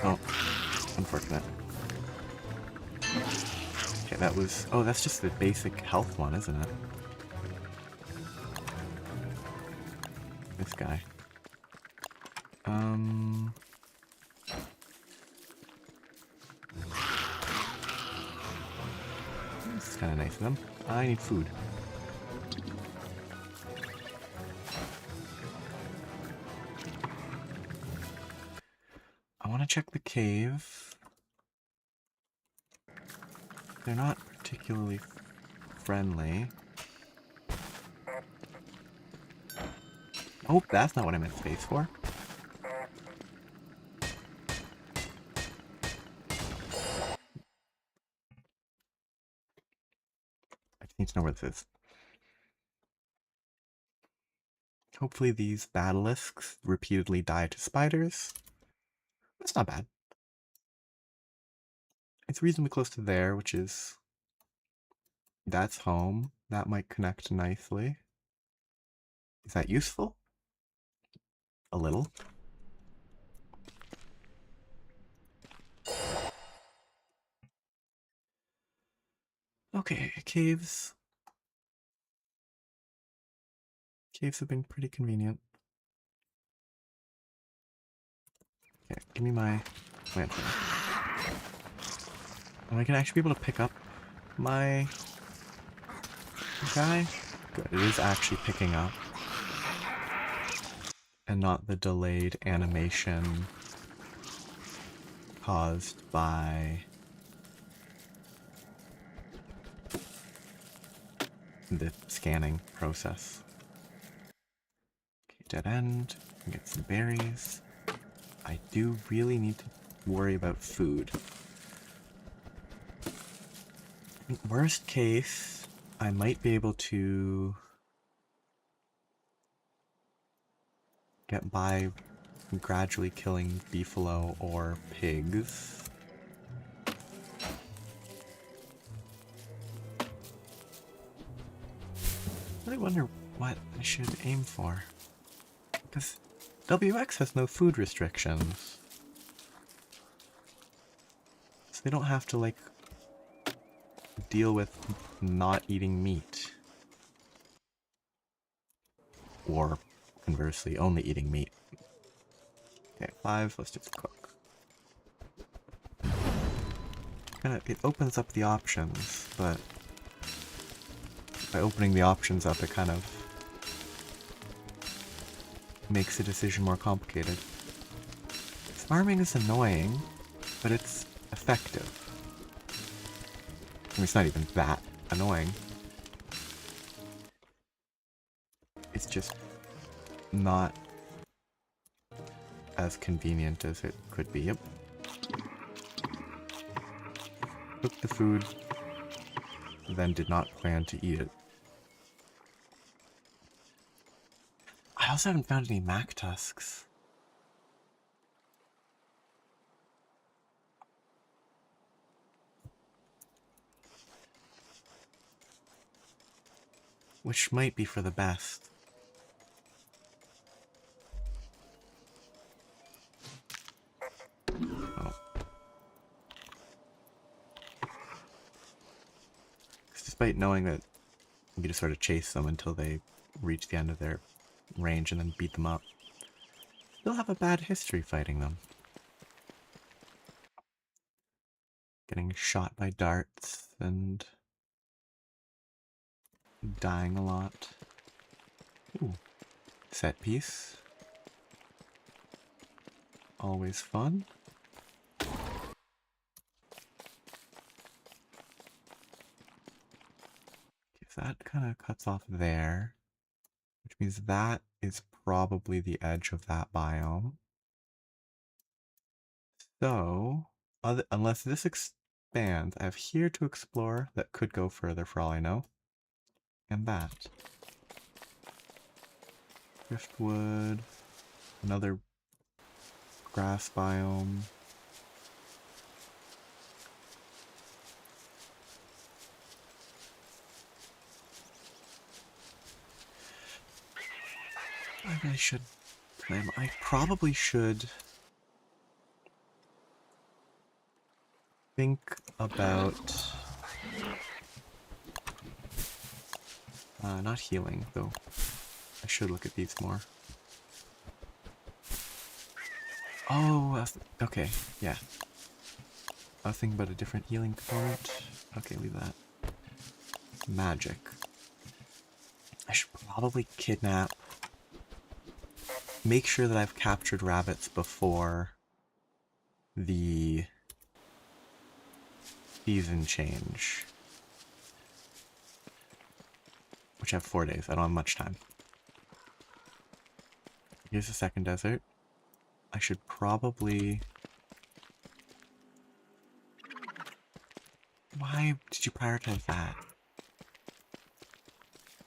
Oh, unfortunate. Okay, that was... Oh, that's just the basic health one, isn't it? This guy. This is kind of nice of them. I need food. I want to check the cave. They're not particularly friendly. Oh, that's not what I meant space for. I just need to know where this is. Hopefully these basilisks repeatedly die to spiders. That's not bad. It's reasonably close to there, which is... That's home. That might connect nicely. Is that useful? A little. Okay, caves. Caves have been pretty convenient. Okay, give me my lantern. Am I gonna actually be able to pick up my guy? Good, it is actually picking up. And not the delayed animation caused by the scanning process. Okay, dead end. Get some berries. I do really need to worry about food. Worst case, I might be able to get by gradually killing beefalo or pigs. I really wonder what I should aim for. Because WX has no food restrictions. So they don't have to, like, deal with not eating meat. Or, conversely, only eating meat. Okay, 5, let's just cook. It opens up the options, but by opening the options up, it kind of makes the decision more complicated. Farming is annoying, but it's effective. I mean, it's not even that annoying. It's just not as convenient as it could be. Yep. Cooked the food, then did not plan to eat it. I also haven't found any Mac tusks. Which might be for the best. Oh. Despite knowing that you just sort of chase them until they reach the end of their range and then beat them up, still have a bad history fighting them. Getting shot by darts and dying a lot. Ooh. Set piece. Always fun. That kind of cuts off there, which means that is probably the edge of that biome. So, unless this expands, I have here to explore that could go further for all I know. And that. Driftwood, another grass biome. I really should plan. I probably should think about not healing, though. I should look at these more. Oh, okay, yeah. I was thinking about a different healing component. Okay, leave that. Magic. I should probably kidnap. Make sure that I've captured rabbits before the season change. Which I have 4 days. I don't have much time. Here's the second desert. I should probably... Why did you prioritize that?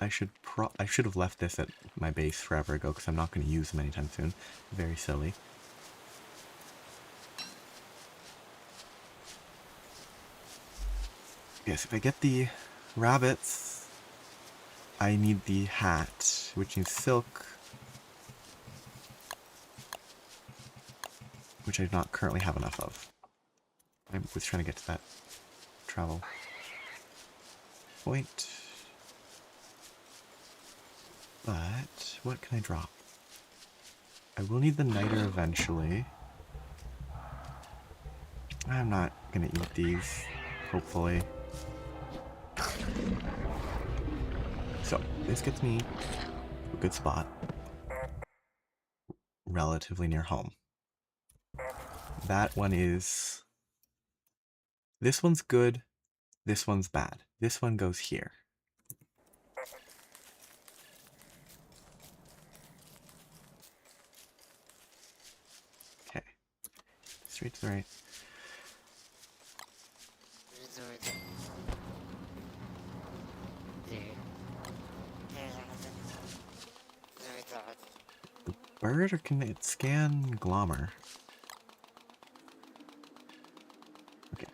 I should have left this at my base forever ago because I'm not going to use them anytime soon. Very silly. Yes, if I get the rabbits, I need the hat, which needs silk, which I do not currently have enough of. I was trying to get to that travel point. But what can I drop? I will need the niter eventually. I'm not gonna eat these, hopefully. So, this gets me to a good spot. Relatively near home. That one is... This one's good. This one's bad. This one goes here. Okay. Straight to the right. Bird, or can it scan Glommer? Okay.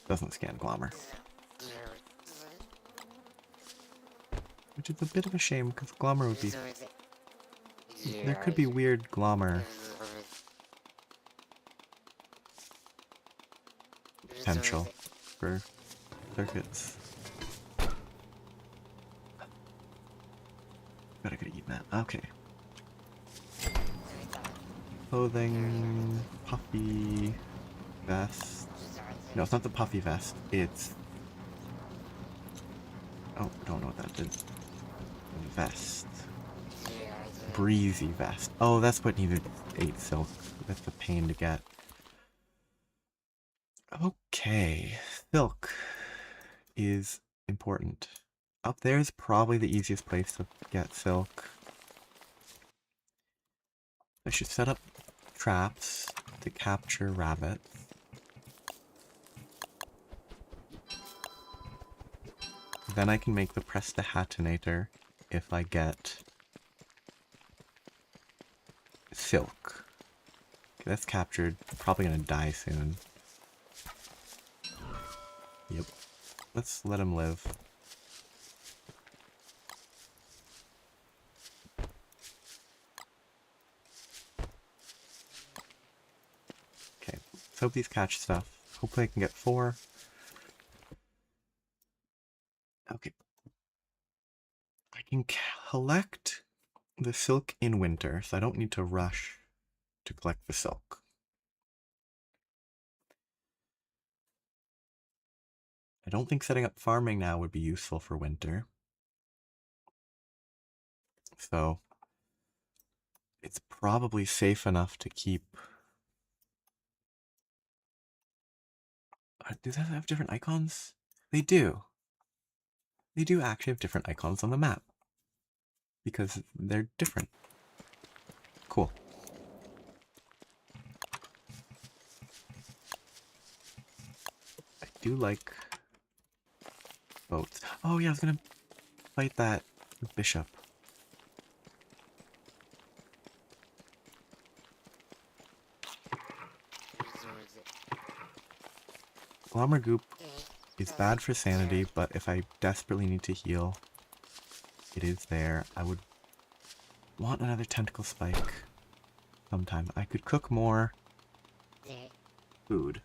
Doesn't scan Glommer. Which is a bit of a shame, because Glommer would be... There could be weird Glommer potential for circuits. But I could have eaten that. Okay. Clothing, puffy vest. No, it's not the puffy vest. It's... Oh, I don't know what that did. Vest. Breezy vest. Oh, that's what needed 8 silk. That's a pain to get. Okay. Silk is important. Up there is probably the easiest place to get silk. I should set up traps to capture rabbits. Then I can make the Prestihatinator if I get silk. Okay, that's captured. Probably gonna die soon. Yep. Let's let him live. Okay, let's hope these catch stuff. Hopefully I can get 4. Okay. I can collect the silk in winter, so I don't need to rush to collect the silk. I don't think setting up farming now would be useful for winter. So it's probably safe enough to keep... Do they have different icons? They do. They do actually have different icons on the map. Because they're different. Cool. I do like boats. Oh yeah, I was gonna fight that bishop. Glommer Goop is bad for sanity, but if I desperately need to heal, it is there. I would want another tentacle spike sometime. I could cook more food.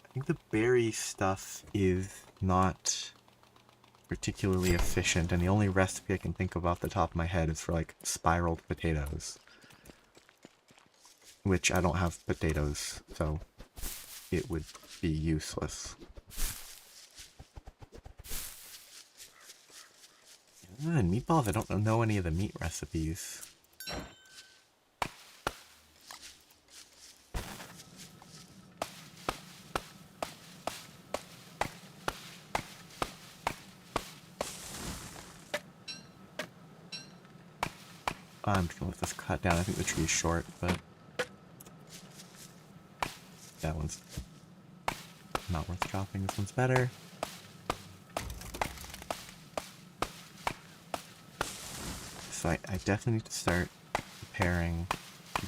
I think the berry stuff is not particularly efficient, and the only recipe I can think of off the top of my head is for like spiraled potatoes. Which I don't have potatoes, so it would be useless. And meatballs, I don't know any of the meat recipes. I'm just gonna let this cut down. I think the tree's short, but that one's not worth chopping. This one's better. So I definitely need to start preparing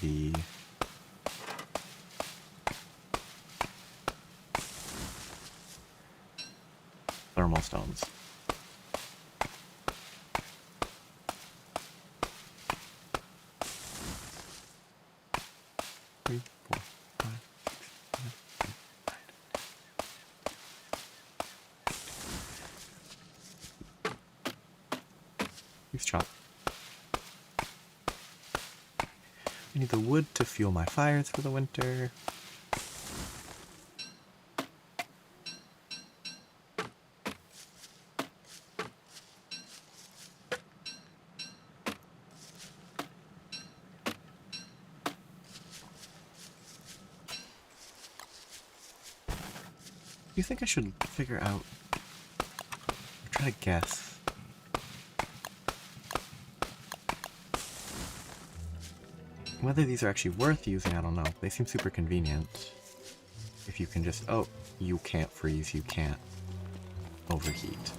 the stones. 3, 4, 5, 6, 7, 8, 9. Please chop. I need the wood to fuel my fires for the winter. Do you think I should figure out, or try to guess, whether these are actually worth using? I don't know. They seem super convenient. If you can just, oh, you can't freeze, you can't overheat.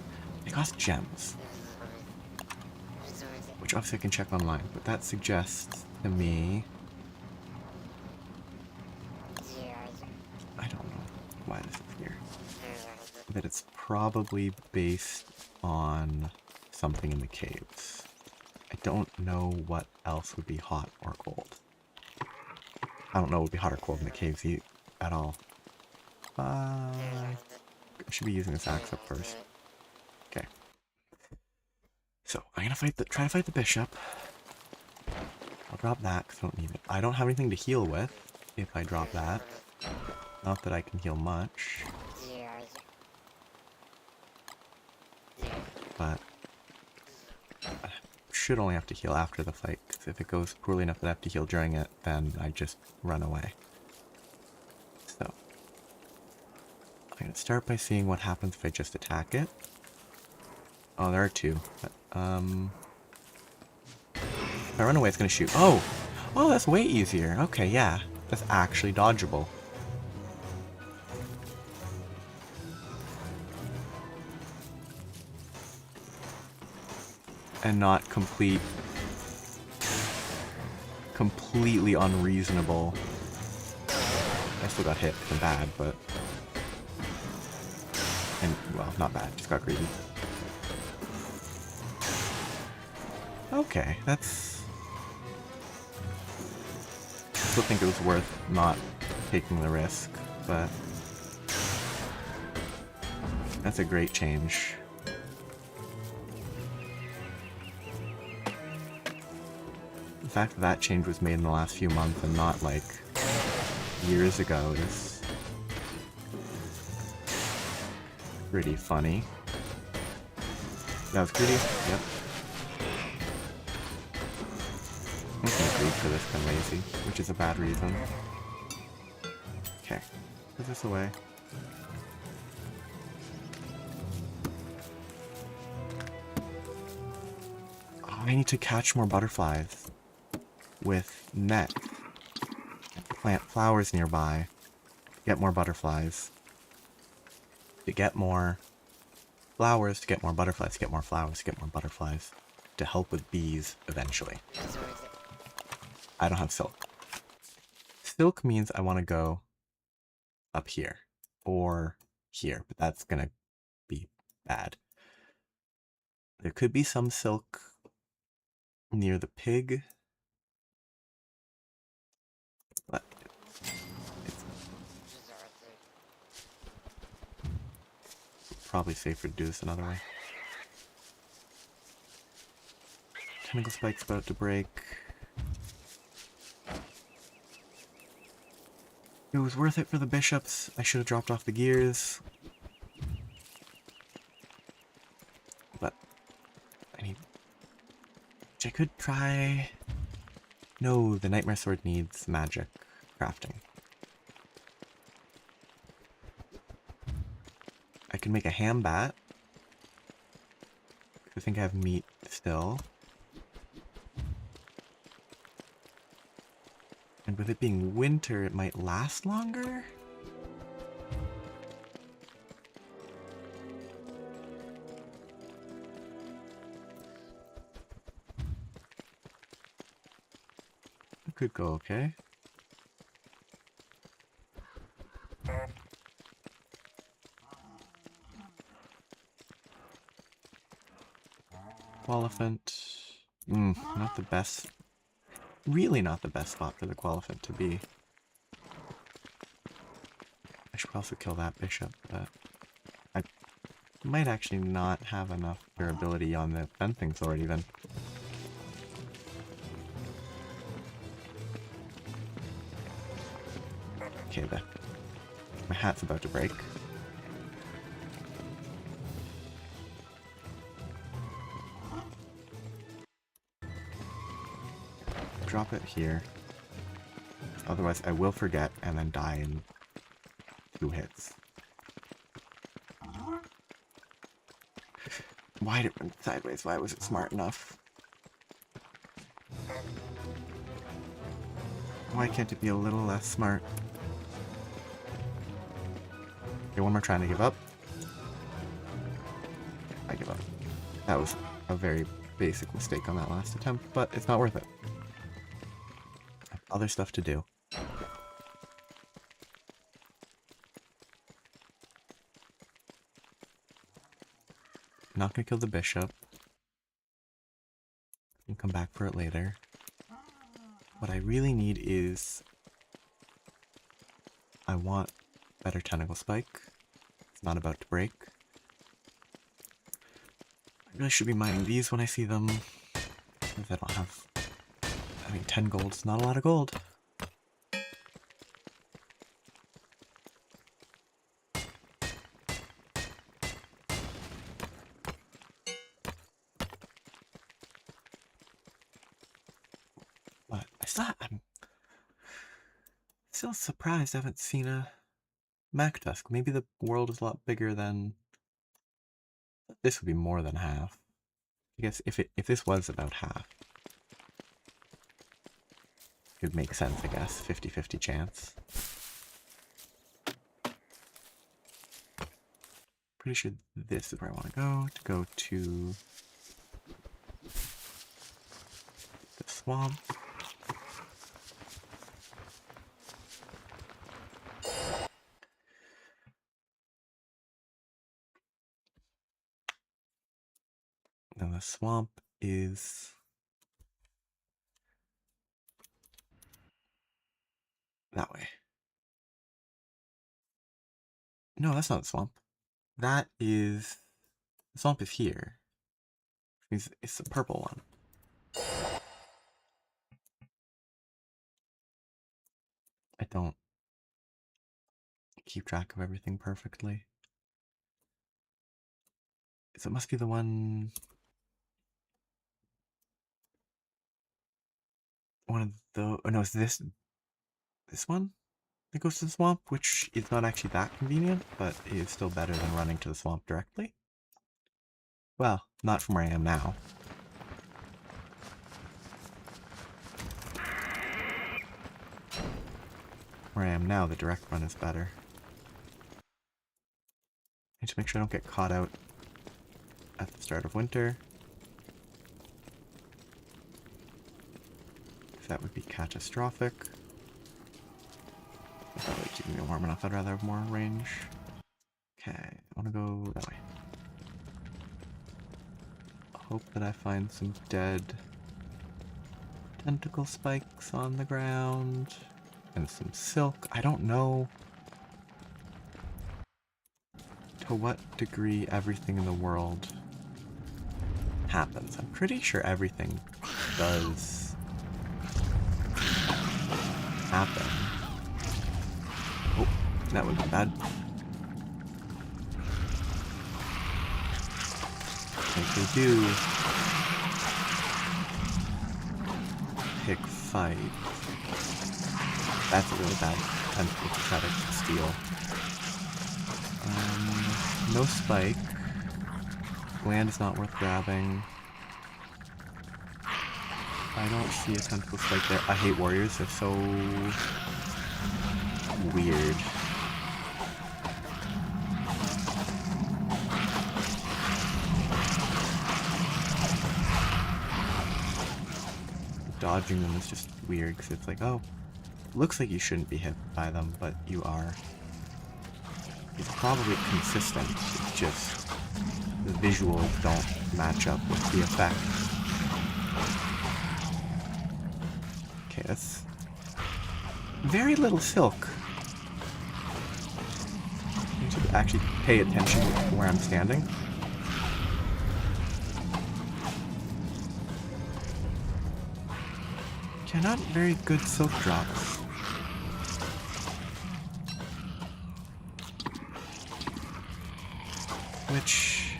They cost gems, which obviously I can check online, but that suggests to me, I don't know why this is here, that it's probably based on something in the caves. I don't know what else would be hot or cold. I don't know what would be hot or cold in the caves at all. I should be using this axe up first. Okay. So I'm gonna try to fight the bishop. I'll drop that because I don't need it. I don't have anything to heal with if I drop that. Not that I can heal much. But I should only have to heal after the fight, because if it goes poorly enough that I have to heal during it, then I just run away. So I'm gonna start by seeing what happens if I just attack it. Oh, there are two. But, if I run away, it's gonna shoot. Oh! Oh, that's way easier. Okay, yeah. That's actually dodgeable. And not completely unreasonable. I still got hit and bad, but... And, well, not bad, just got greedy. Okay, that's... I still think it was worth not taking the risk, but... That's a great change. The fact that that change was made in the last few months and not, like, years ago is pretty funny. That was greedy? Yep. I'm gonna greed for this, I'm lazy, which is a bad reason. Okay, put this away. Oh, I need to catch more butterflies with net. Plant flowers nearby. Get more butterflies. To get more flowers, to get more butterflies, to get more flowers, to get more butterflies. To help with bees eventually. I don't have silk. Silk means I want to go up here. Or here, but that's gonna be bad. There could be some silk near the pig. But it's probably safer to do this another way. Tentacle spike's about to break. It was worth it for the bishops. I should have dropped off the gears. But I need... Which I could try... No, the Nightmare Sword needs magic crafting. I can make a ham bat. I think I have meat still. And with it being winter, it might last longer? It could go okay. Qualiphant. Not the best. Really not the best spot for the Qualiphant to be. I should also kill that bishop, but I might actually not have enough durability on the fencing sword even. Okay, my hat's about to break. Drop it here. Otherwise I will forget and then die in 2 hits. Why did it run sideways? Why was it smart enough? Why can't it be a little less smart? Okay, one more trying to give up. I give up. That was a very basic mistake on that last attempt, but it's not worth it. I have other stuff to do. Not gonna kill the bishop. I'll come back for it later. What I really need is... I want better tentacle spike. It's not about to break. I really should be mining these when I see them. Because I don't have... I mean, 10 gold is not a lot of gold. But I'm still surprised I haven't seen a Mactusk. Maybe the world is a lot bigger than... This would be more than half. I guess if this was about half, it would make sense, I guess. 50-50 chance. Pretty sure this is where I want to go to the swamp. And the swamp is that way. No, that's not the swamp. That is... The swamp is here. It's the purple one. I don't keep track of everything perfectly. So it must be the one... One of the... Oh no, it's this one that goes to the swamp, which is not actually that convenient, but is still better than running to the swamp directly. Well, not from where I am now. Where I am now, the direct run is better. I need to make sure I don't get caught out at the start of winter. That would be catastrophic. If that would keep me warm enough, I'd rather have more range. Okay, I want to go that way. Hope that I find some dead tentacle spikes on the ground. And some silk. I don't know to what degree everything in the world happens. I'm pretty sure everything does happen. Oh, that would be bad. Like they do pick fight. That's a really bad tentacle to try to steal. No spike. Land is not worth grabbing. I don't see a tentacle spike there. I hate warriors, they're so weird. Dodging them is just weird because it's like, oh, looks like you shouldn't be hit by them, but you are. It's probably consistent, it's just visuals don't match up with the effect. Okay, that's very little silk. I need to actually pay attention to where I'm standing. Okay, not very good silk drops. Which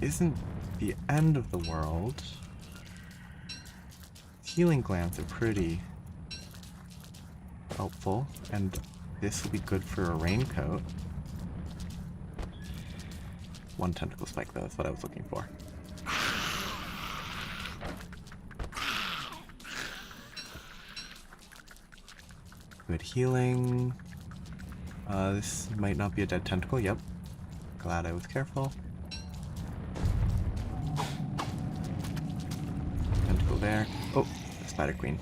isn't the end of the world. Healing glands are pretty helpful, and this will be good for a raincoat. One tentacle spike, though, that's what I was looking for. Good healing. This might not be a dead tentacle, yep. Glad I was careful. Tentacle there. Oh, Spider Queen.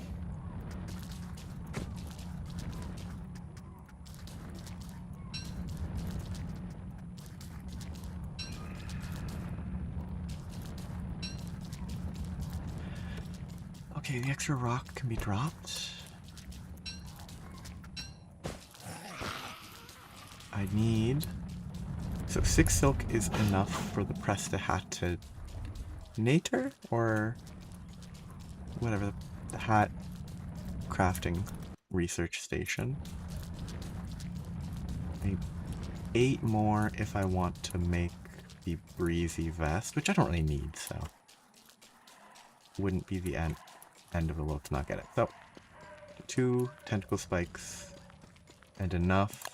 Okay, the extra rock can be dropped. I need... So 6 silk is enough for the Prestihatinator? Or whatever, the hat crafting research station. I need 8 more if I want to make the breezy vest, which I don't really need, so wouldn't be the end of the world to not get it. So 2 tentacle spikes and enough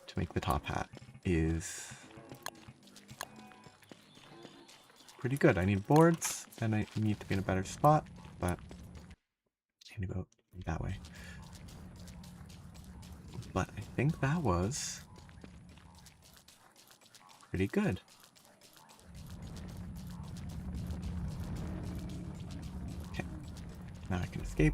to make the top hat is pretty good. I need boards and I need to be in a better spot, but I need to go that way. But I think that was pretty good. Okay, now I can escape.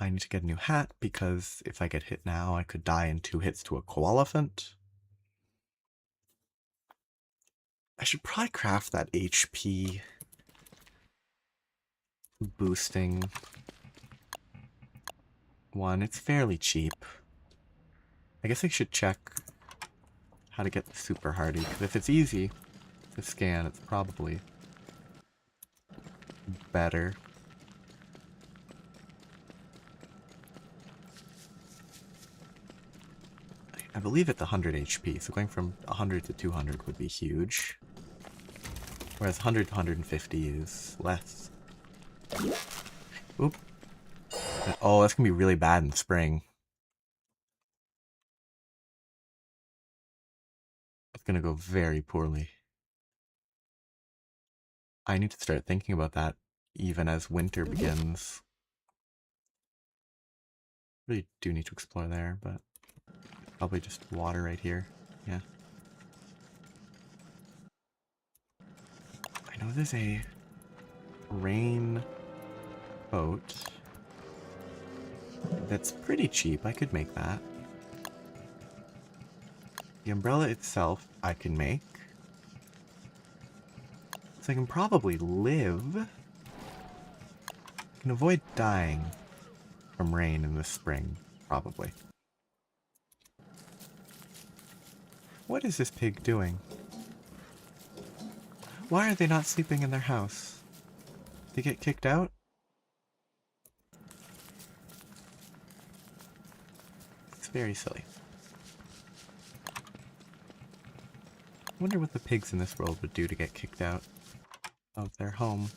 I need to get a new hat because if I get hit now, I could die in 2 hits to a koalaphant. I should probably craft that HP boosting one. It's fairly cheap. I guess I should check how to get the super hardy, because if it's easy to scan, it's probably better. I believe it's 100 HP, so going from 100 to 200 would be huge. Whereas 100 to 150 is less. Oop. Oh, that's gonna be really bad in spring. It's gonna go very poorly. I need to start thinking about that even as winter begins. Really do need to explore there, but probably just water right here. Yeah. I know there's a rain boat that's pretty cheap. I could make that. The umbrella itself I can make. So I can probably live. I can avoid dying from rain in the spring, probably. What is this pig doing? Why are they not sleeping in their house? They get kicked out? It's very silly. I wonder what the pigs in this world would do to get kicked out of their home.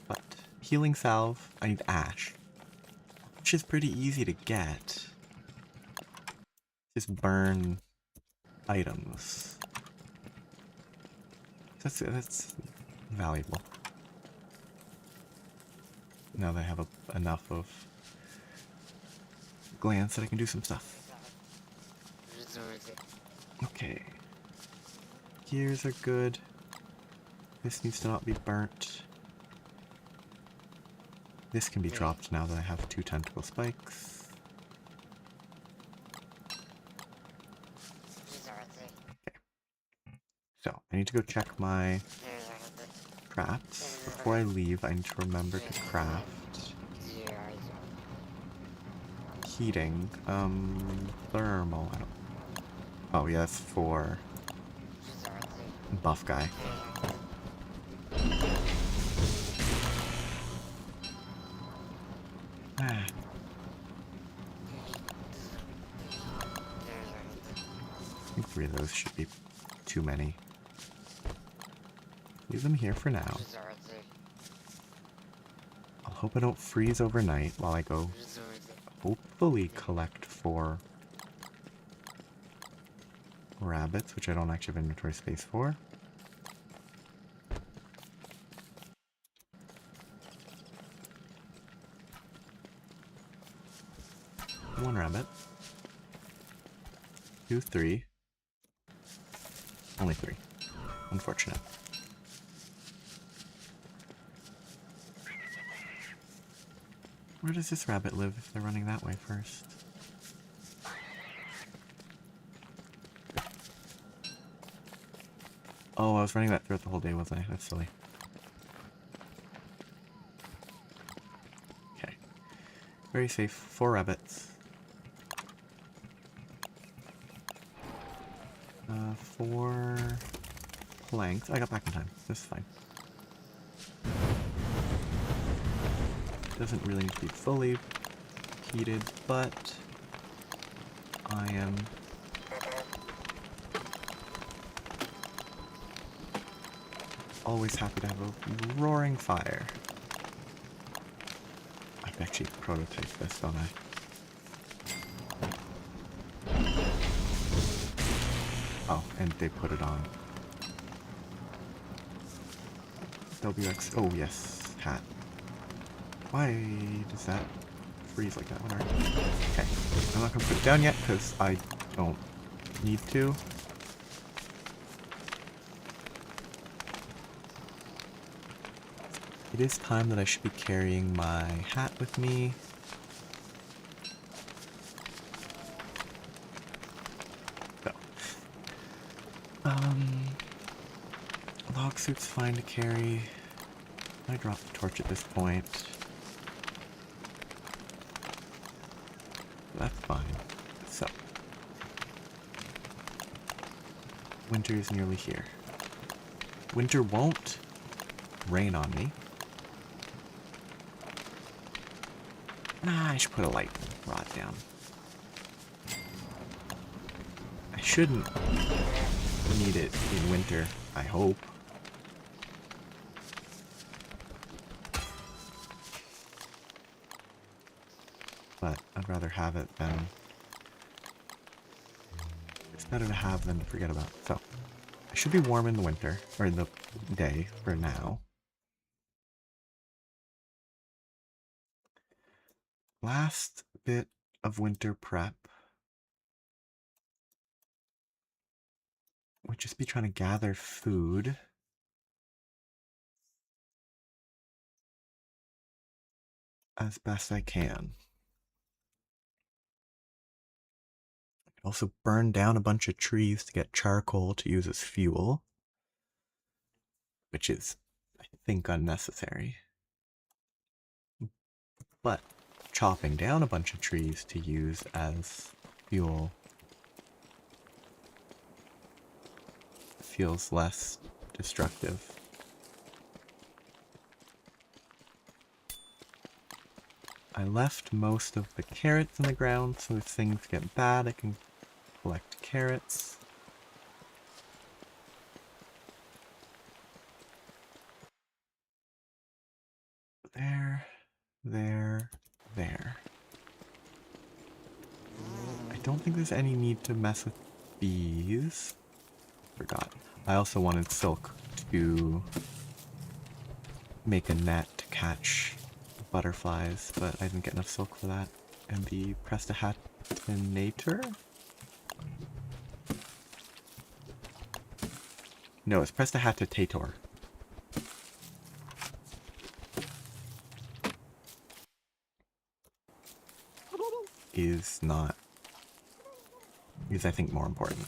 But healing salve, I need ash, which is pretty easy to get. Just burn items. That's valuable. Now that I have enough of glands that I can do some stuff. Okay. Gears are good. This needs to not be burnt. This can be dropped now that I have 2 tentacle spikes. I need to go check my traps. Before I leave, I need to remember to craft heating. Thermal. I don't... Oh, yeah, that's for buff guy. I think 3 of those should be too many. Leave them here for now. I'll hope I don't freeze overnight while I go hopefully collect 4 rabbits, which I don't actually have inventory space for. One rabbit. 2, 3. Only 3. Unfortunate. Where does this rabbit live if they're running that way first? Oh, I was running that throughout the whole day, wasn't I? That's silly. Okay. Very safe. 4 rabbits. 4 planks. I got back in time. This is fine. Doesn't really need to be fully heated, but I am always happy to have a roaring fire. I can actually prototype this, don't I? Oh, and they put it on. WX. Oh, yes. Hat. Why does that freeze like that? Whatever. Okay. I'm not going to put it down yet because I don't need to. It is time that I should be carrying my hat with me. So. Log suit's fine to carry. I drop the torch at this point. That's fine. So. Winter is nearly here. Winter won't rain on me. I should put a light rod down. I shouldn't need it in winter, I hope. But I'd rather have it than... It's better to have than to forget about. So, I should be warm in the winter, or in the day for now. Last bit of winter prep would just be trying to gather food. As best I can. Also burn down a bunch of trees to get charcoal to use as fuel. Which is, I think, unnecessary. But chopping down a bunch of trees to use as fuel feels less destructive. I left most of the carrots in the ground, so if things get bad, I can collect carrots. There. I don't think there's any need to mess with bees. Forgot. I also wanted silk to make a net to catch butterflies, but I didn't get enough silk for that. And the Prestihatinator? No, it's Prestihatitator. Is I think more important.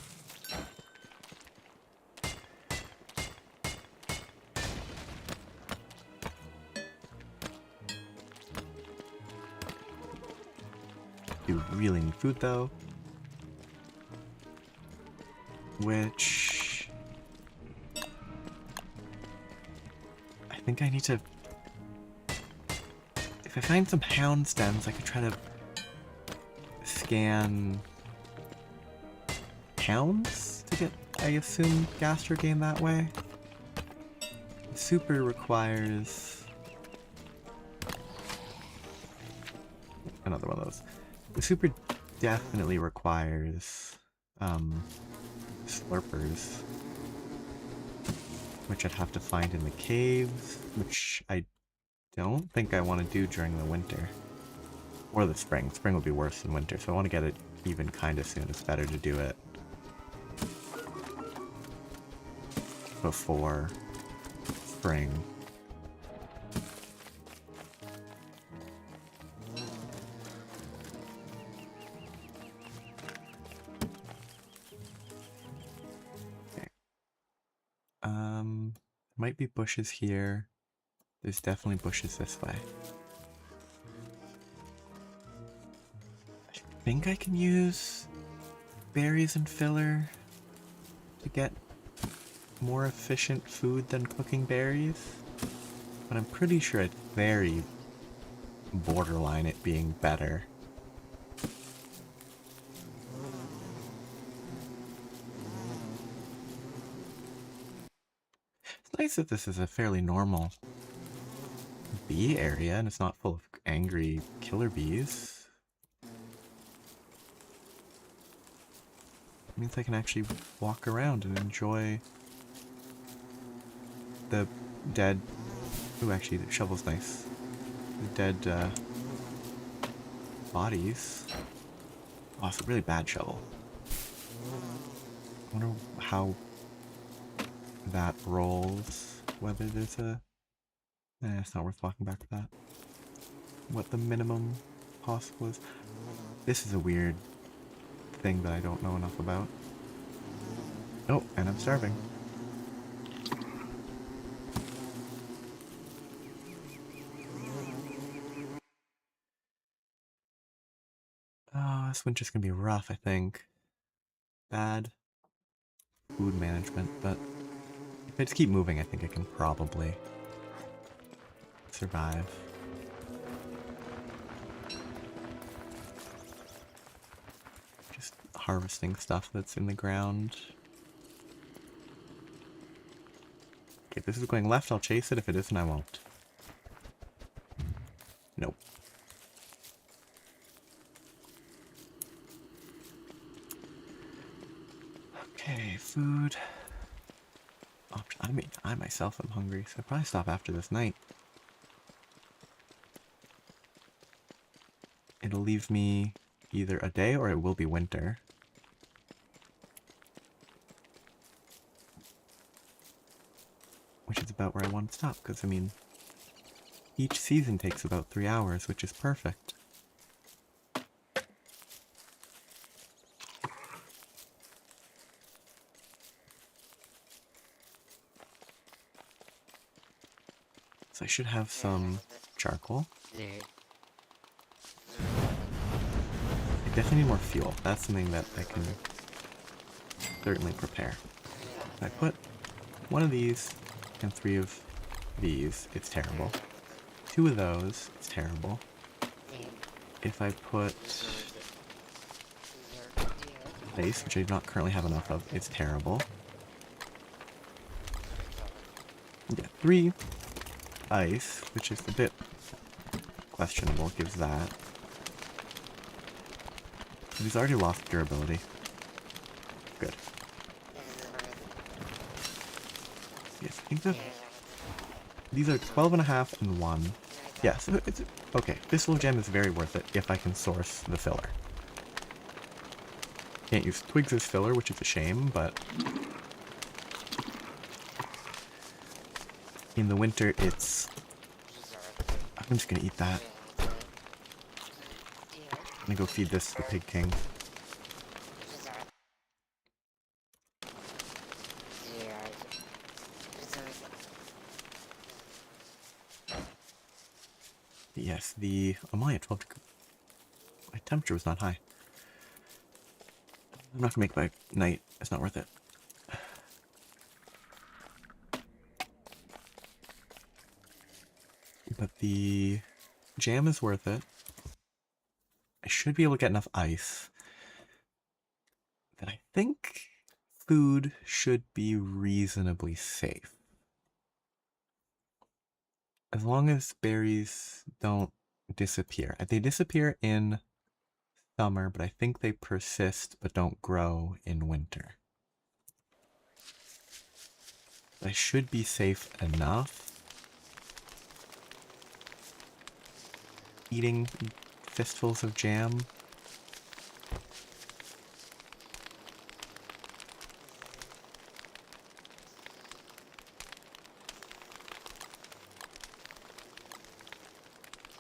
do really need food though. Which... I think I need to... If I find some hound stems, I could try to scan hounds to get, I assume, gastro gain that way. Super requires another one of those. The super definitely requires slurpers, which I'd have to find in the caves, which I don't think I want to do during the winter. Or the spring. Spring would be worse than winter, so I want to get it even kind of soon. It's better to do it before spring. Okay. Might be bushes here. There's definitely bushes this way. I think I can use berries and filler to get more efficient food than cooking berries, but I'm pretty sure it's very borderline it being better. It's nice that this is a fairly normal bee area and it's not full of angry killer bees. It means I can actually walk around and enjoy the dead... Ooh, actually, the shovel's nice. The dead bodies. Oh, it's a really bad shovel. I wonder how that rolls. Whether there's a... it's not worth walking back to that. What the minimum possible is. This is a weird thing that I don't know enough about. Oh, and I'm starving. Oh, this winter's gonna be rough, I think. Bad food management, but if I just keep moving, I think I can probably survive. Just harvesting stuff that's in the ground. Okay, if this is going left, I'll chase it. If it isn't, I won't. Nope. Okay, food. I mean, I myself am hungry, so I'll probably stop after this night. It'll leave me either a day or it will be winter. Which is about where I want to stop, because, I mean, each season takes about 3 hours, which is perfect. So I should have some charcoal. I definitely need more fuel. That's something that I can certainly prepare. If I put one of these and 3 of these, it's terrible. 2 of those, it's terrible. If I put ice, which I do not currently have enough of, it's terrible. Yeah, 3 ice, which is a bit questionable, gives that. He's already lost durability. Good. Yes, I think that these are 12.5 and 1. Yes, it's okay. This little gem is very worth it if I can source the filler. Can't use twigs as filler, which is a shame, but in the winter it's... I'm just gonna eat that. I'm gonna go feed this to the Pig King. Yes, I'm only at 12 to go. I Temperature was not high. I'm not gonna make my night. It's not worth it. But the jam is worth it. I should be able to get enough ice that I think food should be reasonably safe. As long as berries don't disappear. They disappear in summer, but I think they persist but don't grow in winter. I should be safe enough. Eating fistfuls of jam.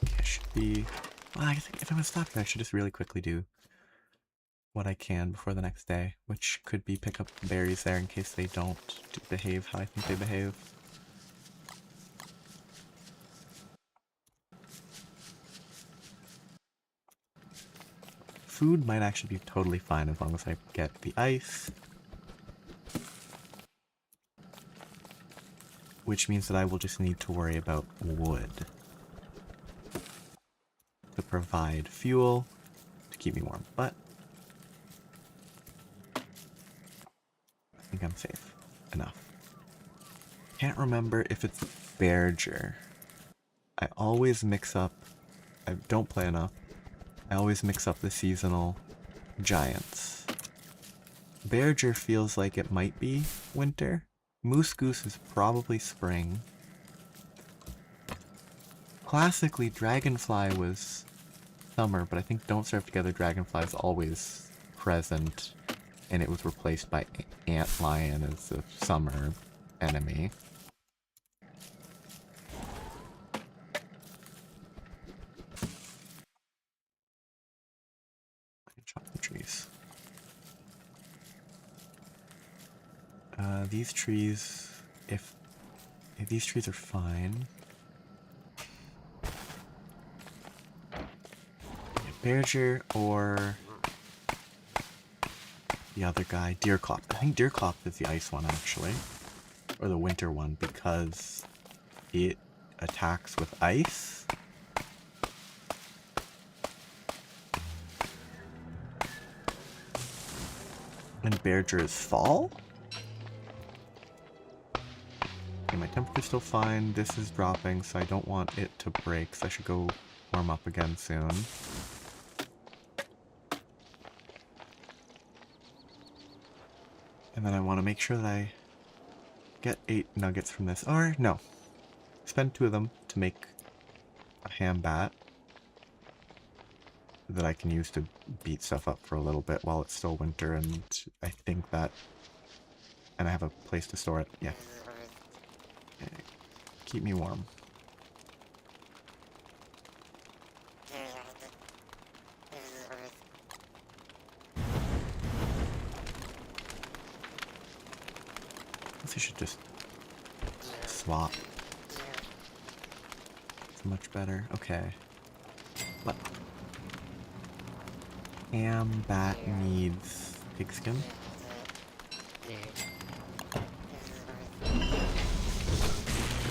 Okay, I should be... Well, I think if I'm stopping, I should just really quickly do what I can before the next day, which could be pick up berries there in case they don't behave how I think they behave. Food might actually be totally fine as long as I get the ice. Which means that I will just need to worry about wood to provide fuel to keep me warm, but I think I'm safe enough. Can't remember if it's Berger. I always mix up, I don't play enough, I always mix up the seasonal giants. Berger feels like it might be winter. Moose Goose is probably spring. Classically, Dragonfly was summer, but I think Don't Starve Together Dragonfly is always present, and it was replaced by Antlion as the summer enemy. I can chop the trees. These trees, if these trees are fine. Berger or the other guy, Deerclop. I think Deerclop is the ice one actually, or the winter one, because it attacks with ice. And Berger is fall? Okay, my temperature's still fine. This is dropping, so I don't want it to break, so I should go warm up again soon. And then I want to make sure that I get 8 nuggets from this. Or, no. Spend 2 of them to make a ham bat that I can use to beat stuff up for a little bit while it's still winter, and I think that... And I have a place to store it. Yeah. Okay. Keep me warm. I should just swap. It's much better. Okay. What? Ham bat needs pigskin.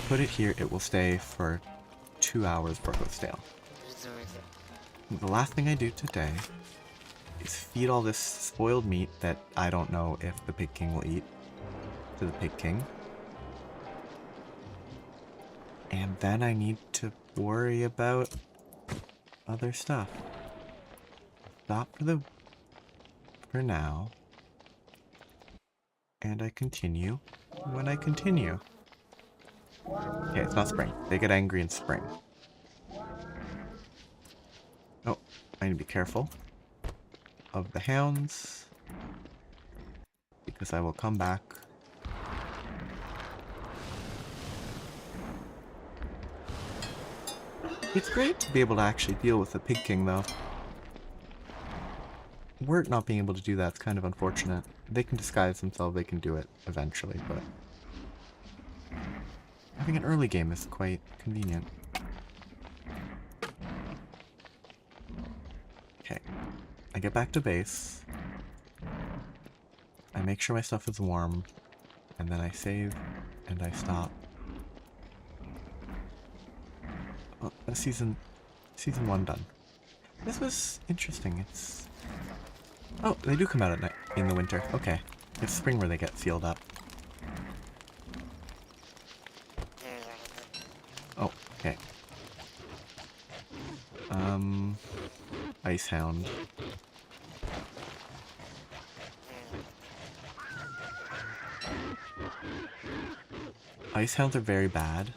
Put it here, it will stay for 2 hours before it goes stale. The last thing I do today is feed all this spoiled meat that I don't know if the Pig King will eat to the Pig King. And then I need to worry about other stuff. Stop for now. And I continue when I continue. Okay, it's not spring. They get angry in spring. Oh, I need to be careful of the hounds, because I will come back. It's great to be able to actually deal with the Pig King, though. Wirt not being able to do that's kind of unfortunate. They can disguise themselves, they can do it eventually, but... having an early game is quite convenient. Okay. get back to base. I make sure my stuff is warm. And then I save and I stop. Oh, that's season 1 done. This was interesting. It's... Oh, they do come out at night in the winter. Okay. It's spring where they get sealed up. Oh, okay. Ice Hound. Ice Hounds are very bad.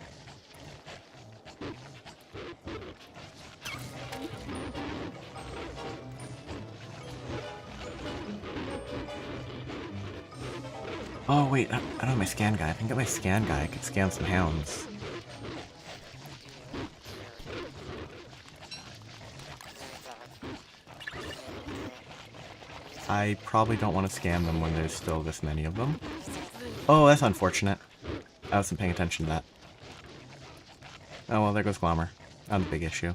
Oh wait, I don't have my scan guy. If I can get my scan guy, I could scan some hounds. I probably don't want to scan them when there's still this many of them. Oh, that's unfortunate. I wasn't paying attention to that. Oh well, there goes Glommer. Not a big issue.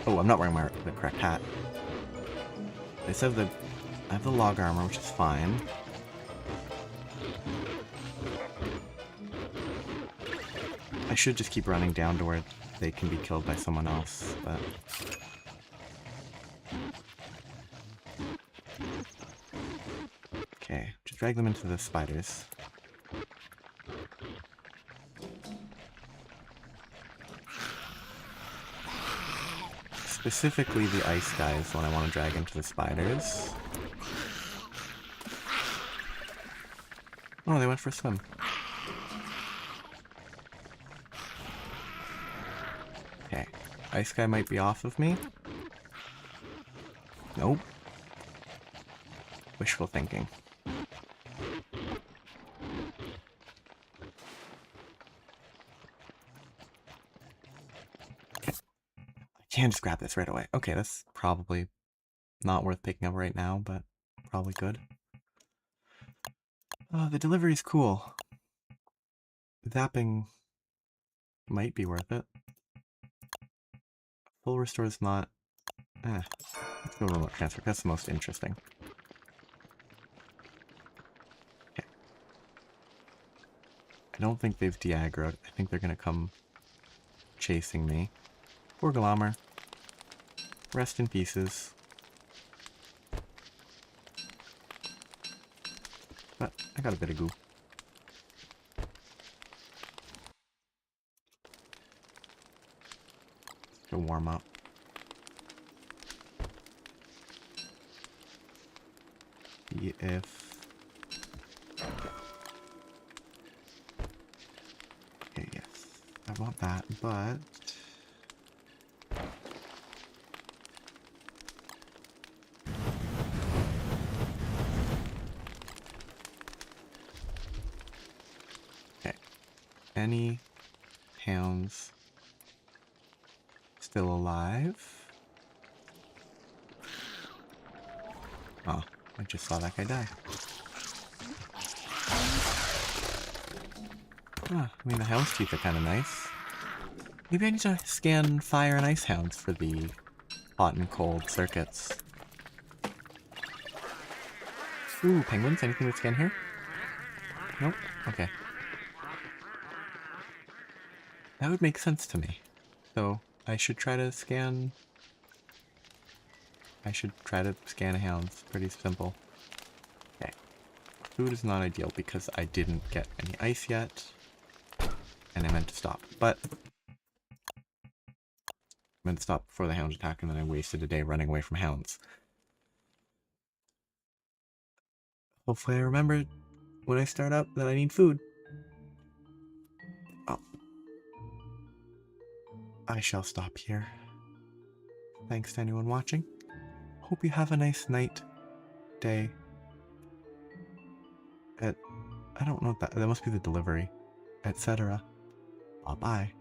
Oh, I'm not wearing the correct hat. They said that I have the log armor, which is fine. I should just keep running down to where they can be killed by someone else, but... Okay, just drag them into the spiders. Specifically the ice guys when I want to drag into the spiders. Oh, they went for a swim. Okay, ice guy might be off of me. Nope. Wishful thinking. I can just grab this right away. Okay, that's probably not worth picking up right now, but probably good. The delivery's cool. Zapping might be worth it. Full restore is not... let's go remote transfer. That's the most interesting. Okay. I don't think they've de-aggroed. I think they're gonna come chasing me. Poor Glommer. Rest in pieces. But I got a bit of goo. To warm up. See if... Okay, yes. I want that, but... Any hounds still alive? Oh, I just saw that guy die. I mean, the hound's teeth are kind of nice. Maybe I need to scan fire and ice hounds for the hot and cold circuits. Ooh, penguins? Anything to scan here? Nope? Okay. That would make sense to me. So, I should try to scan... a hound. It's pretty simple. Okay. Food is not ideal because I didn't get any ice yet. And I meant to stop. But... I meant to stop before the hound attack and then I wasted a day running away from hounds. Hopefully I remember when I start up that I need food. Oh. I shall stop here. Thanks to anyone watching. Hope you have a nice night, day. I don't know what that must be the delivery, etc. Bye-bye.